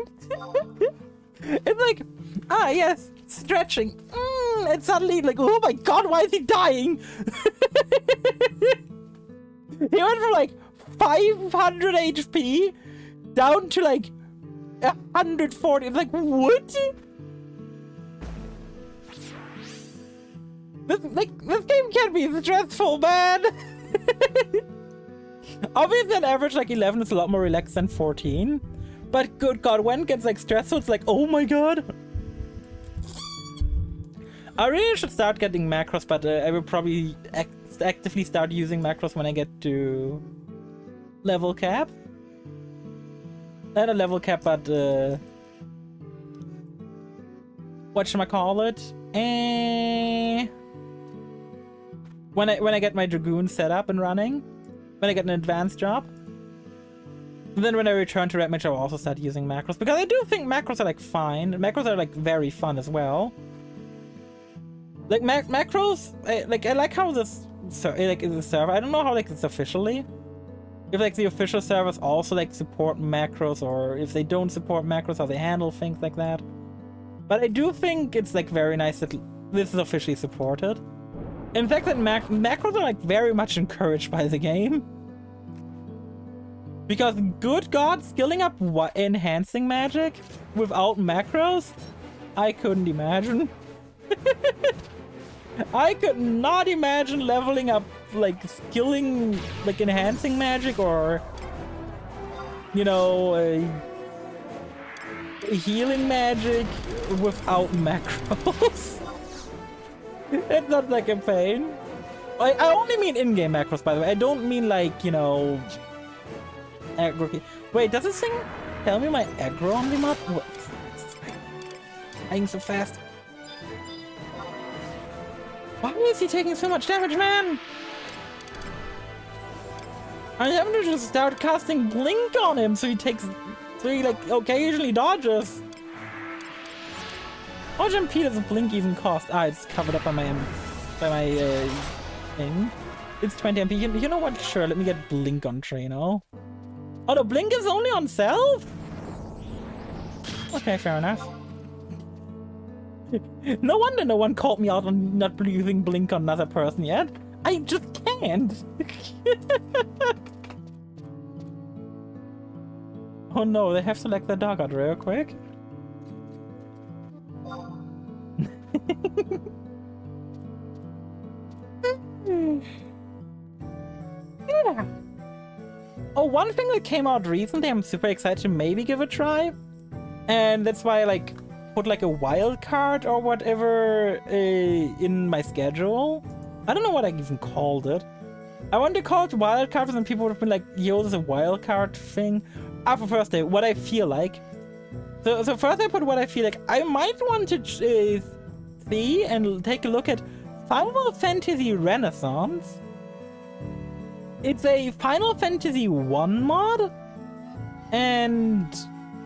It's like, yes, stretching. And suddenly, like, oh my god, why is he dying? He went from like 500 HP down to like 140. It's like, what? This game can't be stressful, man. Obviously, on average, like 11 is a lot more relaxed than 14. But good god, when it gets like stressful, it's like, oh my god. I really should start getting macros, but I will probably actively start using macros when I get to level cap. Not a level cap, but whatchamacallit? When I get my Dragoon set up and running. When I get an advanced job. And then when I return to Red Mage, I'll also start using macros. Because I do think macros are like fine. Macros are like very fun as well. Like macros, I like how this is a server. I don't know how like it's officially. if like the official servers also like support macros, or if they don't support macros, how they handle things like that. But I do think it's like very nice that this is officially supported. In fact, that macros are like very much encouraged by the game. Because good god, skilling up enhancing magic without macros, I couldn't imagine. I could not imagine leveling up, like, skilling, like, enhancing magic, or, you know, healing magic without macros. It's not like a pain. I only mean in-game macros, by the way. I don't mean, like, you know, aggro. Wait, does this thing tell me my aggro on the map? What? I'm so fast. Why is he taking so much damage, man? I have to just start casting Blink on him so he like occasionally dodges. How much MP does a Blink even cost? Ah, it's covered up by my thing. It's 20 MP. You know what? Sure, let me get Blink on Traino. Oh, the Blink is only on self? Okay, fair enough. No wonder no one called me out on not using Blink on another person yet. I just can't. Oh no, they have to select the dog out real quick. Yeah. Oh, one thing that came out recently I'm super excited to maybe give a try. And that's why I like put like a wild card or whatever in my schedule. I don't know what I even called it. I wanted to call it wild card, and people would have been like, yo, there's a wild card thing. After first day, what I feel like. So first I put what I feel like. I might want to see and take a look at Final Fantasy Renaissance. It's a Final Fantasy 1 mod, and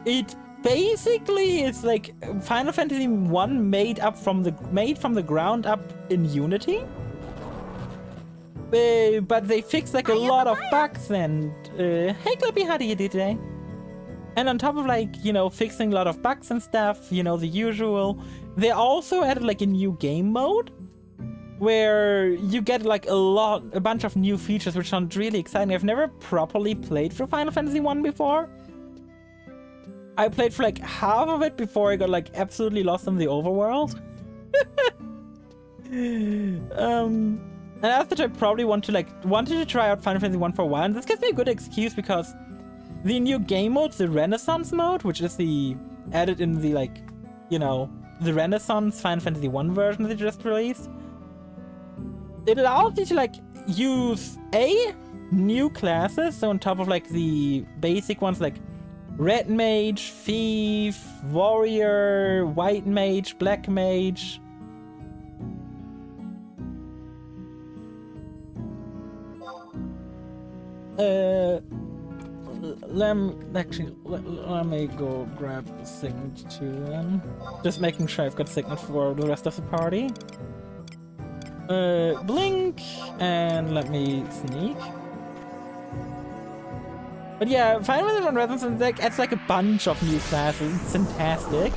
it basically is like Final Fantasy 1 made from the ground up in Unity. But they fixed like a lot of bugs, and hey Clippy, how do you do today? And on top of like, you know, fixing a lot of bugs and stuff, you know, the usual, they also added like a new game mode where you get like a bunch of new features, which sound really exciting. I've never properly played through Final Fantasy 1 before. I played for like half of it before I got like absolutely lost in the overworld. And after I probably wanted to try out Final Fantasy 1 for a while, and this gives me a good excuse because the new game mode, the Renaissance mode, which is the added in the like, you know, the Renaissance Final Fantasy 1 version they just released, it allows you to like use new classes, so on top of like the basic ones like Red Mage, Thief, Warrior, White Mage, Black Mage. Let me go grab the signet to them. Just making sure I've got signet for the rest of the party. Blink, and let me sneak. But yeah, Final Fantasy 1 Renaissance, like, it's like a bunch of new classes. It's fantastic.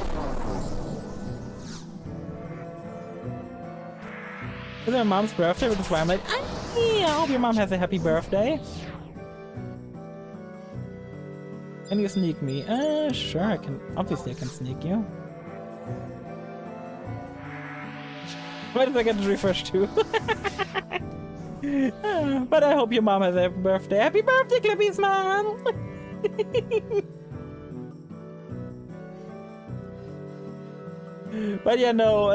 It's my mom's birthday, which is why I'm like, I hope your mom has a happy birthday. Can you sneak me? Sure, I can. Obviously, I can sneak you. Why did I get to refresh too? But I hope your mom has a happy birthday. Happy birthday, Clippy's mom! But yeah, no,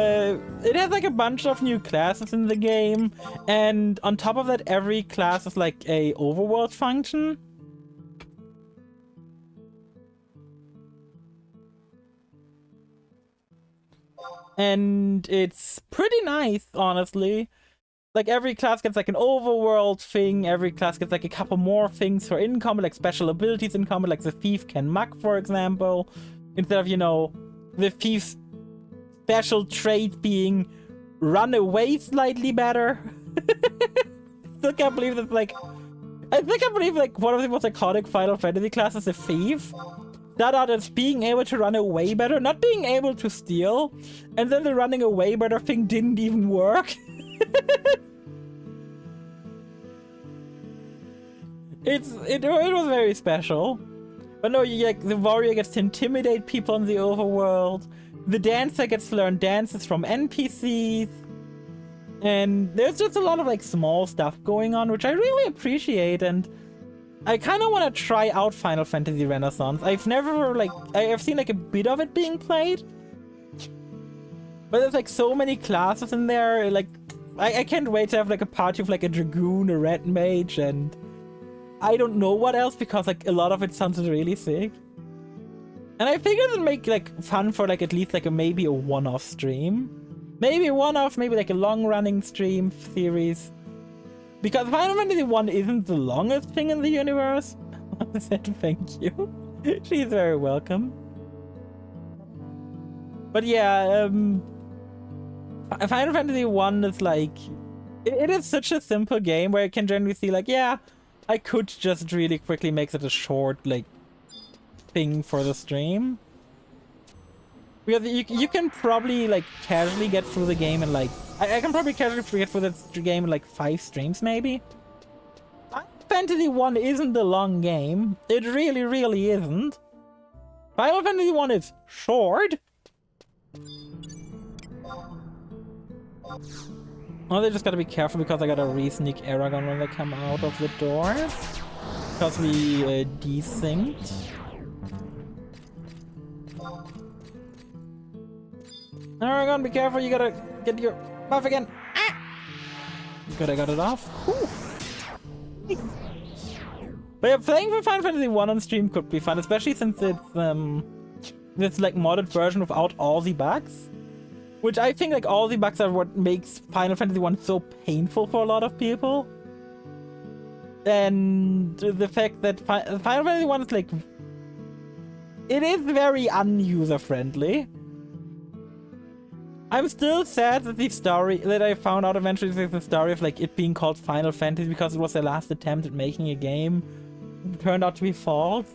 it has like a bunch of new classes in the game, and on top of that, every class is like a overworld function. And it's pretty nice, honestly. Like, every class gets like an overworld thing, every class gets like a couple more things for in combat, like special abilities in combat, like the Thief can muck, for example. Instead of, you know, the Thief's special trait being run away slightly better. Still can't believe that's like I think I believe like one of the most iconic Final Fantasy classes, the Thief, started out as being able to run away better, not being able to steal, and then the running away better thing didn't even work. It was very special. But no, the warrior gets to intimidate people in the overworld. The dancer gets to learn dances from NPCs. And there's just a lot of like small stuff going on, which I really appreciate. And I kind of want to try out Final Fantasy Renaissance. I've never I've seen like a bit of it being played. But there's like so many classes in there. Like I can't wait to have like a party of like a dragoon, a red mage, and I don't know what else, because like a lot of it sounds really sick. And I figured it'd make like fun for like at least like maybe a one-off stream. Maybe a one-off, maybe like a long-running stream series. Because Final Fantasy 1 isn't the longest thing in the universe. I said thank you. She's very welcome. But yeah, Final Fantasy 1 is like... It is such a simple game where you can generally see like, yeah, I could just really quickly make it a short, like, thing for the stream. Because you can probably, like, casually get through the game in, like... I can probably casually get through the game in, like, 5 streams, maybe? Final Fantasy 1 isn't a long game. It really, really isn't. Final Fantasy 1 is short. Oh, they just gotta be careful because I gotta re-sneak Aragon when they come out of the door. Because we desynced. Aragon, be careful, you gotta get your buff again. Ah! Good, I got it off. Whew. But yeah, playing for Final Fantasy 1 on stream could be fun, especially since it's this like modded version without all the bugs. Which I think like all the bugs are what makes Final Fantasy 1 so painful for a lot of people. And the fact that Final Fantasy 1 is like... It is very un-user friendly. I'm still sad that the story that I found out eventually is the story of like it being called Final Fantasy because it was their last attempt at making a game. It turned out to be false.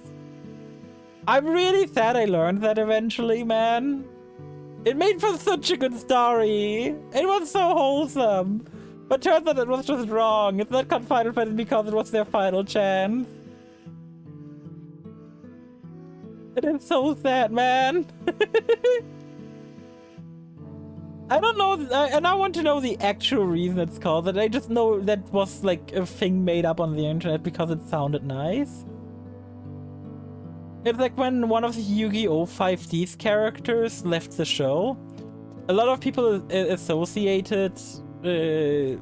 I'm really sad I learned that eventually, man. It made for such a good story. It was so wholesome. But turns out it was just wrong. It's not called Final Fantasy because it was their final chance. It is so sad, man. I don't know, and I want to know the actual reason it's called that. I just know that was like a thing made up on the internet because it sounded nice. It's like when one of the Yu-Gi-Oh! 5D's characters left the show. A lot of people associated them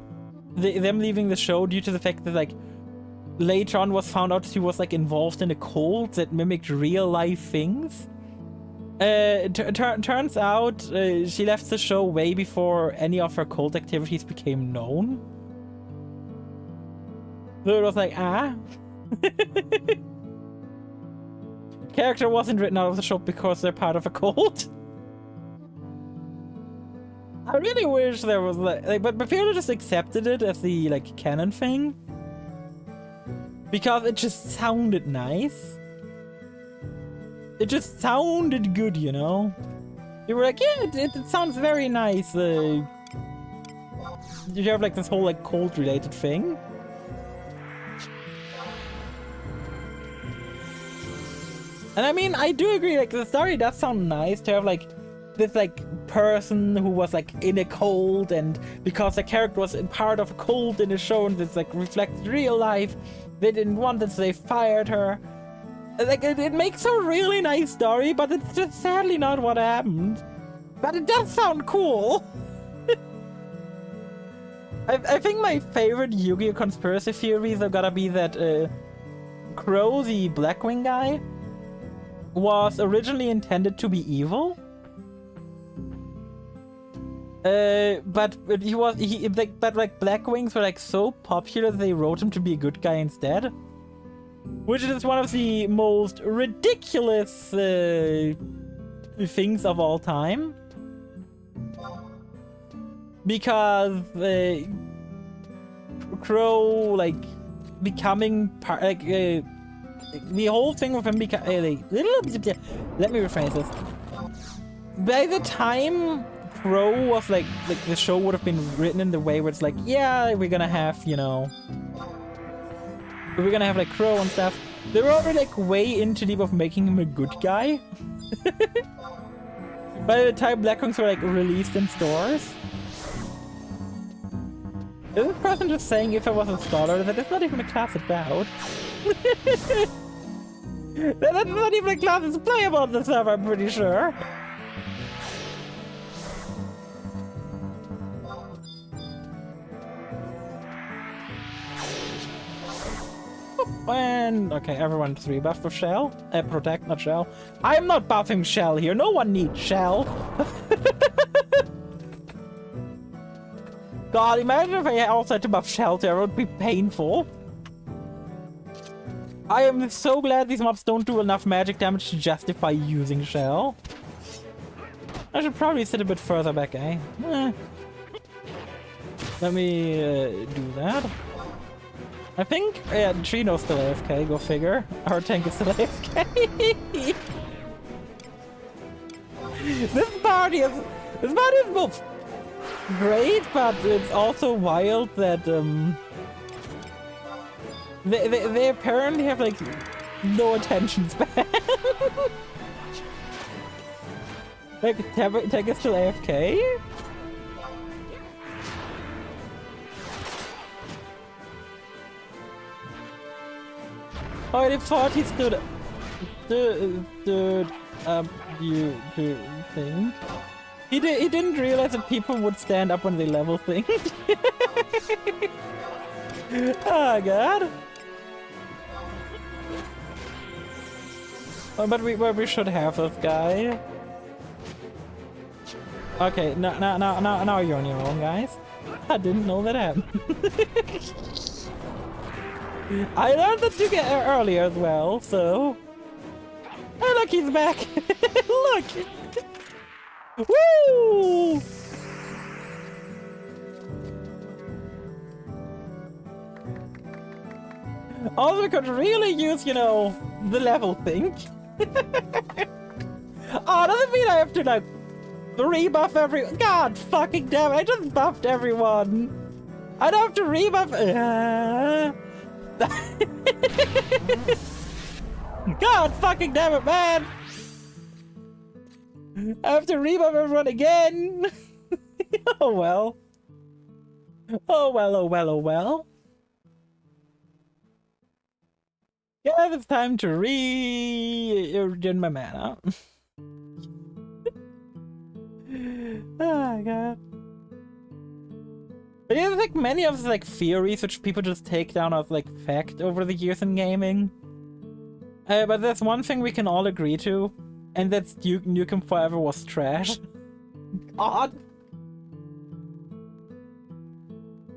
leaving the show due to the fact that like later on was found out she was like involved in a cult that mimicked real life things. Turns out she left the show way before any of her cult activities became known. So it was like, ah. Character wasn't written out of the show because they're part of a cult. I really wish there was like but people just accepted it as the like canon thing. Because it just sounded nice. It just sounded good, you know? You were like, yeah, it sounds very nice. You have like this whole like cult related thing. And I mean, I do agree, like the story does sound nice to have like this like person who was like in a cult, and because the character was part of a cult in the show and this like reflects real life, they didn't want it, so they fired her. Like, it makes a really nice story, but it's just sadly not what happened. But it does sound cool. I think my favorite Yu-Gi-Oh! Conspiracy theories are gonna be that Crow, the Blackwing guy, was originally intended to be evil. But Blackwings were like so popular they wrote him to be a good guy instead. Which is one of the most ridiculous things of all time. Because Crow, like, becoming part, like, the whole thing with him becoming, let me rephrase this. By the time Crow was like the show would have been written in the way where it's like, yeah, we're gonna have, you know, we're gonna have like Crow and stuff. They were already like way into deep of making him a good guy. By the time Blackwings were like released in stores. Is this person just saying if I was a scholar that it's not even a class about? That's not even a class that's playable on the server, I'm pretty sure. And okay, everyone's rebuffed with Shell. Protect, not Shell. I'm not buffing Shell here. No one needs Shell. God, imagine if I also had to buff Shell there. It would be painful. I am so glad these mobs don't do enough magic damage to justify using Shell. I should probably sit a bit further back, eh? Let me do that. I think, yeah, Trino's still AFK, go figure. Our tank is still AFK. This party is both great, but it's also wild that they apparently have like no attention span. Like tank is still AFK. Oh, they thought he stood up, you think? He didn't realize that people would stand up when they level things. Oh god. Oh, but we should have this guy. Okay, now you're on your own, guys. I didn't know that happened. I learned that you get earlier as well, so... Oh, look, he's back! Look! Woo! Also, we could really use, you know, the level thing. Oh, doesn't mean I have to, like, rebuff everyone. God fucking damn it, I just buffed everyone. I don't have to rebuff... God fucking damn it, man! I have to rebuff everyone again! Oh well. Oh well, oh well, oh well. Yeah, it's time to regen my mana. Oh god. But yeah, there's like many of the like theories which people just take down as like fact over the years in gaming. But there's one thing we can all agree to, and that's Duke Nukem Forever was trash. God.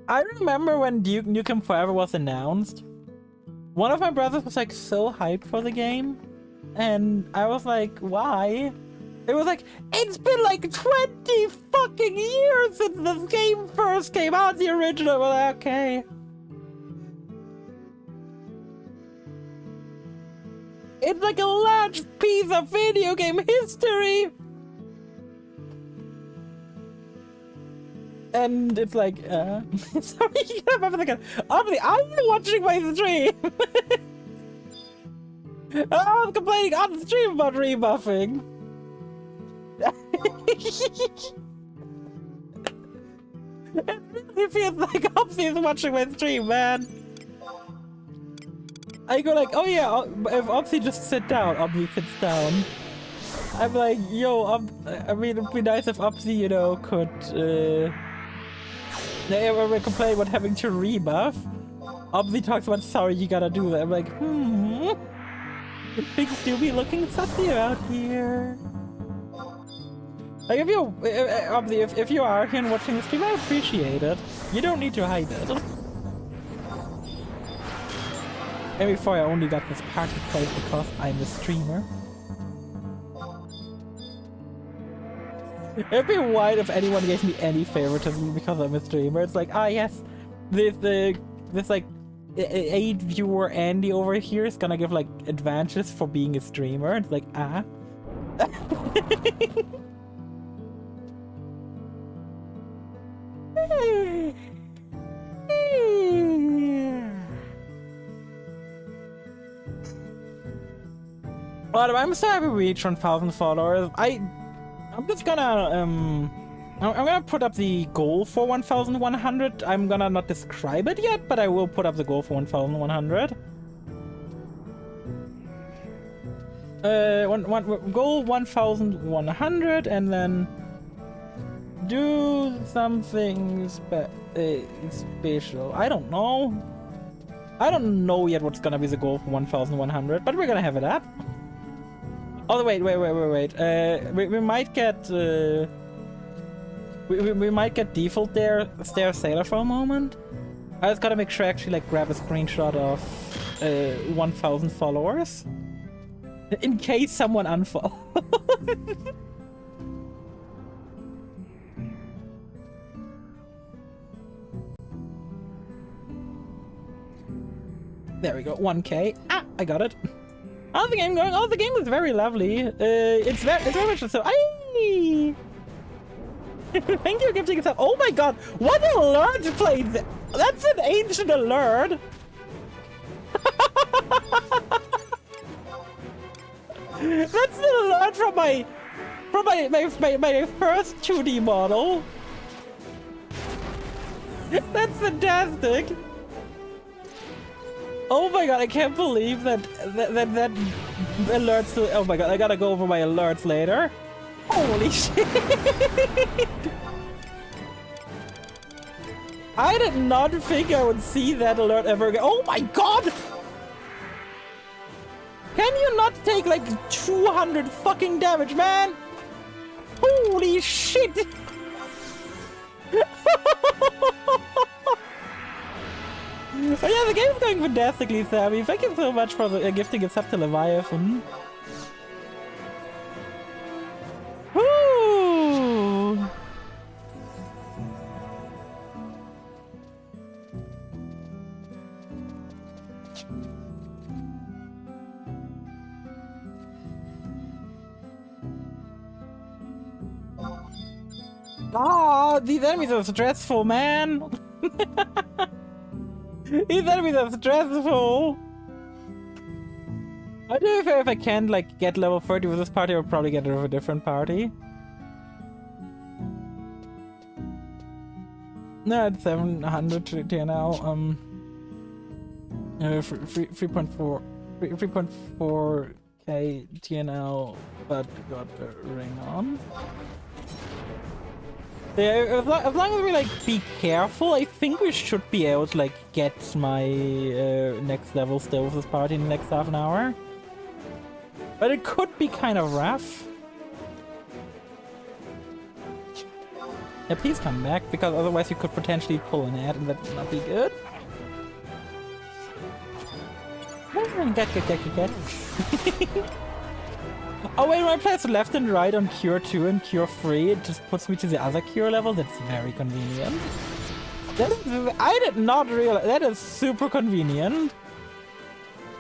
I remember when Duke Nukem Forever was announced. One of my brothers was like so hyped for the game, and I was like, why? It was like, it's been like 20 fucking years since this game first came out, the original. Well, okay. It's like a large piece of video game history. And it's like, sorry, you gotta remember the obviously, I'm watching my stream. I was complaining on the stream about rebuffing. It really feels like Opsy is watching my stream, man. I go like, oh yeah, if Opsy just sit down, Opsy sits down. I'm like, yo, I mean, it'd be nice if Opsy, you know, could, they were complaining about having to rebuff. Opsy talks about, sorry, you gotta do that. I'm like, things do be looking sussy out here. Like, if you are here and watching the stream, I appreciate it. You don't need to hide it. And before I only got this party place because I'm a streamer. It'd be wild if anyone gave me any favoritism because I'm a streamer. It's like, ah yes, this like 8 viewer Andy over here is gonna give like advantages for being a streamer. It's like, ah. But I'm so happy we reached 1,000 followers. I'm just gonna I'm gonna put up the goal for 1,100. I'm gonna not describe it yet, but I will put up the goal for 1,100. Goal 1,100, and then do something special. I don't know. I don't know yet what's gonna be the goal for 1,100, but we're gonna have it up. Oh wait. We might get we might get default there, Stair Sailor for a moment. I just gotta make sure I actually like grab a screenshot of 1,000 followers. In case someone unfollows. There we go, 1K. Ah, I got it. How's the game going? Oh, the game is very lovely. It's very much so. Aye! Thank you for gifting yourself. Oh my god, what alert played? That's an ancient alert. That's an alert from my first 2D model. That's fantastic. Oh my god, I can't believe that alerts. Oh my god, I gotta go over my alerts later. Holy shit! I did not think I would see that alert ever again. Oh my god! Can you not take like 200 fucking damage, man? Holy shit! Oh yeah, the game's going fantastically, Sammy. Thank you so much for gifting a sub to Leviathan. Woo! Ah, these enemies are stressful, man. These enemies are stressful. I do know if I can't like get level 30 with this party, I'll probably get it with a different party. No, it's 700 TNL. 3.4k TNL, but got the ring on. Yeah, as long as we like be careful, I think we should be able to like get my next level still with this party in the next half an hour. But it could be kind of rough. Yeah, please come back, because otherwise you could potentially pull an ad and that would not be good. Get. Oh wait, when I press left and right on Cure 2 and Cure 3, it just puts me to the other Cure level. That's very convenient. I did not realize. That is super convenient.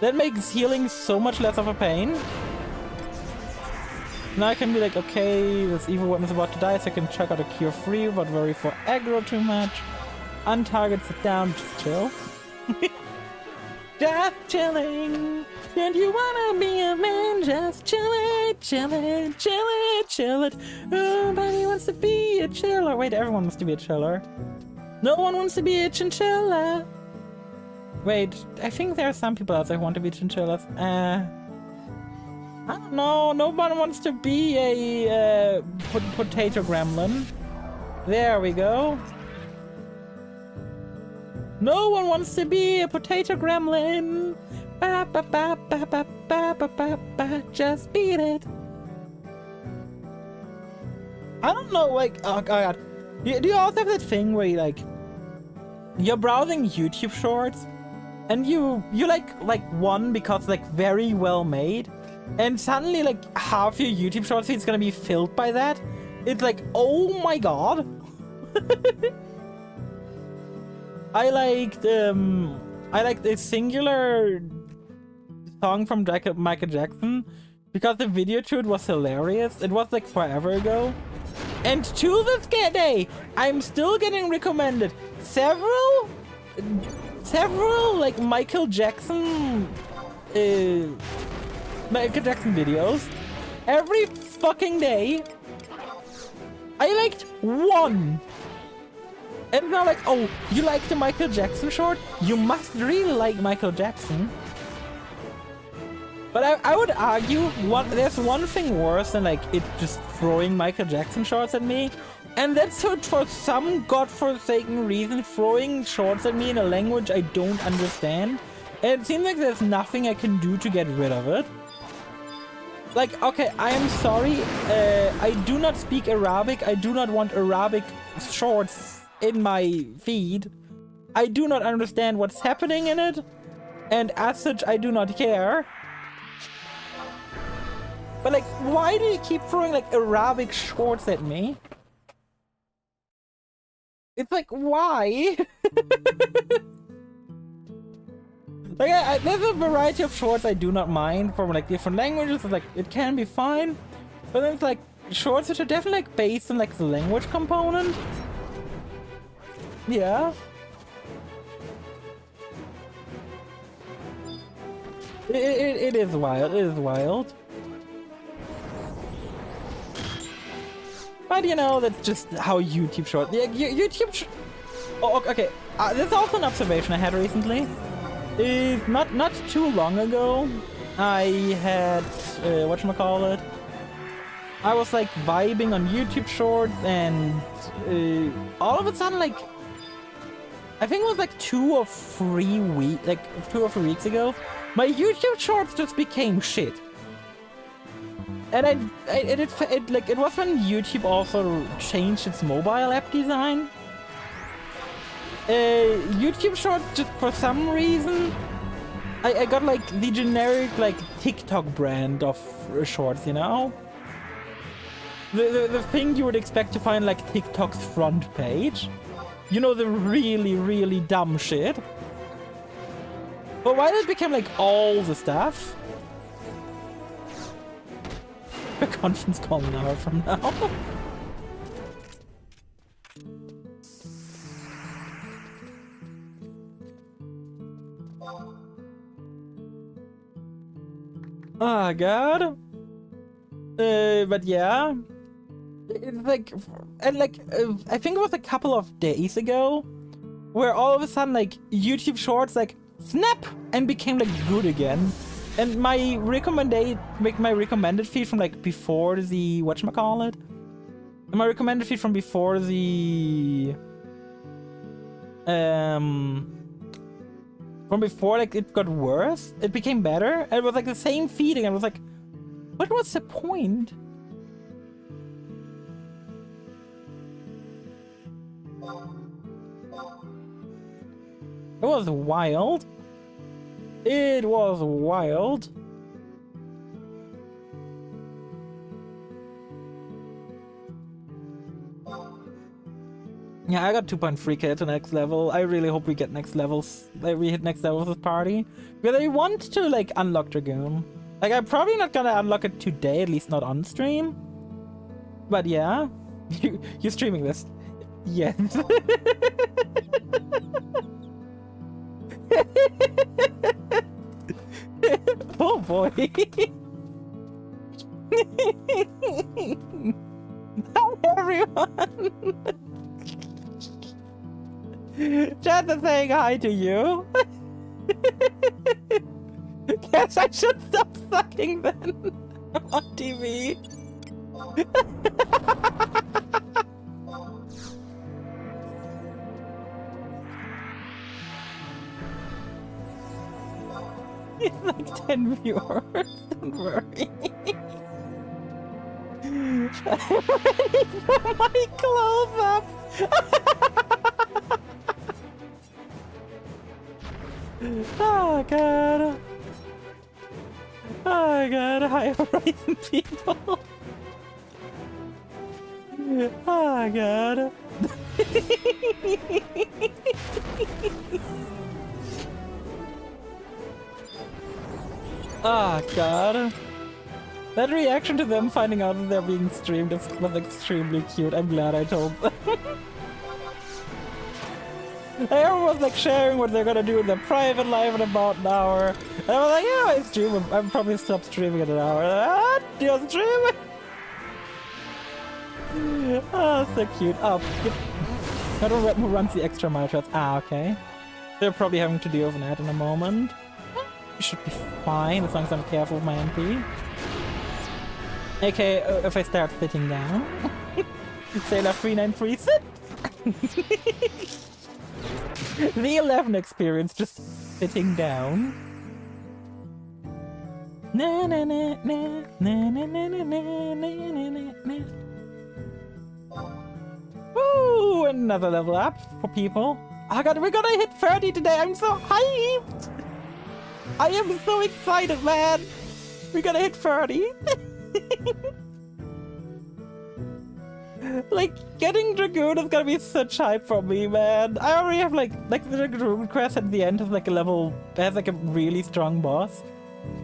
That makes healing so much less of a pain. Now I can be like, okay, this evil weapon is about to die, so I can check out a Cure 3, but worry for aggro too much. Untarget, sit down, just chill. Just chilling. Don't you wanna be a man? Just chill it. Nobody wants to be a chiller. Wait, everyone wants to be a chiller. No one wants to be a chinchilla. Wait, I think there are some people out there who want to be chinchillas. I don't know. Nobody wants to be a potato gremlin. There we go. No one wants to be a potato gremlin. Ba, ba, ba, ba, ba, ba, ba, ba, ba. Just beat it. I don't know, like, oh god. Do you also have that thing where you like, you're browsing YouTube shorts and you like one because like very well made, and suddenly like half your YouTube short feed is gonna be filled by that? It's like, oh my god. I liked I like a singular song from Michael Jackson because the video to it was hilarious. It was like forever ago. And to this day, I'm still getting recommended several like Michael Jackson videos every fucking day. I liked one. And now like, oh, you like the Michael Jackson short? You must really like Michael Jackson. But I would argue there's one thing worse than like it just throwing Michael Jackson shorts at me. And that's for some godforsaken reason throwing shorts at me in a language I don't understand. And it seems like there's nothing I can do to get rid of it. Like, okay, I am sorry. I do not speak Arabic. I do not want Arabic shorts in my feed. I do not understand what's happening in it. And as such, I do not care. But like, why do you keep throwing like Arabic shorts at me? It's like, why? Like, there's a variety of shorts I do not mind from like different languages. Like, it can be fine. But then it's like shorts which are definitely like based on like the language component. Yeah. It is wild. It is wild. But you know, that's just how YouTube shorts. Yeah, YouTube. Oh, okay. There's also an observation I had recently. Not too long ago, I had whatchamacallit. I was like vibing on YouTube shorts, and all of a sudden, like, I think it was like 2 or 3 weeks ago, my YouTube shorts just became shit. And it was when YouTube also changed its mobile app design. YouTube shorts, just for some reason, I got like the generic like TikTok brand of shorts, you know? The thing you would expect to find like TikTok's front page. You know, the really, really dumb shit. But why did it become like all the stuff? A conference call an hour from now. Oh god. But yeah. It's like, and like, I think it was a couple of days ago where all of a sudden like YouTube shorts like snap and became like good again. And my recommended feed from like before the whatchamacallit? My recommended feed from before the from before like it got worse, it became better. And it was like the same feed again. I was like, what was the point? It was wild. It was wild. Yeah, I got 2.3k to next level. I really hope we get next levels. Like, we hit next levels with party. Because I want to like unlock Dragoon. Like, I'm probably not gonna unlock it today, at least not on stream. But yeah. You're streaming this. Yes. Oh boy. Not everyone. Chat is saying hi to you. Guess I should stop sucking then. I'm on TV. It's like 10 viewers. Don't worry. I'm ready for my close up. Oh god. Oh god, hi Horizon people. Oh god. Oh god. That reaction to them finding out that they're being streamed was extremely cute. I'm glad I told them. Everyone was like sharing what they're gonna do in their private life in about an hour. And I was like, yeah, I stream. I'll probably stop streaming in an hour. Ah, you're streaming? Oh, so cute. Oh, I don't know who runs the extra mile shots. Ah, okay. They're probably having to deal with that in a moment. It should be fine as long as I'm careful with my MP. Okay, if I start sitting down. Sailor 393 sit! The 11 experience, just sitting down. Na na na na na na na na na na na. Woo! Another level up for people. Oh god, we're gonna hit 30 today! I'm so hyped! I am so excited, man! We're gonna hit 30! Like, getting Dragoon is gonna be such hype for me, man. I already have like the Dragoon quest at the end of like a level that has like a really strong boss.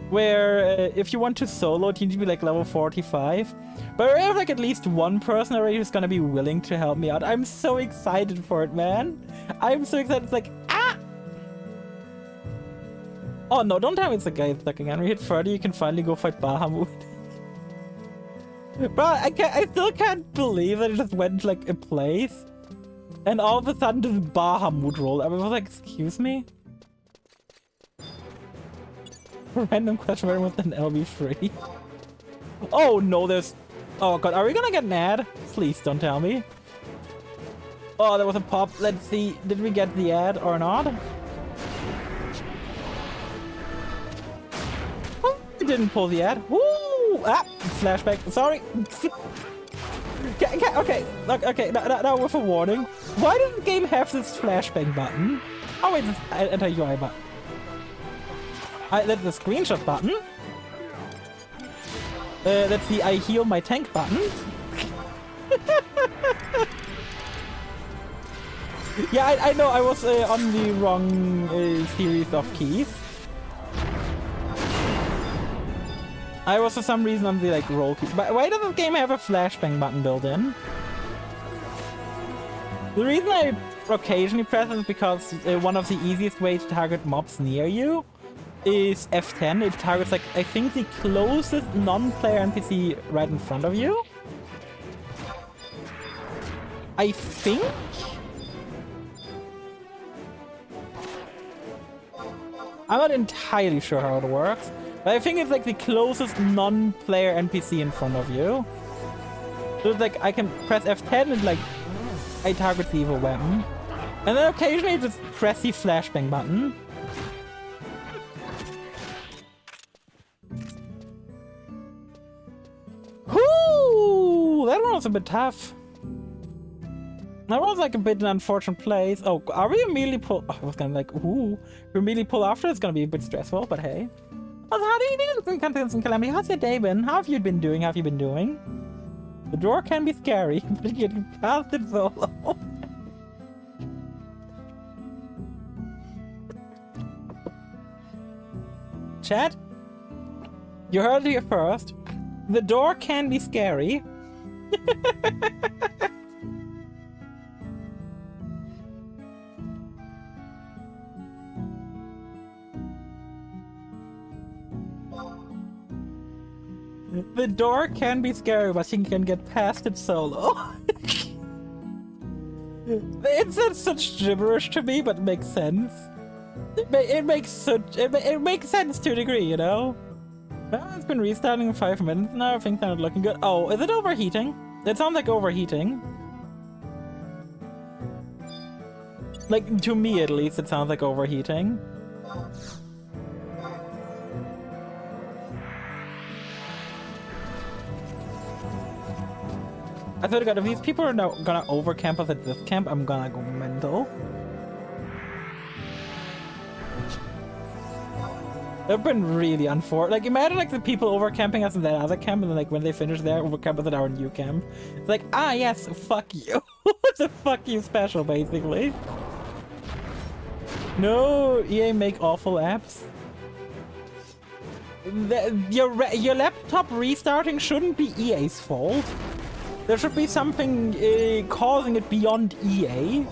Where if you want to solo it, you need to be like level 45. But I have like at least one person already who's gonna be willing to help me out. I'm so excited for it, man. I'm so excited. It's like, ah! Oh no, don't tell me it's the guy stuck again. We hit 30, you can finally go fight Bahamut. Bro, I still can't believe that it just went like a place. And all of a sudden this Bahamut rolled. I was like, excuse me? Random question with an LB3. Oh no, there's... Oh god, are we gonna get an ad? Please don't tell me. Oh, there was a pop. Let's see. Did we get the ad or not? Oh, we didn't pull the ad. Woo! Ah! Flashback. Sorry. Okay. Okay. Now with a warning. Why does the game have this flashbang button? Oh wait, this anti-UI button. That's the screenshot button. That's the I heal my tank button. Yeah, I know I was on the wrong series of keys. I was for some reason on the like roll key. But why does this game have a flashbang button built in? The reason I occasionally press it is because one of the easiest ways to target mobs near you is F10. It targets like, I think, the closest non-player NPC right in front of you. I think? I'm not entirely sure how it works, but I think it's like the closest non-player NPC in front of you. So it's like I can press F10 and like I target the evil weapon. And then occasionally just press the flashbang button. Whoo! That one was a bit tough. That was like a bit an unfortunate place. Oh, are we immediately pull? Oh, I was gonna like, ooh, we immediately pull after. It's gonna be a bit stressful, but hey. Well, how do you do? Contents and Calamity. How's your day been? How have you been doing? How have you been doing? The door can be scary, but you get past it solo. Chat, you heard it here first. The door can be scary. The door can be scary, but you can get past it solo. It's such gibberish to me, but it makes sense. It makes sense to a degree, you know? Well, it's been restarting in 5 minutes now. Things aren't looking good. Oh, is it overheating? It sounds like overheating. Like, to me at least, it sounds like overheating. I swear to God, if these people are now gonna overcamp us at this camp, I'm gonna go mental. They've been really unfortunate. Like, imagine like the people overcamping us in that other camp, and then like when they finish there, overcamp us at our new camp. It's like, ah yes, fuck you. It's a fuck you special, basically. No, EA make awful apps. Your laptop restarting shouldn't be EA's fault. There should be something causing it beyond EA.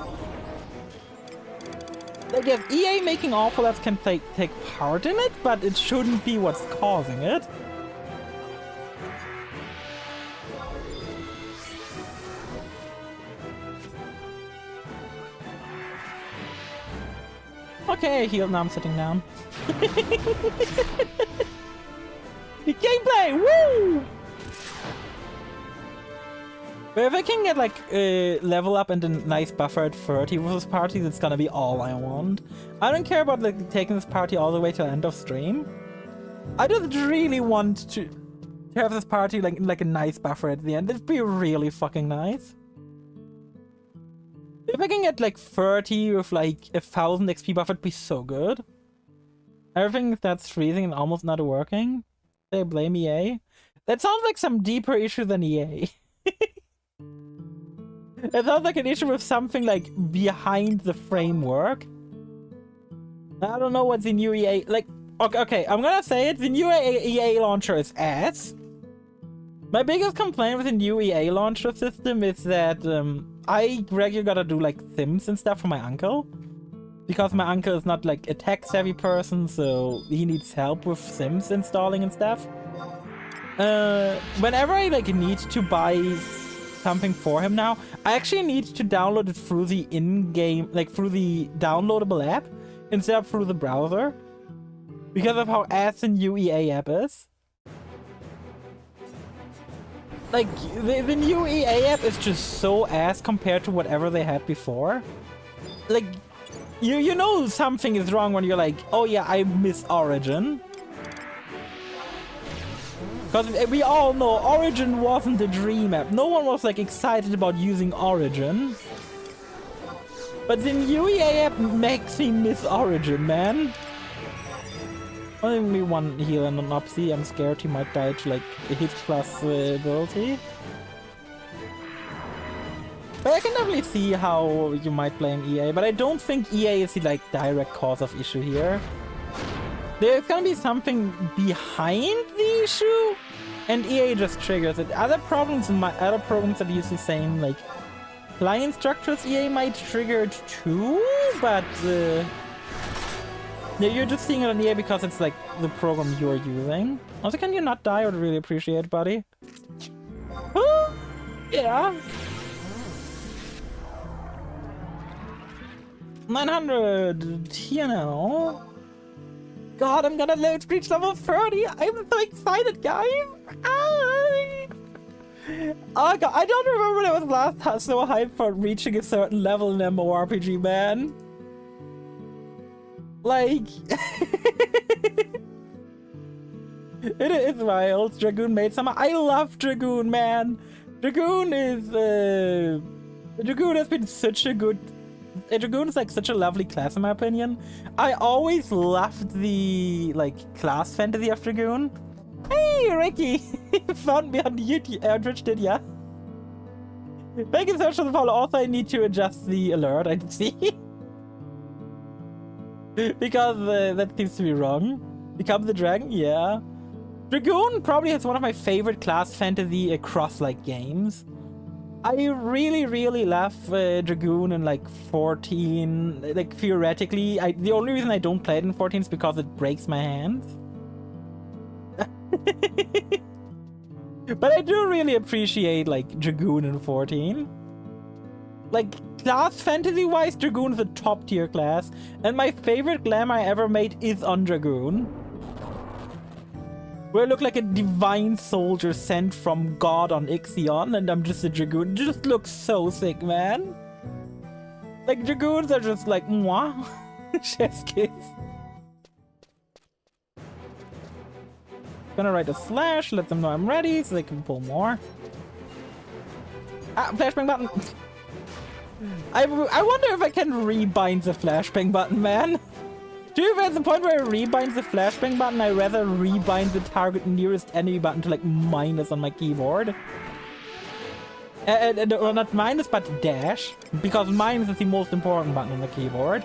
Like, yes, EA making awful apps can take part in it, but it shouldn't be what's causing it. Okay, I healed, now I'm sitting down. Gameplay! Woo! But if I can get like level up and a nice buffer at 30 with this party, that's gonna be all I want. I don't care about like taking this party all the way to the end of stream. I just really want to have this party like a nice buffer at the end. It'd be really fucking nice. If I can get like 30 with like 1000 XP buffer, it'd be so good. Everything that's freezing and almost not working. They blame EA. That sounds like some deeper issue than EA. It sounds like an issue with something like behind the framework. I don't know what the new EA like. Okay, I'm gonna say it. The new EA launcher is ass. My biggest complaint with the new EA launcher system is that I regularly gotta do like sims and stuff for my uncle, because my uncle is not like a tech savvy person, so he needs help with sims installing and stuff. Whenever I like need to buy something for him now, I actually need to download it through the in-game, like through the downloadable app instead of through the browser, because of how ass the new EA app is. Like, the new EA app is just so ass compared to whatever they had before. Like, you know something is wrong when you're like, oh yeah, I miss Origin. Because we all know Origin wasn't the dream app. No one was like excited about using Origin. But the new EA app makes me miss Origin, man. Only one heal and an Opsy. I'm scared he might die to like a hit plus ability. But I can definitely see how you might blame EA. But I don't think EA is the like direct cause of issue here. There's gonna be something behind the issue, and EA just triggers it. Other programs that use the same like client structures, EA might trigger it too, but yeah, you're just seeing it on EA because it's like the program you're using. Also, can you not die? I would really appreciate it, buddy. Yeah. 900 here now. God, I'm gonna reach level 30. I'm so excited, guys. Oh god, I don't remember when I was last so hyped for reaching a certain level in MMORPG, man. Like, it is wild. Dragoon made summer. I love Dragoon, man. Dragoon is Dragoon has been such a good. Dragoon is like such a lovely class in my opinion. I always loved the like class fantasy of Dragoon. Hey Ricky, found me on YouTube, Twitch, did ya? Thank you so much for the follow. Also, I need to adjust the alert. I see because that seems to be wrong. Become the dragon, yeah. Dragoon probably has one of my favorite class fantasy across like games. I really love Dragoon in like 14. Like theoretically, the only reason I don't play it in 14 is because it breaks my hands. But I do really appreciate like Dragoon in 14. Like class fantasy wise, Dragoon is a top tier class, and my favorite glam I ever made is on Dragoon, where I look like a divine soldier sent from God on Ixion, and I'm just a Dragoon. It just looks so sick, man. Like, Dragoons are just like, mwah. Chef's kiss. Gonna write a slash, let them know I'm ready, so they can pull more. Ah, flashbang button. I wonder if I can rebind the flashbang button, man. Dude, at the point where I rebind the flashbang button, I rather rebind the target nearest enemy button to like minus on my keyboard. Or not minus, but dash, because minus is the most important button on the keyboard.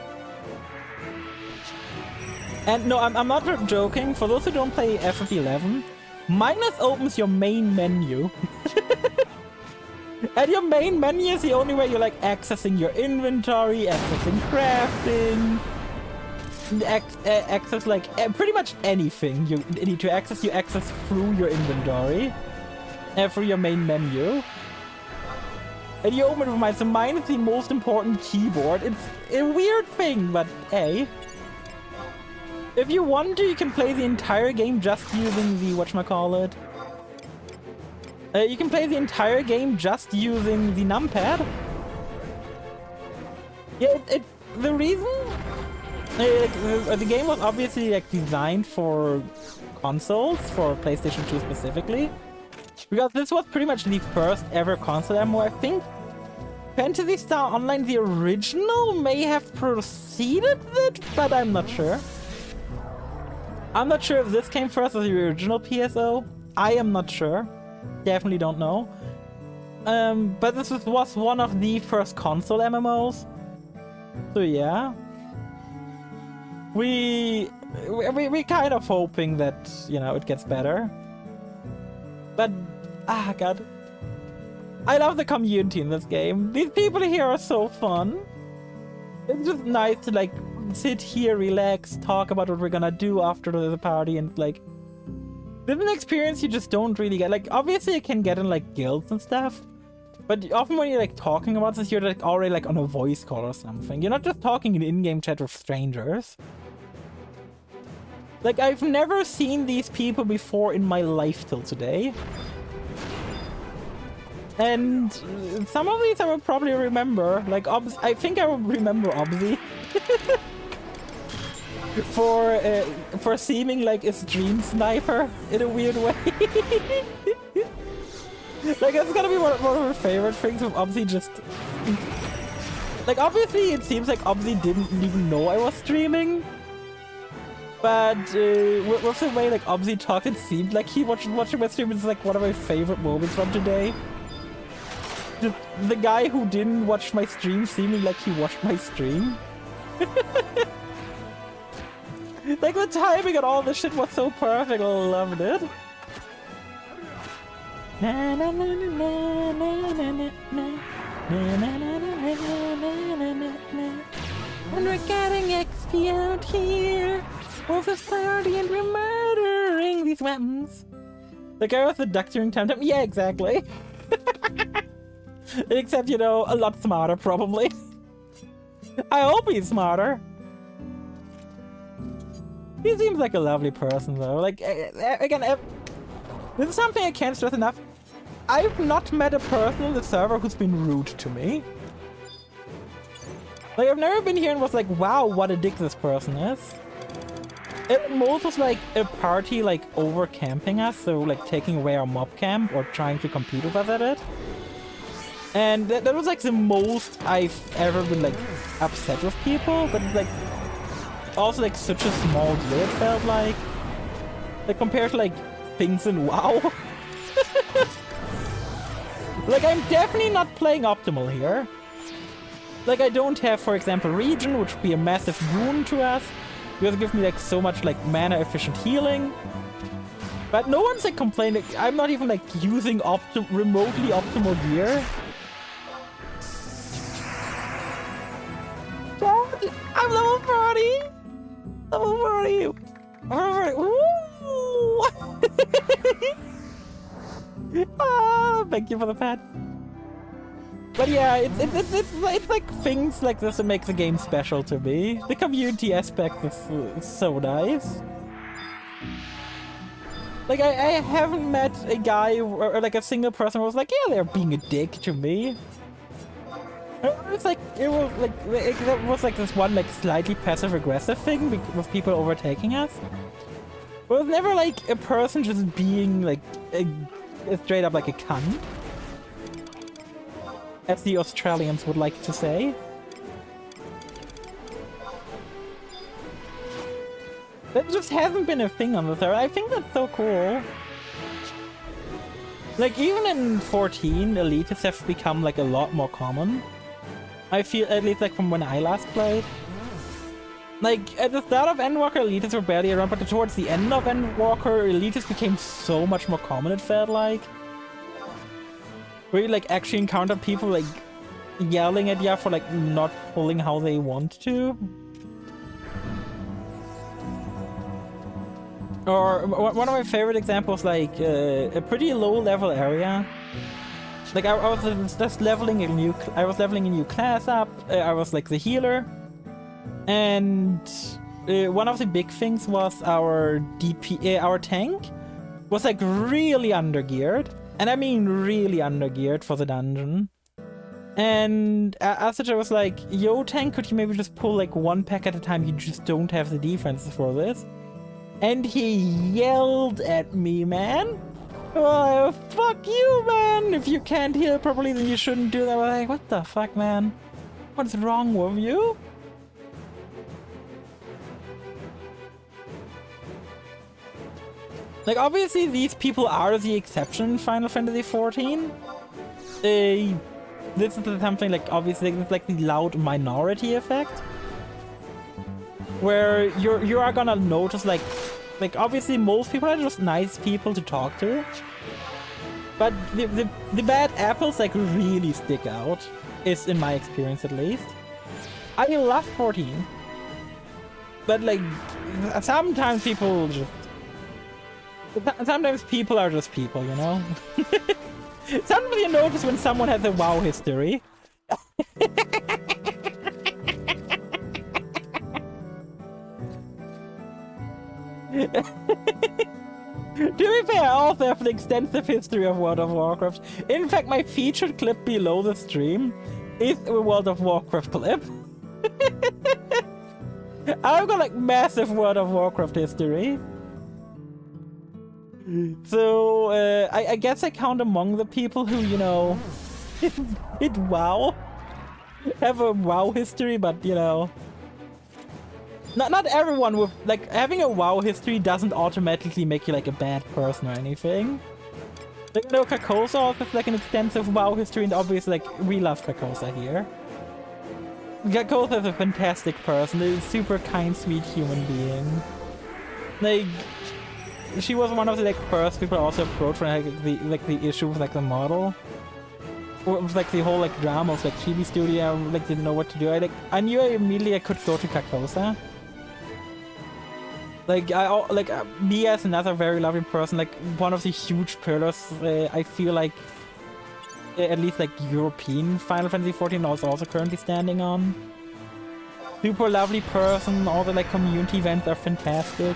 And no, I'm not joking. For those who don't play FF11, minus opens your main menu. And your main menu is the only way you're like accessing your inventory, accessing crafting, access like pretty much anything you need to access. You access through your inventory, through your main menu. And you open it with mine, so mine is the most important keyboard. It's a weird thing, but hey. If you want to, you can play the entire game just using the whatchamacallit. You can play the entire game just using the numpad. Yeah, the reason the game was obviously like designed for consoles, for PlayStation 2 specifically, because this was pretty much the first ever console MMO. I think Fantasy Star Online, the original, may have preceded it, but I'm not sure. I'm not sure if this came first as the original PSO. I am not sure. Definitely don't know. But this was one of the first console MMOs. So yeah. We kind of hoping that, you know, it gets better. But, god. I love the community in this game. These people here are so fun. It's just nice to like sit here, relax, talk about what we're gonna do after the party, and like this is an experience you just don't really get. Like obviously you can get in like guilds and stuff, but often when you're like talking about this, you're like already like on a voice call or something. You're not just talking in in-game chat with strangers. Like I've never seen these people before in my life till today. And some of these I will probably remember. Like I think I will remember Obzy. For seeming like a stream sniper in a weird way. Like that's gonna be one of her favorite things with Obzy. Just like obviously it seems like Obzy didn't even know I was streaming, but with the way like Obzy talked, it seemed like he watching my stream. It's like one of my favorite moments from today. The guy who didn't watch my stream seeming like he watched my stream. Like the timing and all this shit was so perfect. I loved it. And we're getting XP out here with this party, and we're murdering these weapons. The guy with the duck during time. Yeah, exactly. Except, you know, a lot smarter, probably. I hope he's smarter. He seems like a lovely person, though. Like, again, this is something I can't stress enough. I've not met a person on the server who's been rude to me. Like, I've never been here and was like, wow, what a dick this person is. It most was like a party, like, over-camping us, so, like, taking away our mob camp or trying to compete with us at it. And that was like the most I've ever been like upset with people, but like also like such a small deal it felt like compared to like things in WoW. Like I'm definitely not playing optimal here. Like I don't have, for example, regen, which would be a massive boon to us, because it gives me like so much like mana efficient healing. But no one's like complaining. I'm not even like using remotely optimal gear. I'm level 40! Level 40! Ooh! Ah, thank you for the pat. But yeah, it's like things like this that make the game special to me. The community aspect is so nice. Like I haven't met a guy or like a single person who was like, yeah, they're being a dick to me. It was like this one like slightly passive aggressive thing with people overtaking us. But it was never like a person just being like a straight up like a cunt, as the Australians would like to say. That just hasn't been a thing on the server. I think that's so cool. Like even in 14, elitists have become like a lot more common. I feel, at least like from when I last played. Like, at the start of Endwalker, elitists were barely around, but towards the end of Endwalker, elitists became so much more common, it felt like. Where you, like, actually encounter people, like, yelling at you for, like, not pulling how they want to. Or, one of my favorite examples, like, a pretty low-level area. Like, I was just leveling a new class up, I was, like, the healer. And one of the big things was our our tank was like really undergeared, and I mean really undergeared for the dungeon. And as such, I was like, "Yo, tank, could you maybe just pull like one pack at a time? You just don't have the defenses for this." And he yelled at me, man. Oh, fuck you, man! If you can't heal properly, then you shouldn't do that. I was like, what the fuck, man? What's wrong with you? Like, obviously, these people are the exception in Final Fantasy XIV. This is something, like, obviously, it's like the loud minority effect. Where you are gonna notice, like, obviously, most people are just nice people to talk to. But the bad apples, like, really stick out. Is in my experience, at least. I love 14. But, like, sometimes people just... Sometimes people are just people, you know? Sometimes you notice when someone has a WoW history. To be fair, I also have an extensive history of World of Warcraft. In fact, my featured clip below the stream is a World of Warcraft clip. I've got like massive World of Warcraft history. So, I guess I count among the people who, you know, hit WoW. Have a WoW history, but, you know... Not everyone with, like, having a WoW history doesn't automatically make you, like, a bad person or anything. Like, you know, Carcosa also has, like, an extensive WoW history, and obviously, like, we love Carcosa here. Carcosa is a fantastic person, a super kind, sweet human being. Like... She was one of the like first people I also approached when I had the issue with like the model. Or with like the whole like drama of like Chibi Studio, like didn't know what to do. I knew immediately I could go to Carcosa. Like me as another very loving person, like one of the huge pillars I feel like at least like European Final Fantasy XIV is also currently standing on. Super lovely person, all the like community events are fantastic.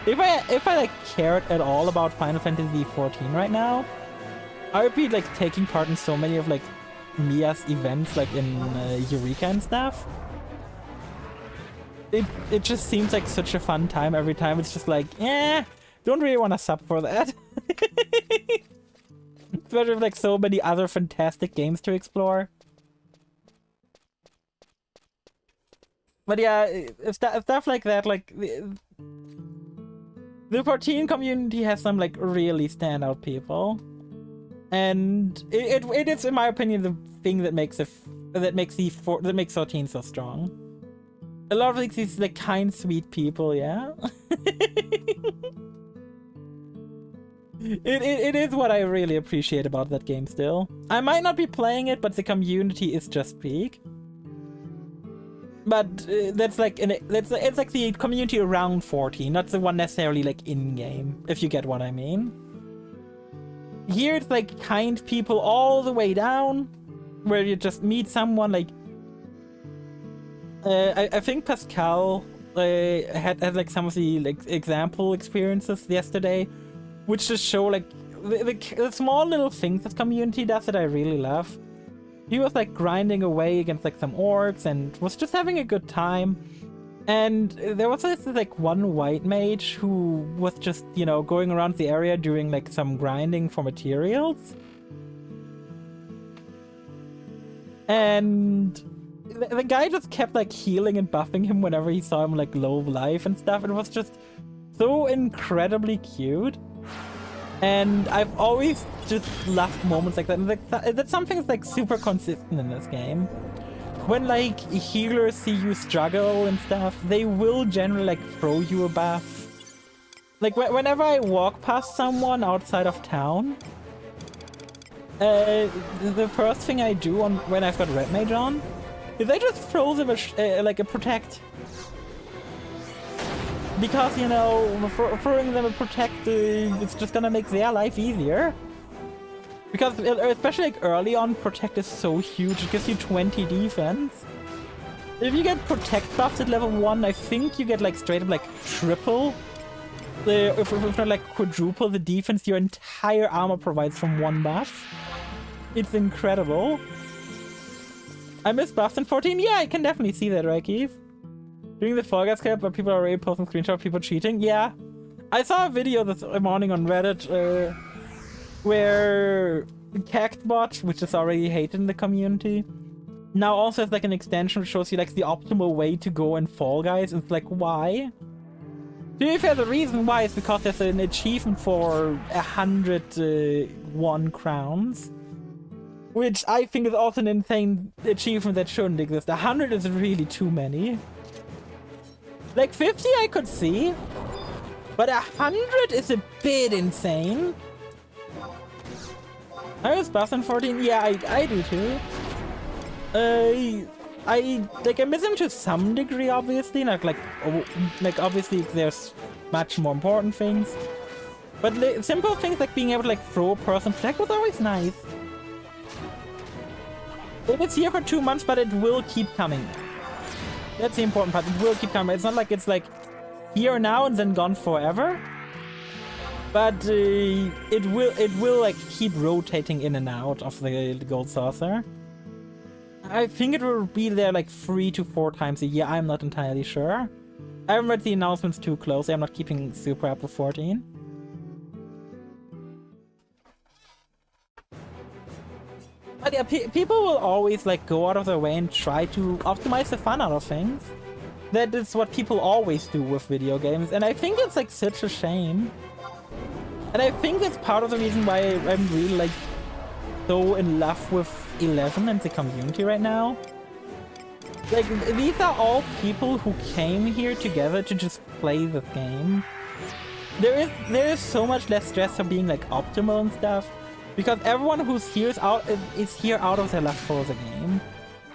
If I like cared at all about Final Fantasy XIV right now, I would be like taking part in so many of like Mia's events like in Eureka and stuff. It just seems like such a fun time every time. It's just like, don't really want to sub for that. Especially with like so many other fantastic games to explore. But yeah, stuff like that, like... The 14 community has some like really standout people, and it is, in my opinion, the thing that makes 14 so strong. A lot of these like kind, sweet people, yeah. It is what I really appreciate about that game. Still, I might not be playing it, but the community is just peak. But that's like it's like the community around 14, not the one necessarily like in game, if you get what I mean. Here it's like kind people all the way down, where you just meet someone like. I think Pascal had like some of the like example experiences yesterday, which just show like the small little things this community does that I really love. He was like grinding away against like some orcs and was just having a good time. And there was this like one white mage who was just, you know, going around the area doing like some grinding for materials. And the guy just kept like healing and buffing him whenever he saw him like low life and stuff. It was just so incredibly cute. And I've always just loved moments like that. And that's something that's like super consistent in this game. when like healers see you struggle and stuff, they will generally like throw you a buff. Like whenever I walk past someone outside of town, the first thing I do when I've got Red Mage on is I just throw them like a protect. Because, you know, throwing them a protect, it's just gonna make their life easier. Because, especially like early on, protect is so huge, it gives you 20 defense. If you get protect buffed at level 1, I think you get like straight up like triple. If not like quadruple the defense your entire armor provides from one buff. It's incredible. I miss buffs in 14? Yeah, I can definitely see that, right, Keith? During the Fall Guys cap, but people are already posting screenshots of people cheating? Yeah. I saw a video this morning on Reddit where Cactbot, which is already hated in the community, now also has like an extension which shows you like the optimal way to go in Fall Guys. It's like, why? To be fair, the reason why is because there's an achievement for 101 crowns. Which I think is also an insane achievement that shouldn't exist. 100 is really too many. Like 50 I could see. But 100 is a bit insane. I was buffed in 14. Yeah, I do too. I miss him to some degree, obviously. Like obviously there's much more important things. But simple things like being able to like throw a person flag was always nice. It's here for 2 months, but it will keep coming. That's the important part. It will keep coming. It's not like it's like here now and then gone forever. But it will like keep rotating in and out of the gold saucer. I think it will be there like 3 to 4 times a year. I'm not entirely sure. I haven't read the announcements too closely. I'm not keeping super up with 14. But yeah, people will always like go out of their way and try to optimize the fun out of things. That is what people always do with video games, and I think it's like such a shame. And I think that's part of the reason why I'm really like so in love with 11 and the community right now. Like, these are all people who came here together to just play the game. There is so much less stress for being like optimal and stuff. Because everyone who's here is here out of their love for the game.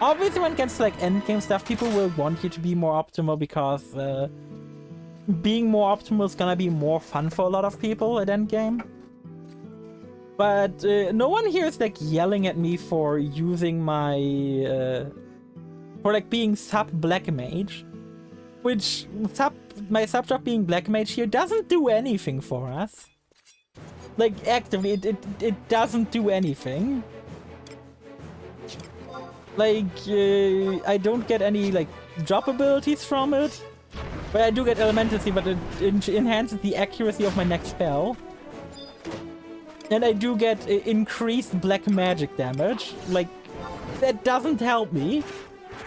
Obviously when it gets to like endgame stuff, people will want you to be more optimal because being more optimal is gonna be more fun for a lot of people at endgame. But no one here is like yelling at me for using my... for like being sub Black Mage. Which, my sub job being Black Mage here doesn't do anything for us. Like, actively, it doesn't do anything. Like, I don't get any, like, drop abilities from it. But I do get Elementalcy, but it enhances the accuracy of my next spell. And I do get increased black magic damage. Like, that doesn't help me.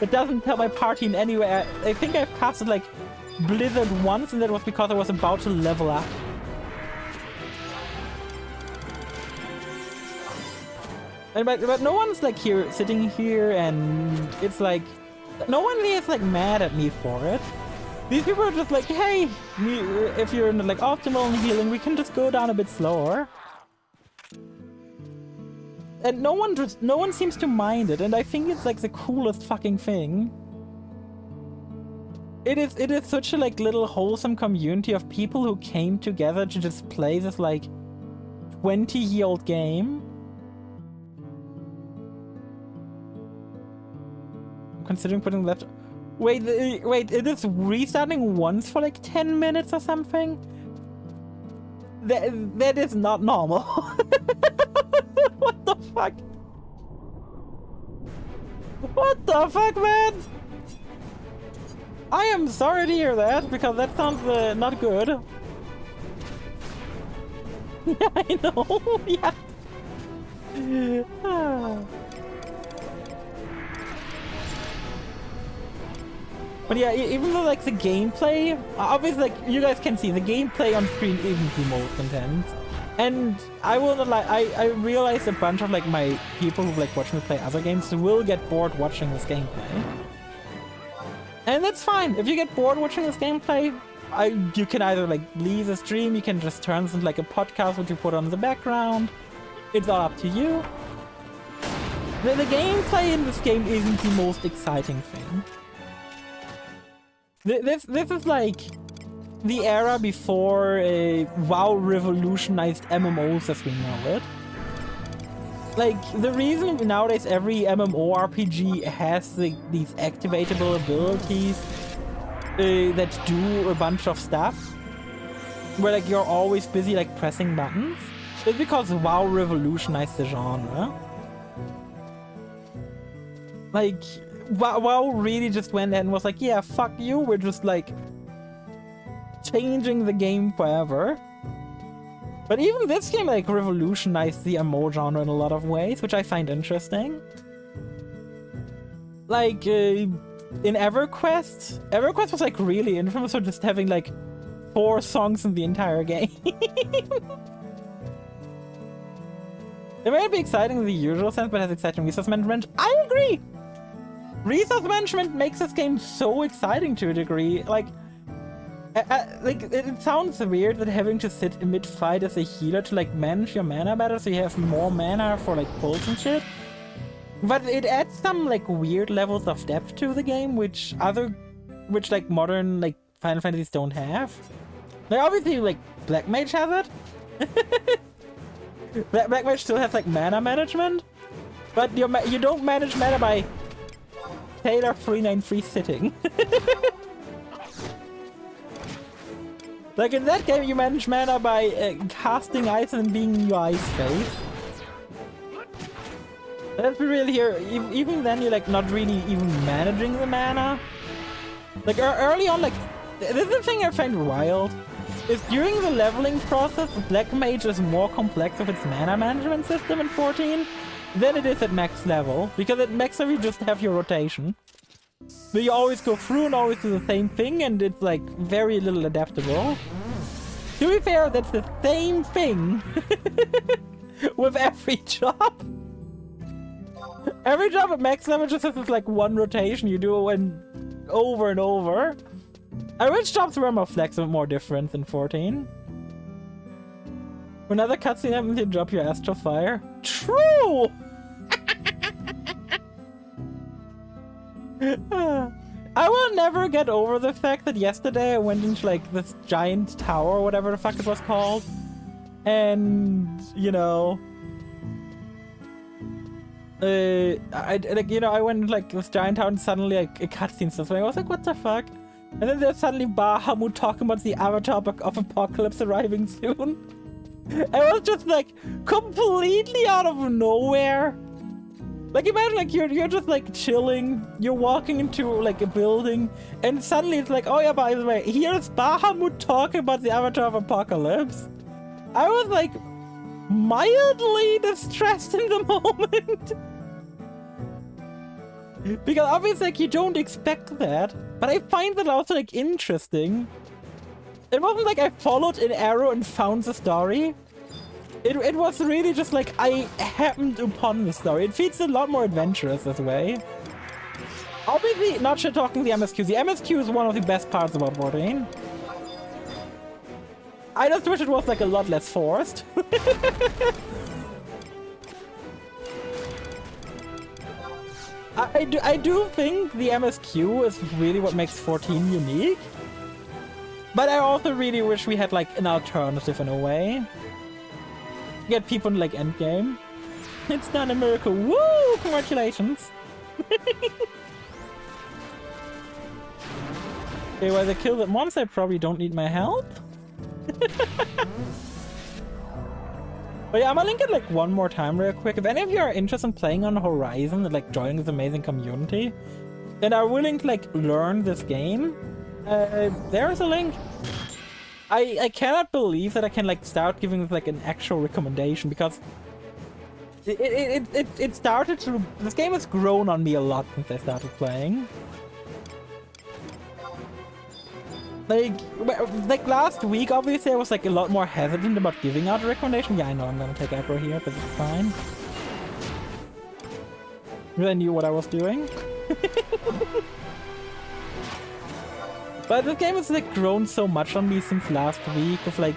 That doesn't help my party in any way. I think I've casted, like, Blizzard once, and that was because I was about to level up. But no one's like here, sitting here, and it's like, no one is like mad at me for it. These people are just like, hey, if you're in like optimal and healing, we can just go down a bit slower. And no one seems to mind it, and I think it's like the coolest fucking thing. It is such a like little wholesome community of people who came together to just play this like 20-year-old game. Considering putting left... Wait, it is restarting once for like 10 minutes or something? That is not normal. What the fuck? What the fuck, man? I am sorry to hear that, because that sounds not good. Yeah, I know. Yeah. But yeah, even though like the gameplay, obviously like you guys can see, the gameplay on screen isn't the most intense. And I will not lie, I realized a bunch of like my people who like watch me play other games will get bored watching this gameplay. And that's fine. If you get bored watching this gameplay, you can either like leave the stream, you can just turn this into like a podcast which you put on in the background. It's all up to you. The gameplay in this game isn't the most exciting thing. This is like the era before WoW revolutionized MMOs as we know it. Like, the reason nowadays every MMORPG has these activatable abilities that do a bunch of stuff, where like you're always busy like pressing buttons, is because WoW revolutionized the genre. Like, WoW really just went ahead and was like, yeah, fuck you, we're just like changing the game forever. But even this game like revolutionized the MMO genre in a lot of ways, which I find interesting. Like in EverQuest was like really infamous for just having like 4 songs in the entire game. It may not be exciting in the usual sense, but has exciting resource management. I agree! Resource management makes this game so exciting to a degree. Like it sounds weird that having to sit mid-fight as a healer to like manage your mana better so you have more mana for like pulls and shit. But it adds some like weird levels of depth to the game, which like modern like Final Fantasies don't have. Like obviously like Black Mage has it. Black Mage still has like mana management, but you don't manage mana by Taylor 393 sitting. Like in that game, you manage mana by casting ice and being in your ice phase. Let's be real here. Even then, you're like not really even managing the mana. Like early on, like this is the thing I find wild. Is during the leveling process, Black Mage is more complex with its mana management system in 14 than it is at max level. Because at max level, you just have your rotation. So you always go through and always do the same thing, and it's like very little adaptable. To be fair, that's the same thing with every job. Every job at max level just has this like one rotation you do and over. I wish jobs were more flexible, more different than 14. When another cutscene happens, you drop your astral fire. True! I will never get over the fact that yesterday I went into like this giant tower or whatever the fuck it was called, and you know, I went into like this giant tower and suddenly like a cutscene starts. I was like, what the fuck? And then there's suddenly Bahamut talking about the avatar of Apocalypse arriving soon. It was just like completely out of nowhere. Like imagine like you're just like chilling, you're walking into like a building, and suddenly it's like, oh yeah, by the way, here's Bahamut talking about the avatar of Apocalypse. I was like mildly distressed in the moment. Because obviously like you don't expect that, but I find that also like interesting. It wasn't like I followed an arrow and found the story. It was really just like I happened upon the story. It feels a lot more adventurous this way. Obviously, not shit talking the MSQ. The MSQ is one of the best parts about 14. I just wish it was like a lot less forced. I do think the MSQ is really what makes 14 unique. But I also really wish we had like an alternative in a way. Get people in like endgame. It's done a miracle. Woo! Congratulations. Okay, well, they kill that monster. I probably don't need my help. But yeah, I'm gonna link it like one more time real quick. If any of you are interested in playing on Horizon and like joining this amazing community and are willing to like learn this game, there's a link. I cannot believe that I can like start giving this like an actual recommendation, because it started to, this game has grown on me a lot since I started playing. Like last week, obviously, I was like a lot more hesitant about giving out a recommendation. Yeah, I know I'm gonna take aggro here, but it's fine. I knew what I was doing. But this game has like grown so much on me since last week. With like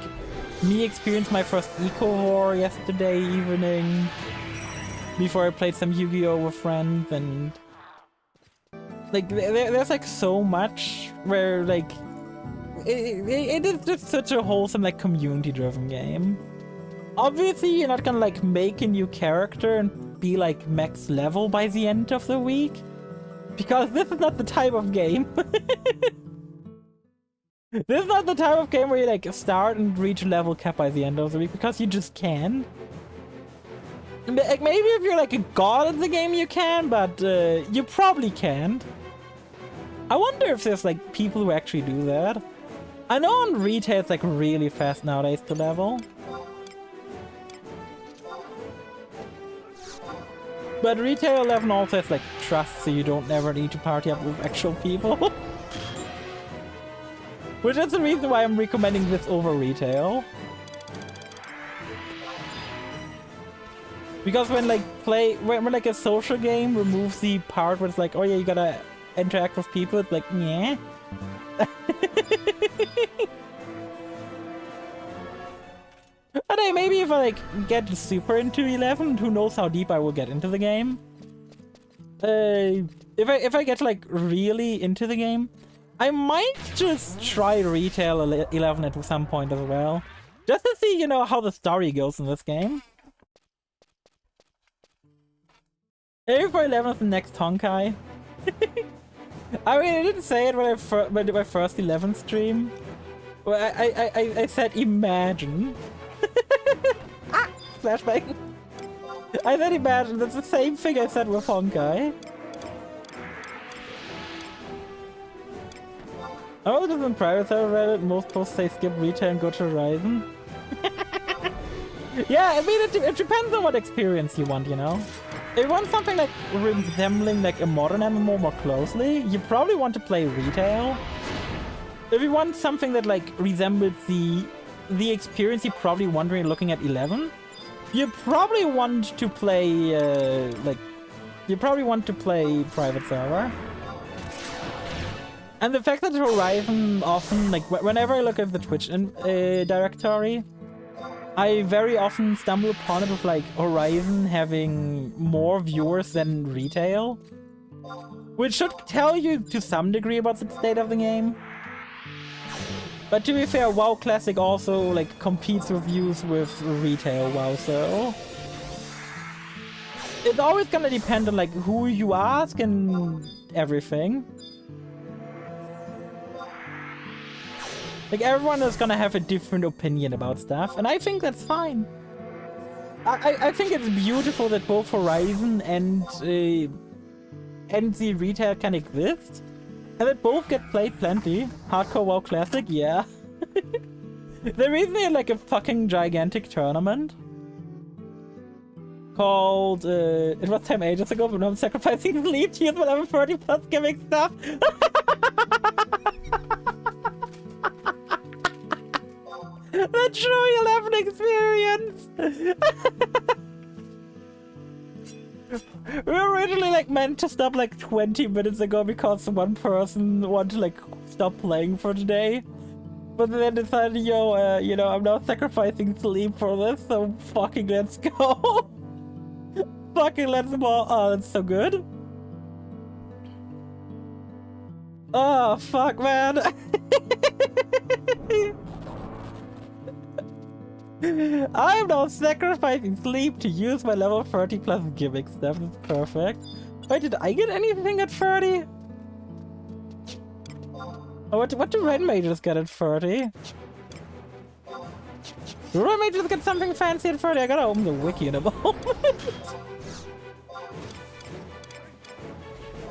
me experienced my first eco war yesterday evening. Before I played some Yu-Gi-Oh with friends, and like there's like so much where like it is just such a wholesome like community-driven game. Obviously, you're not gonna like make a new character and be like max level by the end of the week, because this is not the type of game. This is not the type of game where you like start and reach a level cap by the end of the week, because you just can't. Like, maybe if you're like a god at the game you can, but you probably can't. I wonder if there's like people who actually do that. I know on retail it's like really fast nowadays to level. But retail 11 also has like trust, so you don't never need to party up with actual people. Which is the reason why I'm recommending this over retail. Because when like when like a social game removes the part where it's like, oh yeah, you gotta interact with people, it's like, yeah. But hey, maybe if I like get super into 11, who knows how deep I will get into the game. If I get like really into the game, I might just try retail 11 at some point as well, just to see, you know, how the story goes in this game. April 11 is the next Honkai. I mean, I didn't say it when I did my first 11 stream. Well, I said imagine. Ah! Flashbang. I said imagine. That's the same thing I said with Honkai. Oh, this is in private server Reddit. Most posts say skip retail and go to Horizon. Yeah, I mean, it depends on what experience you want, you know? If you want something like resembling like a modern MMO more closely, you probably want to play retail. If you want something that like resembles the experience you're probably wondering looking at 11, you probably want to play private server. And the fact that Horizon often, like whenever I look at the Twitch directory, I very often stumble upon it with like Horizon having more viewers than retail, which should tell you to some degree about the state of the game. But to be fair, WoW Classic also like competes with views with retail WoW, so it's always gonna depend on like who you ask and everything. Like, everyone is gonna have a different opinion about stuff, and I think that's fine. I think it's beautiful that both Horizon and the retail can exist, and that both get played plenty. Hardcore WoW Classic, yeah. There is like a fucking gigantic tournament called, it was time ages ago, but now I'm sacrificing sleep to use whatever 30 plus gimmick stuff. The true 11 experience! We were originally like meant to stop like 20 minutes ago because one person wanted to like stop playing for today. But then decided, yo, you know, I'm now sacrificing sleep for this, so fucking let's go. Fucking let's go. Oh, that's so good. Oh, fuck, man. I'm now sacrificing sleep to use my level 30 plus gimmick stuff. That's perfect. Wait, did I get anything at 30? Oh, what do red mages get at 30? Do red mages get something fancy at 30? I gotta open the wiki in a moment.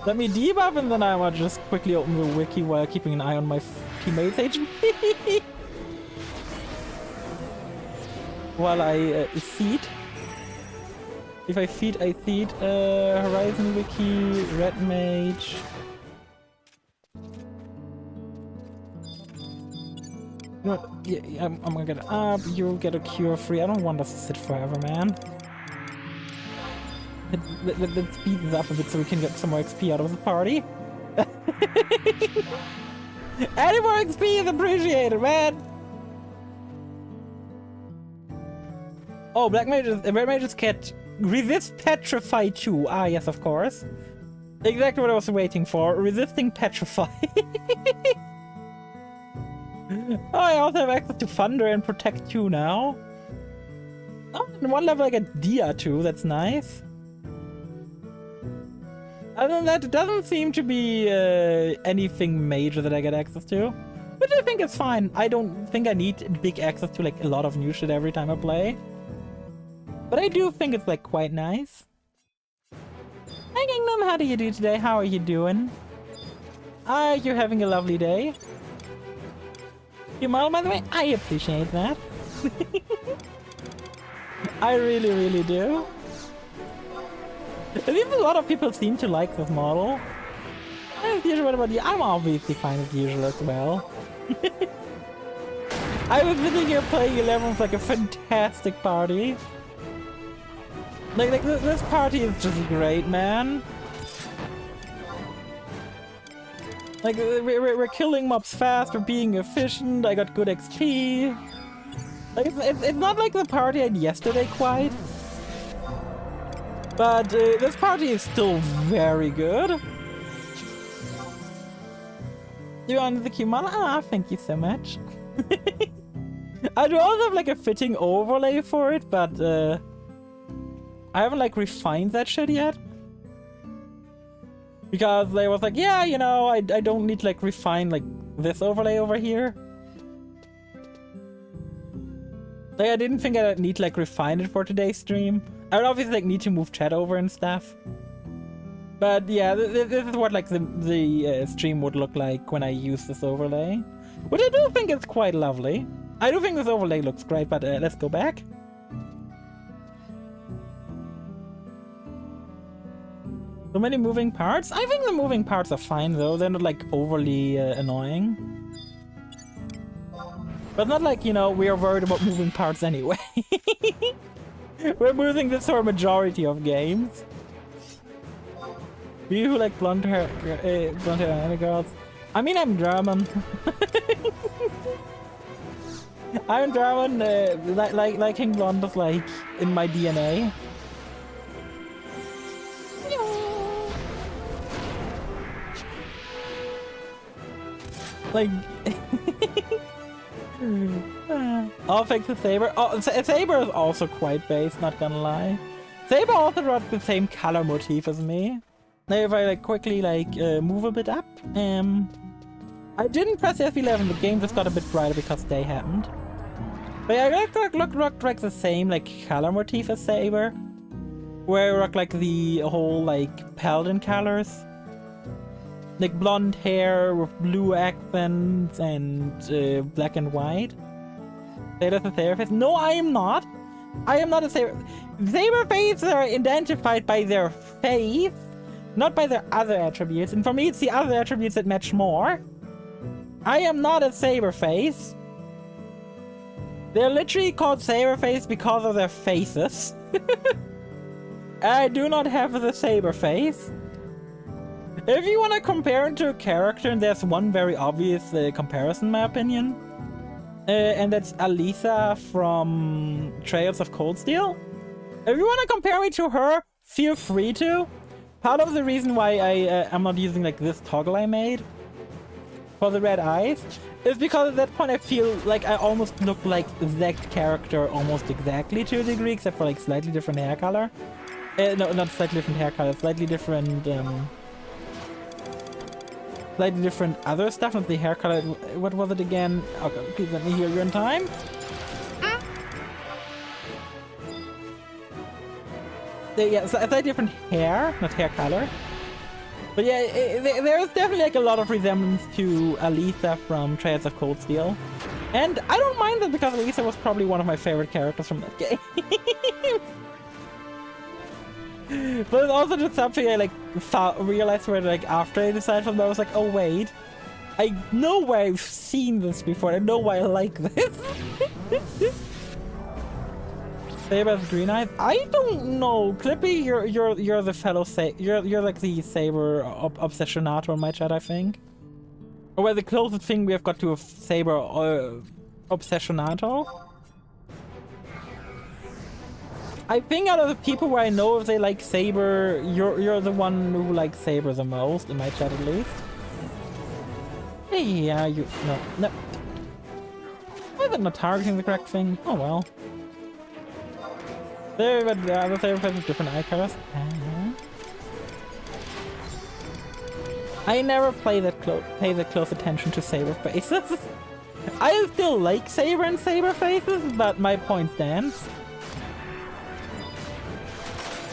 Let me debuff and then I will just quickly open the wiki while keeping an eye on my teammates' HP. While I feed. If I feed, I feed. Horizon Wiki, Red Mage. You know what? Yeah, I'm gonna get up. You'll get a cure free. I don't want us to sit forever, man. Let's speed this up a bit so we can get some more XP out of the party. Any more XP is appreciated, man! Oh, Red Mages get resist Petrify 2. Ah, yes, of course. Exactly what I was waiting for. Resisting Petrify. Oh, I also have access to Thunder and Protect 2 now. Oh, in one level I get Dia too. That's nice. Other than that, it doesn't seem to be anything major that I get access to. Which I think is fine. I don't think I need big access to like a lot of new shit every time I play. But I do think it's like quite nice. Hi Gangnam, how do you do today? How are you doing? Are you having a lovely day? Yumal, by the way, I appreciate that. I really, really do. At least a lot of people seem to like this model. As usual, what about you? I'm obviously fine as usual as well. I was sitting here playing 11 with like a fantastic party. Like this party is just great, man. Like we're killing mobs fast, we're being efficient. I got good XP. Like it's not like the party I had yesterday quite, but this party is still very good. You're on the Kimala? Ah, thank you so much. I do also have like a fitting overlay for it, but I haven't like refined that shit yet. Because they was like, yeah, you know, I don't need to like refine like this overlay over here. Like I didn't think I'd need to like refine it for today's stream. I would obviously like need to move chat over and stuff. But yeah, this is what like the stream would look like when I use this overlay. Which I do think is quite lovely. I do think this overlay looks great, but let's go back. So many moving parts? I think the moving parts are fine though, they're not like overly annoying. But not like, you know, we are worried about moving parts anyway. We're moving this for a majority of games. Do you like blonde hair girls? I mean, I'm German. I'm German, liking blonde is like in my DNA. Like, oh, thanks to Saber. Oh, Saber is also quite base, not gonna lie. Saber also brought the same color motif as me. Now, if I like quickly like move a bit up, I didn't press F11. The game just got a bit brighter because day happened. But yeah, I rocked like the same like color motif as Saber, where I rock like the whole like paladin colors. Like blonde hair with blue accents and black and white. Say that's a Saber face? No, I am not. I am not a Saber. Saber faces are identified by their face, not by their other attributes. And for me, it's the other attributes that match more. I am not a Saber face. They're literally called Saber face because of their faces. I do not have the Saber face. If you want to compare it to a character, there's one very obvious comparison in my opinion. And that's Alisa from Trails of Cold Steel. If you want to compare me to her, feel free to. Part of the reason why I am not using like this toggle I made for the red eyes is because at that point I feel like I almost look like that character almost exactly to a degree, except for like slightly different hair color. No, not slightly different hair color, slightly different other stuff, not the hair color. What was it again? Okay, please let me hear you in time. Yeah, slightly different hair, not hair color. But yeah, there's definitely like a lot of resemblance to Alisa from Trails of Cold Steel. And I don't mind that because Alisa was probably one of my favorite characters from that game. But it's also just something I like realized where like after I decided from that I was like, oh wait, I know where I've seen this before. I know why I like this. Saber with green eyes? I don't know. Clippy, you're the fellow you're like the saber obsessionator in my chat, I think. Or well, the closest thing we have got to a saber obsessionator. I think out of the people where I know if they like saber, you're the one who likes saber the most in my chat at least. Hey, yeah, no. Why is it not targeting the correct thing? Oh well. There, but the other saber has different eye colors. I never pay that close attention to saber faces. I still like saber and saber faces, but my point stands.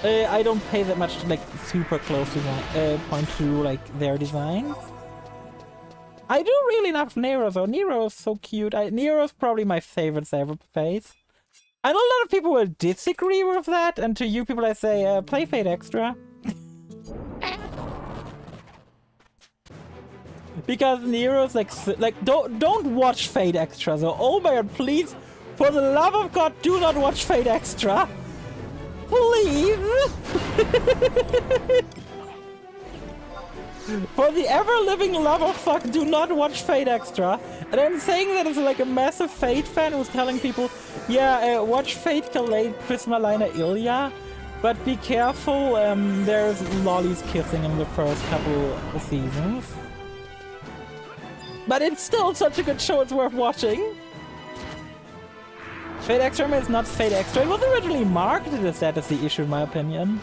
I don't pay that much like super close point to like their designs. I do really love Nero though. Nero is so cute. Nero's probably my favorite saber face. I know a lot of people will disagree with that, and to you people I say, play Fate Extra. Because Nero's like don't watch Fate Extra. So oh my god, please, for the love of God, do not watch Fate Extra. Please. For the ever-living love of fuck, do not watch Fate Extra. And I'm saying that as like a massive Fate fan who's telling people, yeah, watch Fate Calais Prismalina Ilya, but be careful, there's lollies kissing in the first couple of seasons. But it's still such a good show, it's worth watching. Fate Extra is not Fate Extra. It was originally marketed as that, is the issue in my opinion.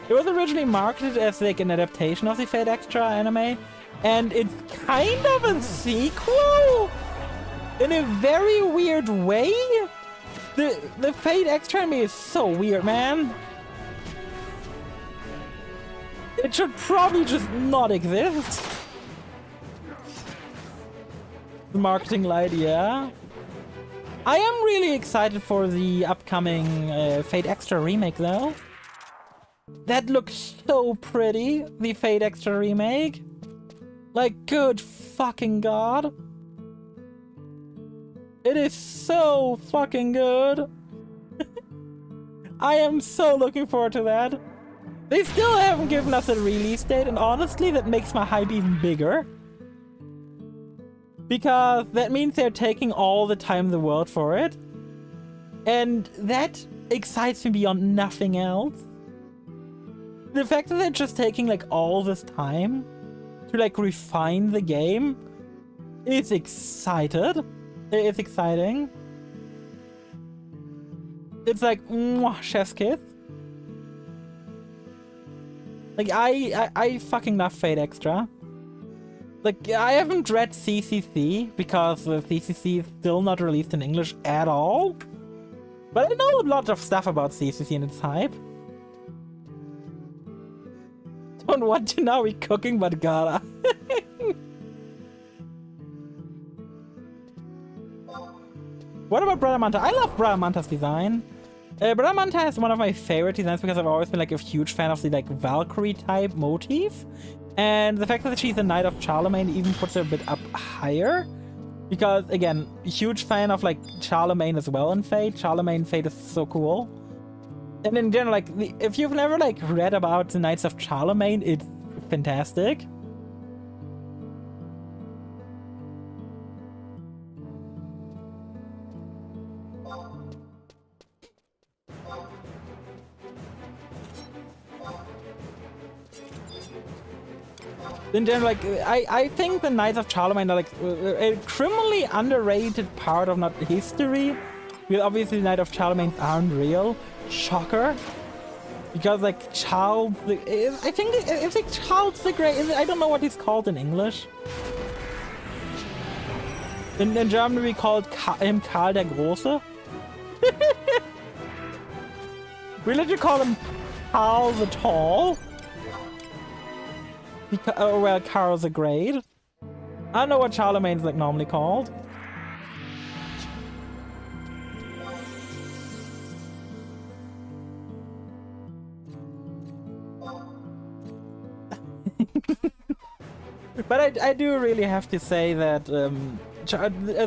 It was originally marketed as like an adaptation of the Fate Extra anime, and it's kind of a sequel in a very weird way. The Fate Extra anime is so weird, man. It should probably just not exist. The marketing light, yeah. I am really excited for the upcoming Fate Extra remake though. That looks so pretty, the Fate Extra remake. Like, good fucking god. It is so fucking good. I am so looking forward to that. They still haven't given us a release date, and honestly, that makes my hype even bigger. Because that means they're taking all the time in the world for it. And that excites me beyond nothing else. The fact that they're just taking like all this time to like refine the game is excited. It's exciting. It's like mwah, chef's kiss. Like I fucking love Fate Extra. Like I haven't read CCC because the CCC is still not released in English at all. But I know a lot of stuff about CCC and its hype. Don't want to now be cooking, but gotta. What about Brother Manta? I love Brother Manta's design. Brother Manta is one of my favorite designs because I've always been like a huge fan of the like Valkyrie type motif. And the fact that she's a Knight of Charlemagne even puts her a bit up higher. Because again, huge fan of like Charlemagne as well in Fate. Charlemagne Fate is so cool. And in general, like, if you've never, like, read about the Knights of Charlemagne, it's fantastic. In general, like, I think the Knights of Charlemagne are, like, a criminally underrated part of not history. Because obviously the Knight of Charlemagne aren't real. Shocker. Because like Charles, I think it's like Charles the Great. I don't know what he's called in English. In German we called him Karl der Große. We literally call him Karl the Tall. Because, oh well, Karl the Great. I don't know what Charlemagne's like normally called. But I do really have to say that the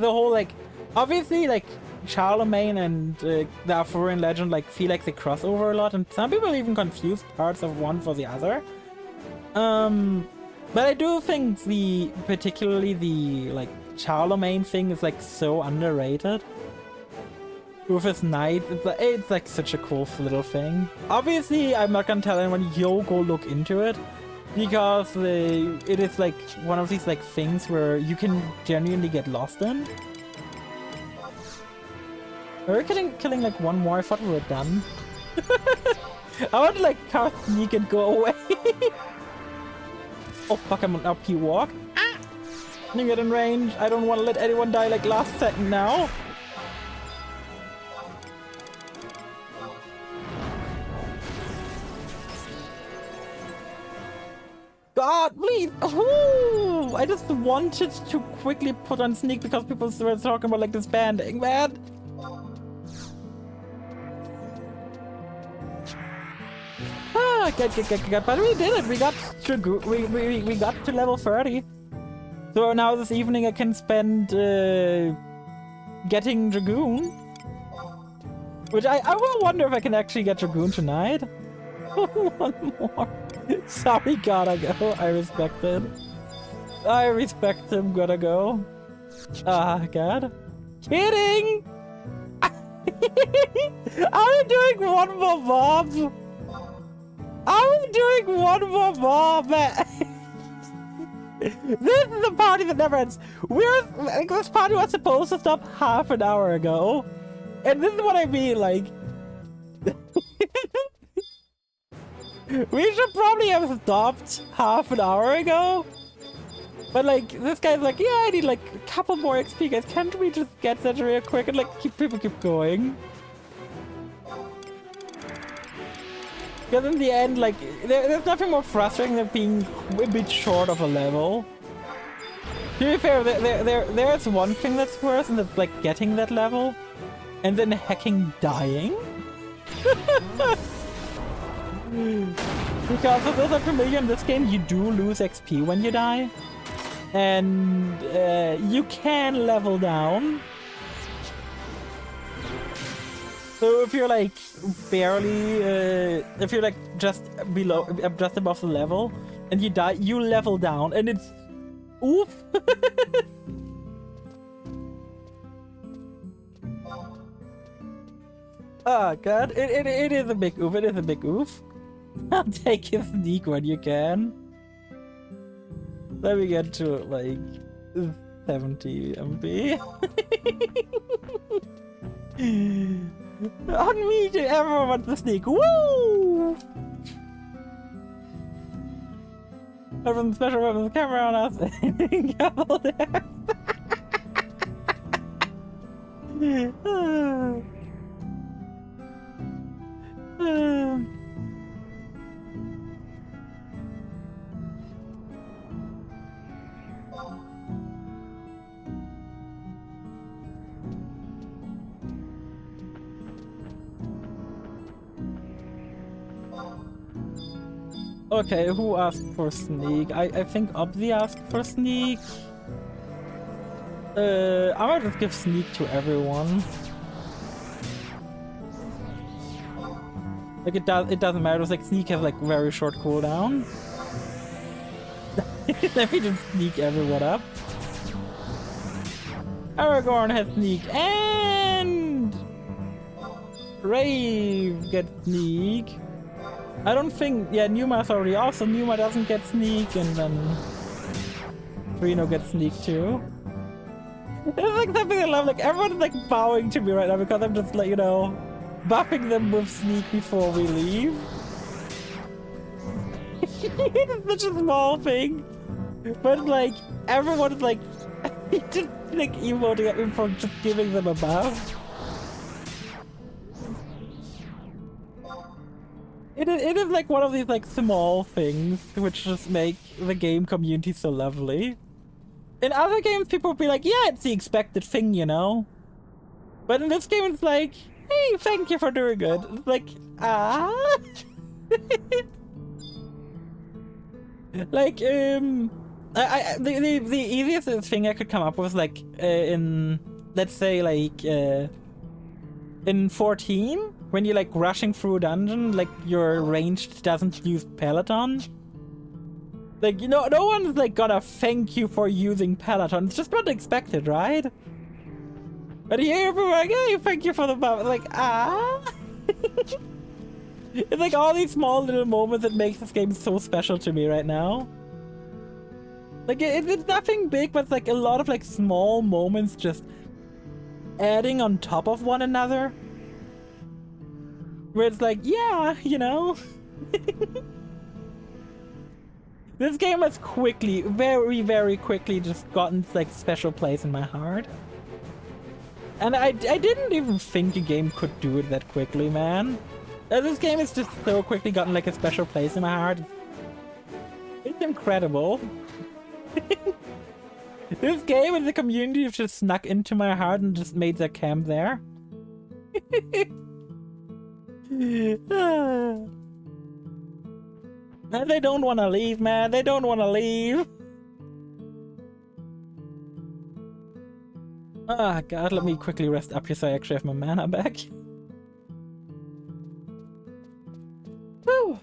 whole, like, obviously, like, Charlemagne and the Arthurian legend, like, feel like they cross over a lot, and some people even confuse parts of one for the other. But I do think particularly the, like, Charlemagne thing is, like, so underrated. With his knight, it's like such a cool little thing. Obviously, I'm not gonna tell anyone, yo, go look into it. Because it is like one of these like things where you can genuinely get lost in. Are we killing like one more? I thought we were done. I want to like cast sneak and go away. Oh fuck, I'm on up walk. Ah! You get in range. I don't want to let anyone die like last second now. God, please! Oh, I just wanted to quickly put on sneak because people were talking about like disbanding, man. Ah, good. But we did it. We got to we got to level 30. So now this evening I can spend getting Dragoon, which I will wonder if I can actually get Dragoon tonight. One more. Sorry, gotta go. I respect it. I respect him, gotta go. Ah, God. Kidding! Are we doing one more mob? Are we doing one more mob? This is a party that never ends. This party was supposed to stop half an hour ago. And this is what I mean, like... We should probably have stopped half an hour ago. But like, this guy's like, yeah, I need like a couple more XP, guys. Can't we just get that real quick and like keep going? Because in the end, like, there's nothing more frustrating than being a bit short of a level. To be fair, there's one thing that's worse, and that's like getting that level, and then hacking dying. Because for those that are familiar in this game, you do lose XP when you die. And you can level down. So if you're like barely, if you're like just above the level, and you die, you level down, and it's oof. Oh god, it is a big oof. It is a big oof. I'll take a sneak when you can. Let me get to like 70 MB. On me, everyone wants the sneak. Woo! Everyone's special weapons camera on us. Couple there. Okay, who asked for sneak? I think Obzi asked for sneak. I might just give sneak to everyone. Like it doesn't matter. It's like sneak has like very short cooldown. Let me just sneak everyone up. Aragorn has sneak and Rave gets sneak. I don't think, yeah, Numa's already off, so Numa doesn't get sneak, and then Reno gets sneak too. It's like something I love, like everyone's like bowing to me right now because I'm just like, you know, buffing them with sneak before we leave. It's such a small thing, but like everyone's like just like emoting at me for just giving them a buff. It is like one of these like small things which just make the game community so lovely. In other games people will be like, yeah, it's the expected thing, you know? But in this game it's like, hey, thank you for doing it. It's like, ah. Like, The easiest thing I could come up with, like, in, let's say, like, in 14, when you're, like, rushing through a dungeon, like, your ranged doesn't use Peloton. Like, you know, no one's, like, gonna thank you for using Peloton. It's just not expected, right? But here, people are like, hey, thank you for the buff. Like, ah. It's like all these small little moments that make this game so special to me right now. Like, it's nothing big, but it's like a lot of like small moments just adding on top of one another. Where it's like, yeah, you know. This game has quickly, very, very quickly just gotten like special place in my heart. And I didn't even think a game could do it that quickly, man. This game has just so quickly gotten like a special place in my heart. It's incredible. This game and the community have just snuck into my heart and just made their camp there. And they don't want to leave, man. They don't want to leave. Ah, God, let me quickly rest up here so I actually have my mana back. Whew.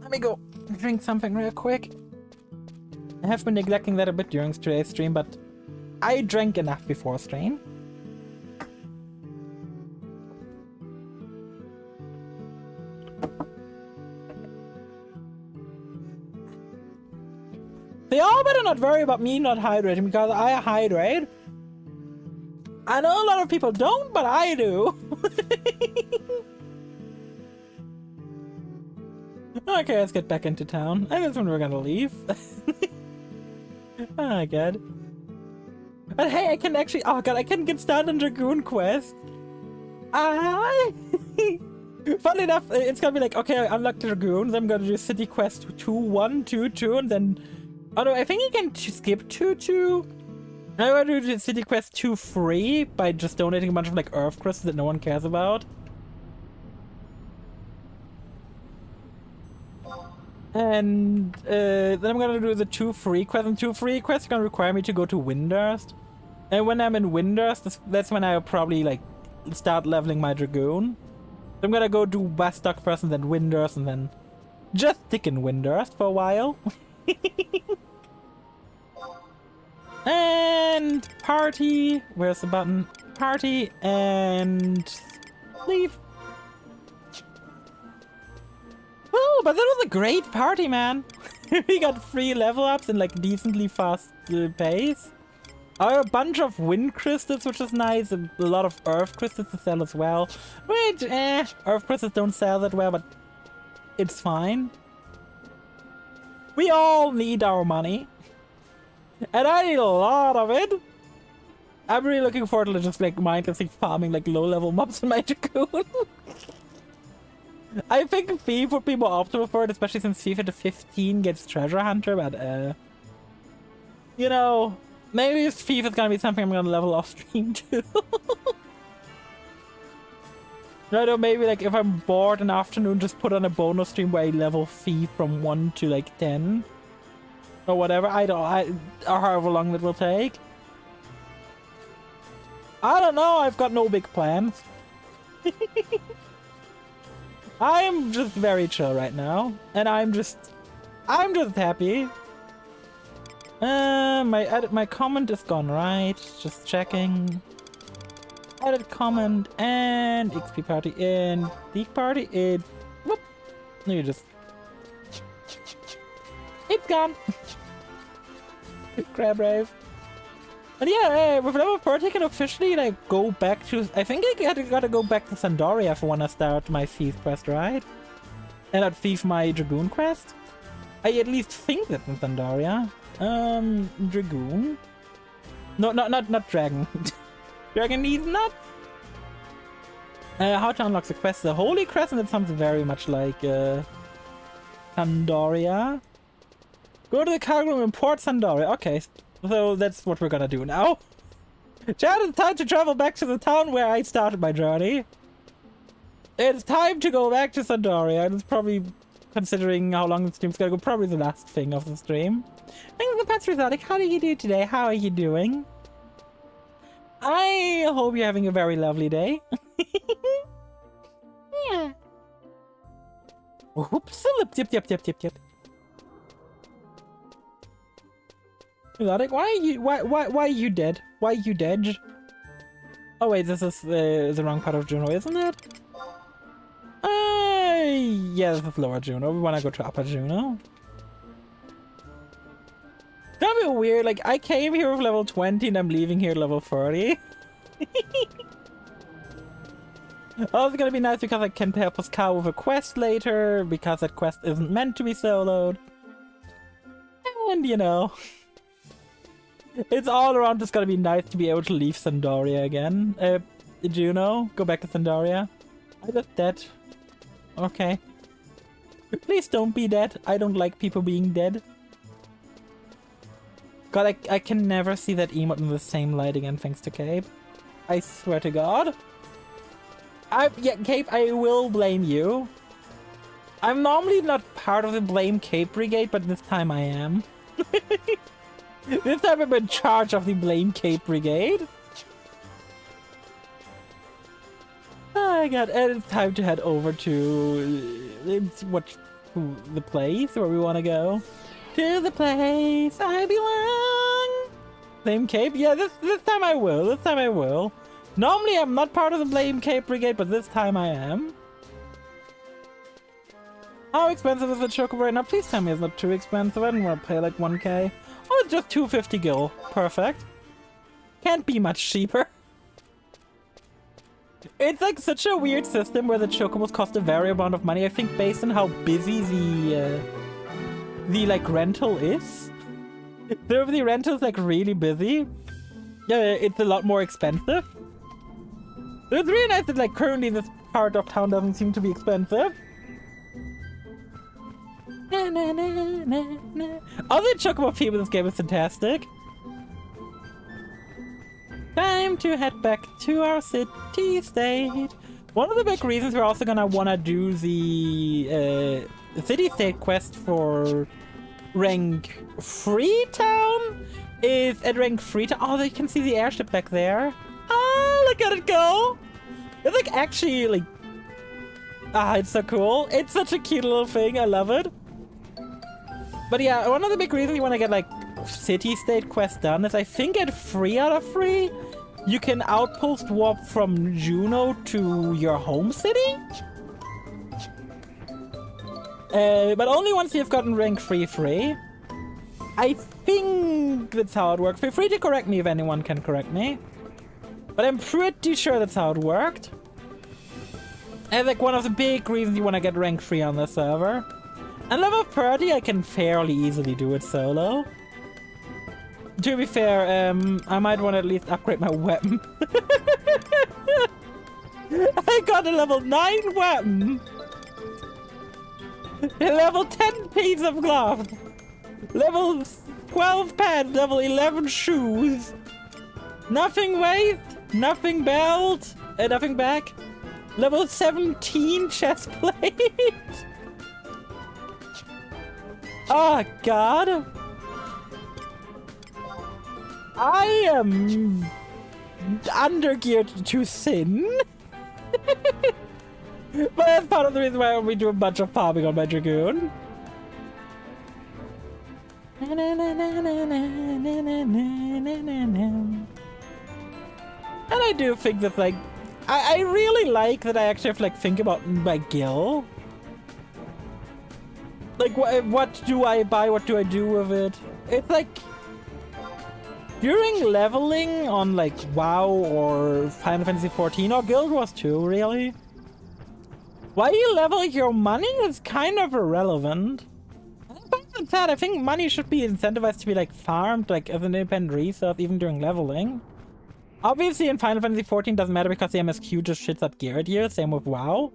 Let me go drink something real quick. I have been neglecting that a bit during today's stream, but I drank enough before stream. They all better not worry about me not hydrating, because I hydrate. I know a lot of people don't, but I do. Okay, let's get back into town. I think that's when we're gonna leave. Oh, God. But hey, I can actually... Oh, God, I can get started on Dragoon Quest. Funnily enough, it's gonna be like, okay, I unlocked Dragoons. I'm gonna do City Quest 2, 1, 2, 2, and then... Oh, no, I think you can skip 2, 2. I'm gonna do City Quest 2 free by just donating a bunch of, like, Earth Crystals that no one cares about. And then I'm gonna do the 2 free quests, and 2 free quests are gonna require me to go to Windurst. And when I'm in Windurst, that's when I'll probably like start leveling my Dragoon. So I'm gonna go do Bastok first, and then Windurst, and then just stick in Windurst for a while. And party. Where's the button? Party and leave. Oh, but that was a great party, man. We got 3 level ups in like decently fast pace. A bunch of wind crystals, which is nice. A lot of earth crystals to sell as well. Which, earth crystals don't sell that well, but it's fine. We all need our money. And I need a lot of it. I'm really looking forward to just like mindlessly farming like low level mobs in my Dragoon. I think Thief would be more optimal for it, especially since FIFA to 15 gets Treasure Hunter, but you know, maybe Thief is gonna be something I'm gonna level off stream too. I know, maybe like if I'm bored in the afternoon, just put on a bonus stream where I level Thief from 1 to like 10. Or whatever, or however long that will take. I don't know, I've got no big plans. I'm just very chill right now, and I'm just happy. My comment is gone right. Just checking. Edit comment and XP party and League party. Whoop. You just. It's gone. Crab rave. And yeah, with level 40 I can officially like go back to... I think I gotta go back to Sandoria if I wanna start my Thief quest, right? And not Thief my Dragoon quest? I at least think that's in Sandoria. Dragoon? No, not Dragon. Dragon needs nuts! How to unlock the quest? The Holy Crescent, that sounds very much like Sandoria. Go to the cargo room, import Sandoria. Okay. So that's what we're gonna do now. Chad, it's time to travel back to the town where I started my journey. It's time to go back to Sandoria. It's probably, considering how long the stream's gonna go, probably the last thing of the stream. Thanks for the pets, Exotic. How do you do today? How are you doing? I hope you're having a very lovely day. Yeah. Oops, yep. Exotic, why are you dead? Why are you dead? Oh wait, this is the wrong part of Juno, isn't it? Yeah, this is lower Juno. We wanna go to upper Juno. That'd be weird, like I came here with level 20 and I'm leaving here level 30. Oh, it's gonna be nice because I can help Pascal with a quest later, because that quest isn't meant to be soloed. And you know, it's all around just gonna be nice to be able to leave Sandoria again. Juno, go back to Sandoria. I just dead. Okay. Please don't be dead. I don't like people being dead. God, I can never see that emote in the same light again thanks to Cape. I swear to God. Yeah, Cape, I will blame you. I'm normally not part of the Blame Cape Brigade, but this time I am. This time I'm in charge of the Blame Cape Brigade. Oh my God, and it's time to head over to the place where we want to go. To the place I belong. Blame Cape? Yeah, this time I will. This time I will. Normally I'm not part of the Blame Cape Brigade, but this time I am. How expensive is the Chocobo right now? Please tell me it's not too expensive. I don't want to pay like 1k. Oh, it's just 250 gil. Perfect. Can't be much cheaper. It's like such a weird system where the Chocobos cost a variable amount of money. I think based on how busy the like rental is. If the rental is like really busy, yeah, it's a lot more expensive. It's really nice that like currently this part of town doesn't seem to be expensive. All the Chocobo people in this game is fantastic. Time to head back to our city state. One of the big reasons we're also gonna wanna do the city state quest for rank 3 town is at rank 3 town. Oh, you can see the airship back there. Oh, look at it go! It's like actually like it's so cool. It's such a cute little thing. I love it. But yeah, one of the big reasons you want to get like city state quest done is I think at 3 out of 3 you can outpost warp from Juno to your home city. But only once you've gotten rank 3. I think that's how it works. Feel free to correct me if anyone can correct me. But I'm pretty sure that's how it worked. And like one of the big reasons you want to get rank 3 on the server. And level 30 I can fairly easily do it solo. To be fair, I might want to at least upgrade my weapon. I got a level 9 weapon! A level 10 piece of glove! Level 12 pants, level 11 shoes! Nothing waist, nothing belt, nothing back. Level 17 chest plate! Oh God! I am undergeared to sin. But that's part of the reason why we do a bunch of farming on my Dragoon. And I do think that like I really like that I actually have to like think about my gil. Like what do I buy? What do I do with it? It's like during leveling on like WoW or Final Fantasy 14 or Guild Wars 2, really? Why you level your money is kind of irrelevant. But that, I think money should be incentivized to be like farmed like as an independent resource even during leveling. Obviously in Final Fantasy 14 doesn't matter because the MSQ just shits up gear at you, same with WoW.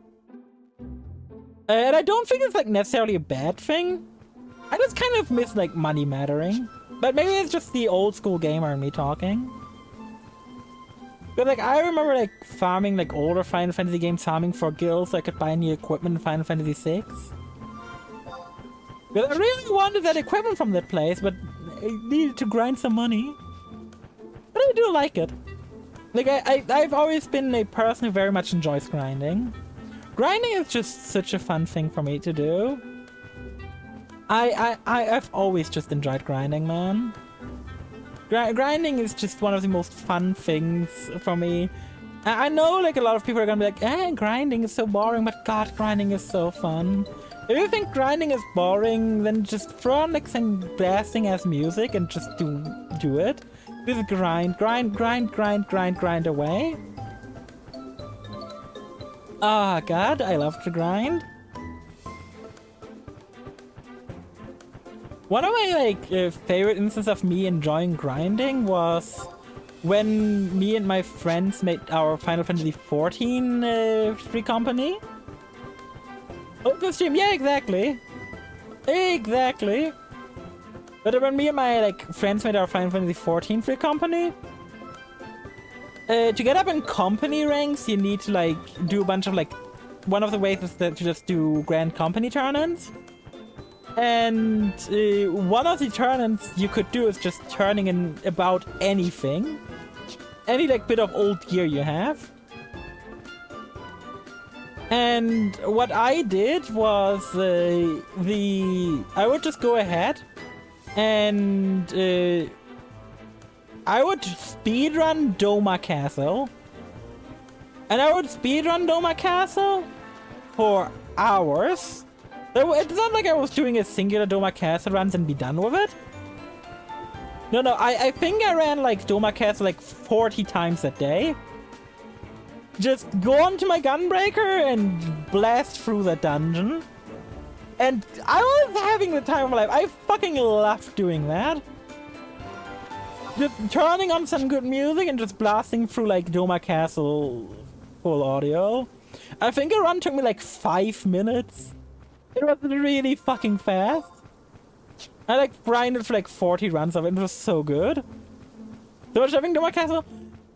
And I don't think it's like necessarily a bad thing. I just kind of miss like money mattering. But maybe it's just the old school gamer in me talking. But like I remember like farming like older Final Fantasy games, farming for guilds so I could buy new equipment in Final Fantasy 6. Because I really wanted that equipment from that place, but I needed to grind some money. But I do like it. Like, I've always been a person who very much enjoys grinding. Grinding is just such a fun thing for me to do. I've always just enjoyed grinding, man. Grinding is just one of the most fun things for me. I know, like, a lot of people are gonna be like, grinding is so boring, but God, grinding is so fun. If you think grinding is boring, then just throw on, like, some blasting-ass music and just do it. Just grind away. Ah, God, I love to grind. One of my, favorite instances of me enjoying grinding was when me and my friends made our Final Fantasy XIV free company. Open stream, yeah, exactly. Exactly. But when me and my friends made our Final Fantasy XIV free company, to get up in company ranks, you need to do a bunch of one of the ways is to just do grand company tournaments. And one of the tournaments you could do is just turning in about anything. Any bit of old gear you have. And what I did was I would just go ahead and I would speedrun Doma Castle. And I would speedrun Doma Castle for hours. It's not like I was doing a singular Doma Castle runs and be done with it. No, I think I ran Doma Castle 40 times a day. Just go onto my gunbreaker and blast through the dungeon. And I was having the time of my life. I fucking loved doing that. Just turning on some good music and just blasting through Doma Castle full audio. I think a run took me 5 minutes. It was really fucking fast. I grinded for 40 runs of it. It was so good. So much having Doma Castle.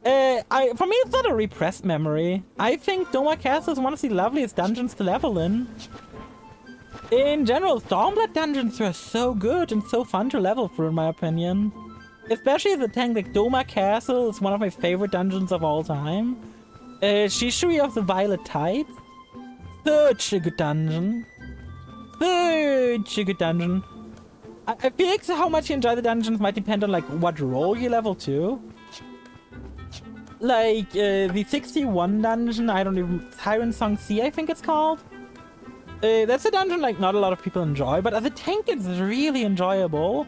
For me, it's not a repressed memory. I think Doma Castle is one of the loveliest dungeons to level in. In general, Stormblood dungeons were so good and so fun to level through, in my opinion. Especially the tank, Doma Castle is one of my favorite dungeons of all time. Shishui of the Violet Tides. Such a good dungeon. Such a good dungeon. I feel how much you enjoy the dungeons might depend on what role you level to. The 61 dungeon, I don't even... HorizonXI, I think it's called. That's a dungeon not a lot of people enjoy, but as a tank it's really enjoyable.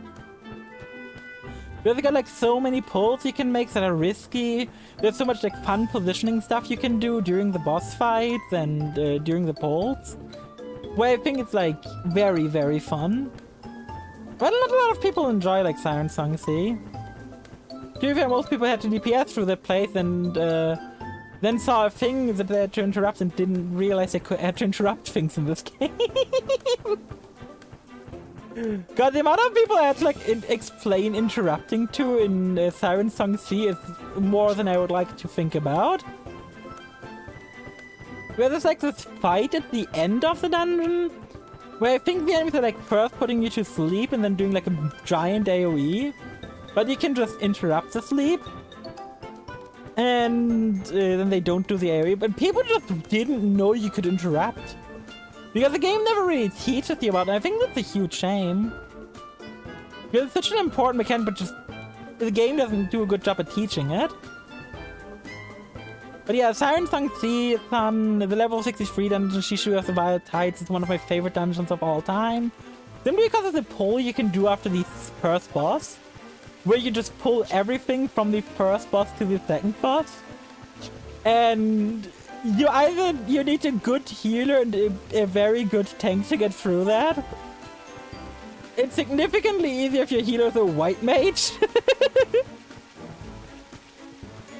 Because you got so many pulls you can make that are risky. There's so much fun positioning stuff you can do during the boss fights and during the pulls. Where I think it's very, very fun. But not a lot of people enjoy HorizonXI. To be fair, most people had to DPS through that place and then saw a thing that they had to interrupt and didn't realize they had to interrupt things in this game. God, the amount of people I had to explain interrupting to in HorizonXI is more than I would like to think about. Where there's this fight at the end of the dungeon, where I think the enemies are first putting you to sleep and then doing a giant AoE. But you can just interrupt the sleep. And then they don't do the AoE. But people just didn't know you could interrupt. Because the game never really teaches you about it. I think that's a huge shame. Because it's such an important mechanic, but just the game doesn't do a good job at teaching it. But yeah, HorizonXI is on the level 63 dungeon. Shishui of the Violet Tides is one of my favorite dungeons of all time. Simply because of the pull you can do after the first boss. Where you just pull everything from the first boss to the second boss. And you need a good healer and a very good tank to get through that. It's significantly easier if your healer is a white mage.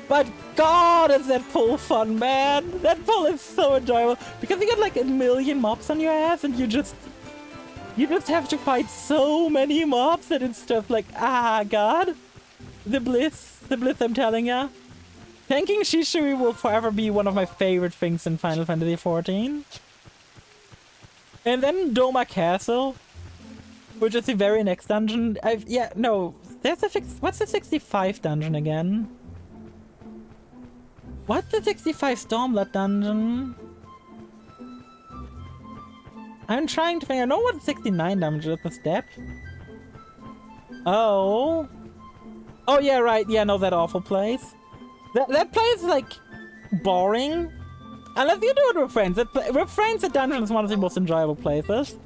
But God, is that pull fun, man! That pull is so enjoyable because you get a million mobs on your ass and you just have to fight so many mobs that it's just ah, God. The bliss I'm telling ya. Tanking Shishui will forever be one of my favorite things in Final Fantasy XIV. And then Doma Castle. which is the very next dungeon. Yeah, no, there's a what's the 65 dungeon again? What's the 65 Stormblood dungeon? I'm trying to think. I know what the 69 dungeon is, the step. Oh. Oh yeah, right. Yeah, no, that awful place. That place is like boring. Unless you do it with friends. With friends, the dungeon is one of the most enjoyable places.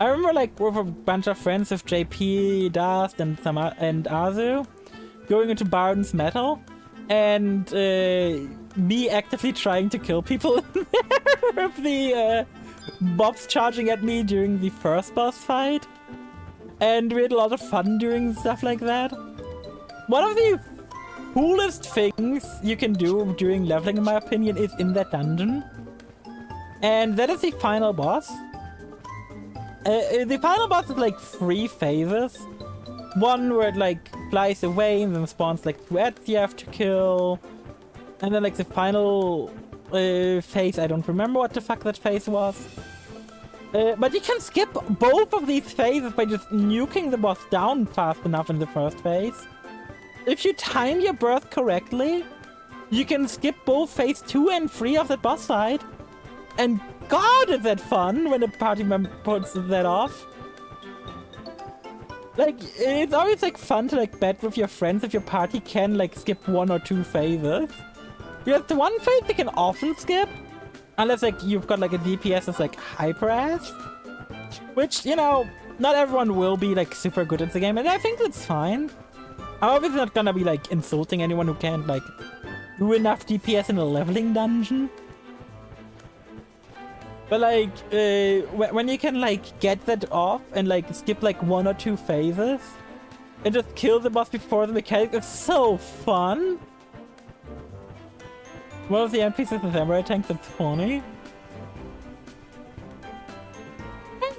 I remember like with a bunch of friends with JP, Dust, and Azu going into Barden's Metal, and me actively trying to kill people in there with the mobs charging at me during the first boss fight. And we had a lot of fun doing stuff like that. One of the coolest things you can do during leveling, in my opinion, is in that dungeon. And that is the final boss. The final boss is like 3 phases. One where it like flies away and then spawns like 2 ads you have to kill. And then like the final phase, I don't remember what the fuck that phase was. But you can skip both of these phases by just nuking the boss down fast enough in the first phase. If you time your burst correctly, you can skip both phase 2 and 3 of the boss fight. And god, is that fun when a party member puts that off. Like, it's always like fun to like bet with your friends if your party can like skip 1 or 2 phases. Because the one phase you can often skip, unless like you've got like a DPS that's like hyper ass. Which, you know, not everyone will be like super good at the game, and I think that's fine. I'm obviously not gonna be like insulting anyone who can't like do enough DPS in a leveling dungeon. But like, when you can like get that off and like skip like 1 or 2 phases and just kill the boss before the mechanic, it's so fun. One of the NPCs is samurai tanks, that's funny.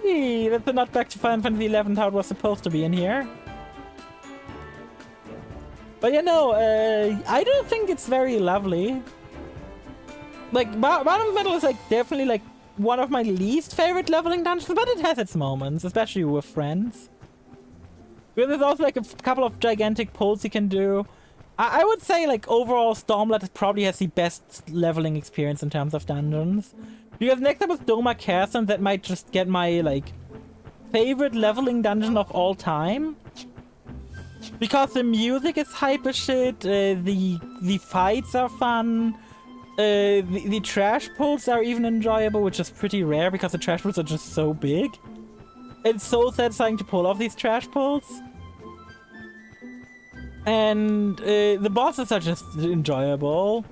Hey, that's not back to Final Fantasy XI how it was supposed to be in here. But you know, I don't think it's very lovely. Like, Bottom Metal is like definitely like one of my least favorite leveling dungeons, but it has its moments, especially with friends. Because there's also like a couple of gigantic pulls you can do. I would say like overall Stormblood probably has the best leveling experience in terms of dungeons. Because next up is Doma Castle, that might just get my like favorite leveling dungeon of all time. Because the music is hype as shit, the fights are fun, the trash pulls are even enjoyable, which is pretty rare because the trash pulls are just so big. It's so satisfying to pull off these trash pulls. And the bosses are just enjoyable.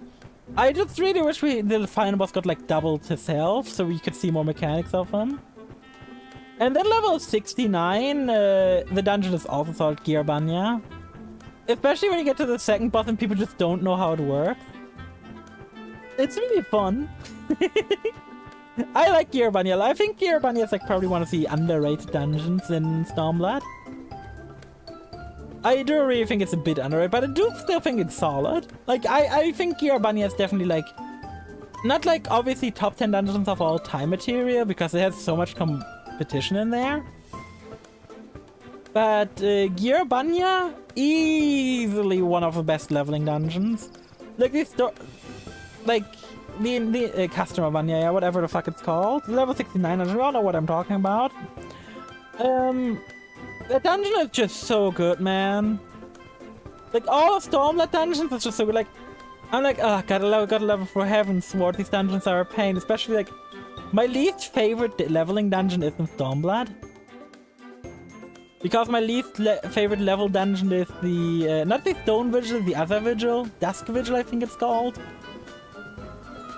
I just really wish the final boss got like doubled his health so we could see more mechanics of him. And then level 69, the dungeon is also called Gearbanya. Especially when you get to the second boss and people just don't know how it works. It's really fun. I like Gearbanya. I think Gearbanya is like probably one of the underrated dungeons in Stormblood. I do really think it's a bit underrated, but I do still think it's solid. Like, I think Gearbanya is definitely like, not like obviously top 10 dungeons of all time material because it has so much competition in there. But Gearbanya, easily one of the best leveling dungeons. Like this, like the customer Banya, yeah, whatever the fuck it's called. Level 69 dungeon, you all know what I'm talking about. The dungeon is just so good, man. Like all of Stormblood dungeons is just so good. Like, I'm like, oh, gotta level for heaven's sword. These dungeons are a pain, especially like my least favorite leveling dungeon is in Stormblood. Because my least favorite level dungeon is the, not the Stone Vigil, the other Vigil. Dusk Vigil, I think it's called.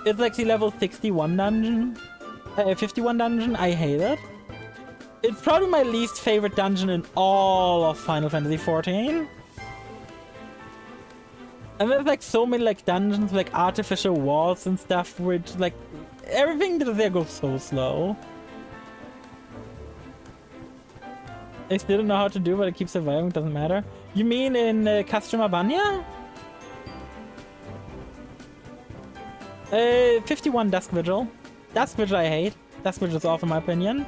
It's like the level 61 dungeon. 51 dungeon, I hate it. It's probably my least favorite dungeon in all of Final Fantasy XIV. And there's like so many like dungeons, like artificial walls and stuff, which like, everything there goes so slow. I still don't know how to do, but I keep surviving, doesn't matter. You mean in Customer Banya? 51 Dusk Vigil. Dusk Vigil I hate. Dusk Vigil is off in my opinion.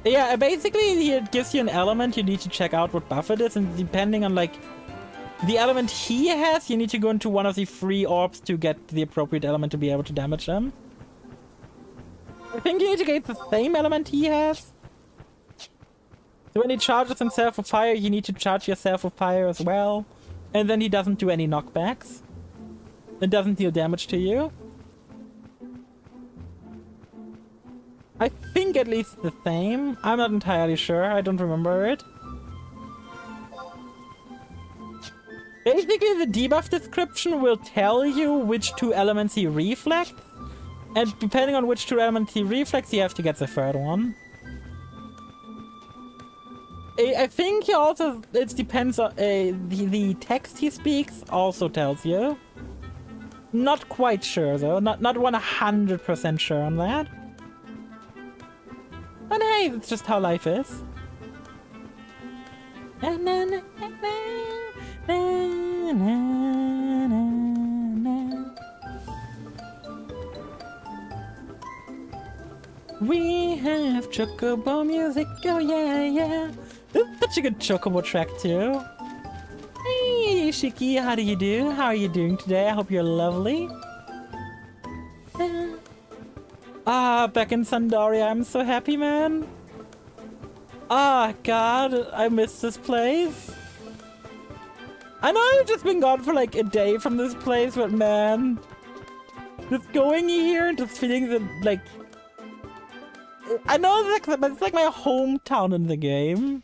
Yeah, basically it gives you an element, you need to check out what buff it is, and depending on like the element he has, you need to go into one of the 3 orbs to get the appropriate element to be able to damage them. I think you need to get the same element he has. So when he charges himself with fire, you need to charge yourself with fire as well. And then he doesn't do any knockbacks. It doesn't deal damage to you. I think at least the same. I'm not entirely sure. I don't remember it. Basically, the debuff description will tell you which 2 elements he reflects. And depending on which 2 elements he reflects, you have to get the 3rd one. I think he also, it depends on, the text he speaks also tells you. Not quite sure though, not 100% sure on that. But hey, it's just how life is. We have chocobo music, oh yeah, yeah. This is such a good chocobo track too. Hey Shiki, how do you do? How are you doing today? I hope you're lovely. Back in Sandaria, I'm so happy, man. God, I miss this place. I know I've just been gone for like a day from this place, but man, just going here and just feeling the like. I know it's like my hometown in the game.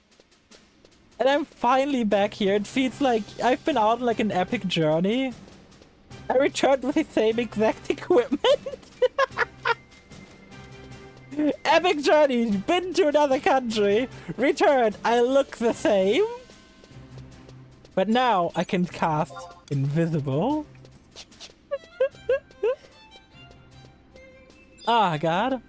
And I'm finally back here. It feels like I've been out on like an epic journey. I returned with the same exact equipment. Epic journey, been to another country, returned, I look the same. But now I can cast invisible. God.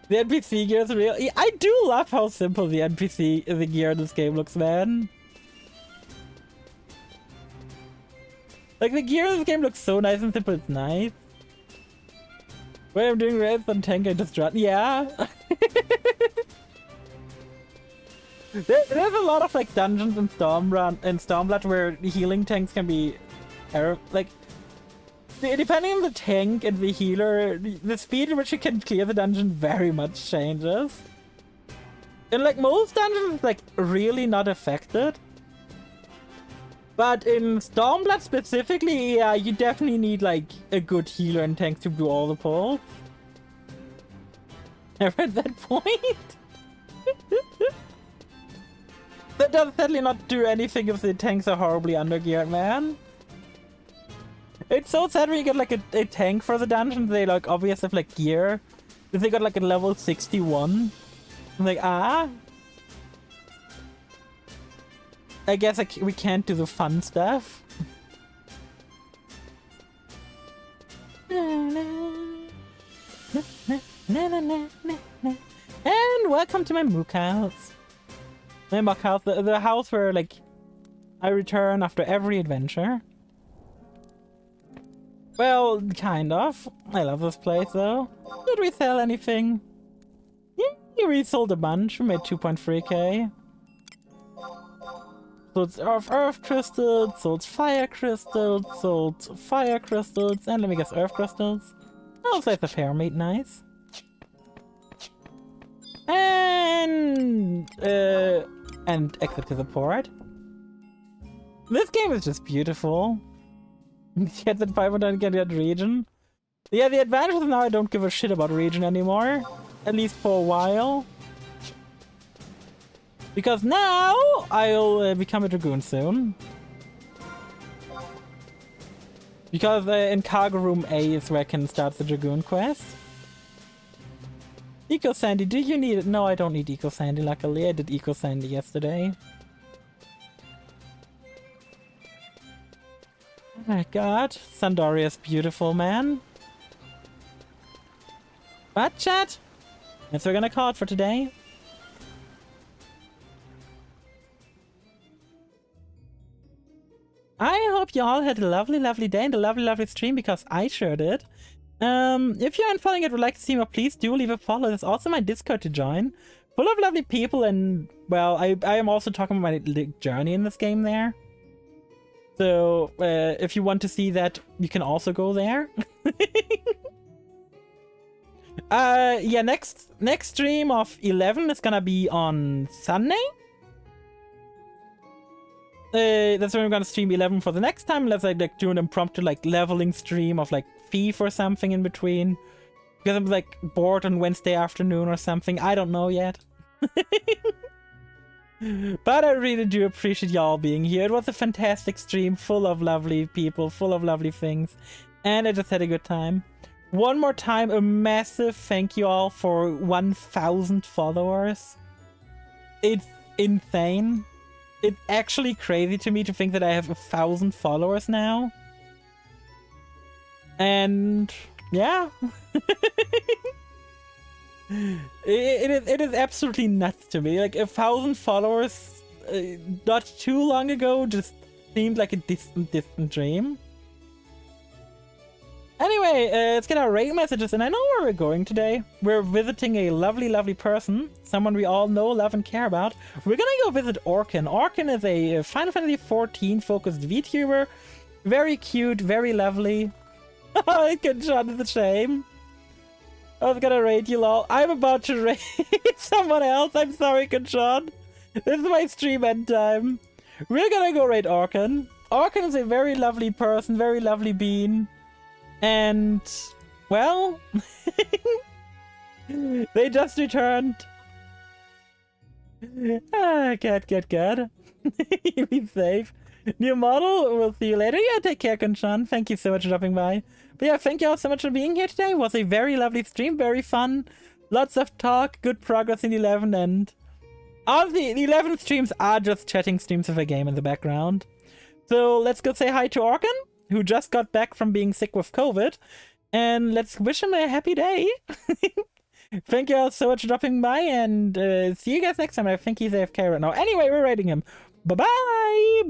The NPC gear is real. Yeah, I do love how simple the gear in this game looks, man. Like, the gear in this game looks so nice and simple, it's nice. When I'm doing raids on tank, I just run. Yeah. There's a lot of, like, dungeons in Stormblood where healing tanks can be... like... Depending on the tank and the healer, the speed at which you can clear the dungeon very much changes. In like most dungeons, it's like really not affected. But in Stormblood specifically, yeah, you definitely need like a good healer and tank to do all the pulls. Ever at that point? That does certainly not do anything if the tanks are horribly undergeared, man. It's so sad when you get like a tank for the dungeon, they like obviously have like gear. If they got like a level 61. I'm like, I guess we can't do the fun stuff. And welcome to my mook house. My mock house, the house where like I return after every adventure. Well, kind of. I love this place, though. Did we sell anything? Yeah, we sold a bunch. We made 2.3k. Sold earth crystals, sold fire crystals, and let me guess, earth crystals. Oh, so it's a pair made nice. And exit to the port. This game is just beautiful. Get that 500 get that region. Yeah, the advantage is now I don't give a shit about region anymore. At least for a while. Because now I'll become a Dragoon soon. Because in Cargo Room A is where I can start the Dragoon quest. Eco Sandy, do you need it? No, I don't need Eco Sandy, luckily. I did Eco Sandy yesterday. Oh my god, Sandoria's beautiful, man. But chat, that's what we're gonna call it for today. I hope you all had a lovely, lovely day and a lovely, lovely stream, because I sure did. If you're following it, would like to see more, please do leave a follow. There's also my Discord to join, full of lovely people, and well, I am also talking about my journey in this game there. So if you want to see that, you can also go there. Yeah, next stream of 11 is gonna be on Sunday. That's when we're gonna stream 11 for the next time. Let's like do an impromptu like leveling stream of like Thief or something in between, because I'm like bored on Wednesday afternoon or something. I don't know yet. But I really do appreciate y'all being here. It was a fantastic stream, full of lovely people, full of lovely things, and I just had a good time. One more time, a massive thank you all for 1,000 followers. It's insane. It's actually crazy to me to think that I have 1,000 followers now. And yeah. It is absolutely nuts to me. Like 1,000 followers not too long ago just seemed like a distant dream. Anyway, let's get our raid messages, and I know where we're going today. We're visiting a lovely person, someone we all know, love, and care about. We're gonna go visit Orkin. Orkin is a Final Fantasy XIV focused VTuber. Very cute, very lovely. Oh, good shot, it's a shame. I was gonna raid you all. I'm about to raid someone else. I'm sorry, Conchon. This is my stream end time. We're gonna go raid Orkin. Orkin is a very lovely person, very lovely being. And, well, they just returned. Good. You be safe. New model, we'll see you later. Yeah, take care, Kunshan. Thank you so much for dropping by. But yeah, thank you all so much for being here today. It was a very lovely stream, very fun. Lots of talk, good progress in 11, and honestly, the 11 streams are just chatting streams of a game in the background. So let's go say hi to Orkin, who just got back from being sick with COVID, and let's wish him a happy day. Thank you all so much for dropping by, and see you guys next time. I think he's AFK right now. Anyway, we're raiding him. Bye-bye!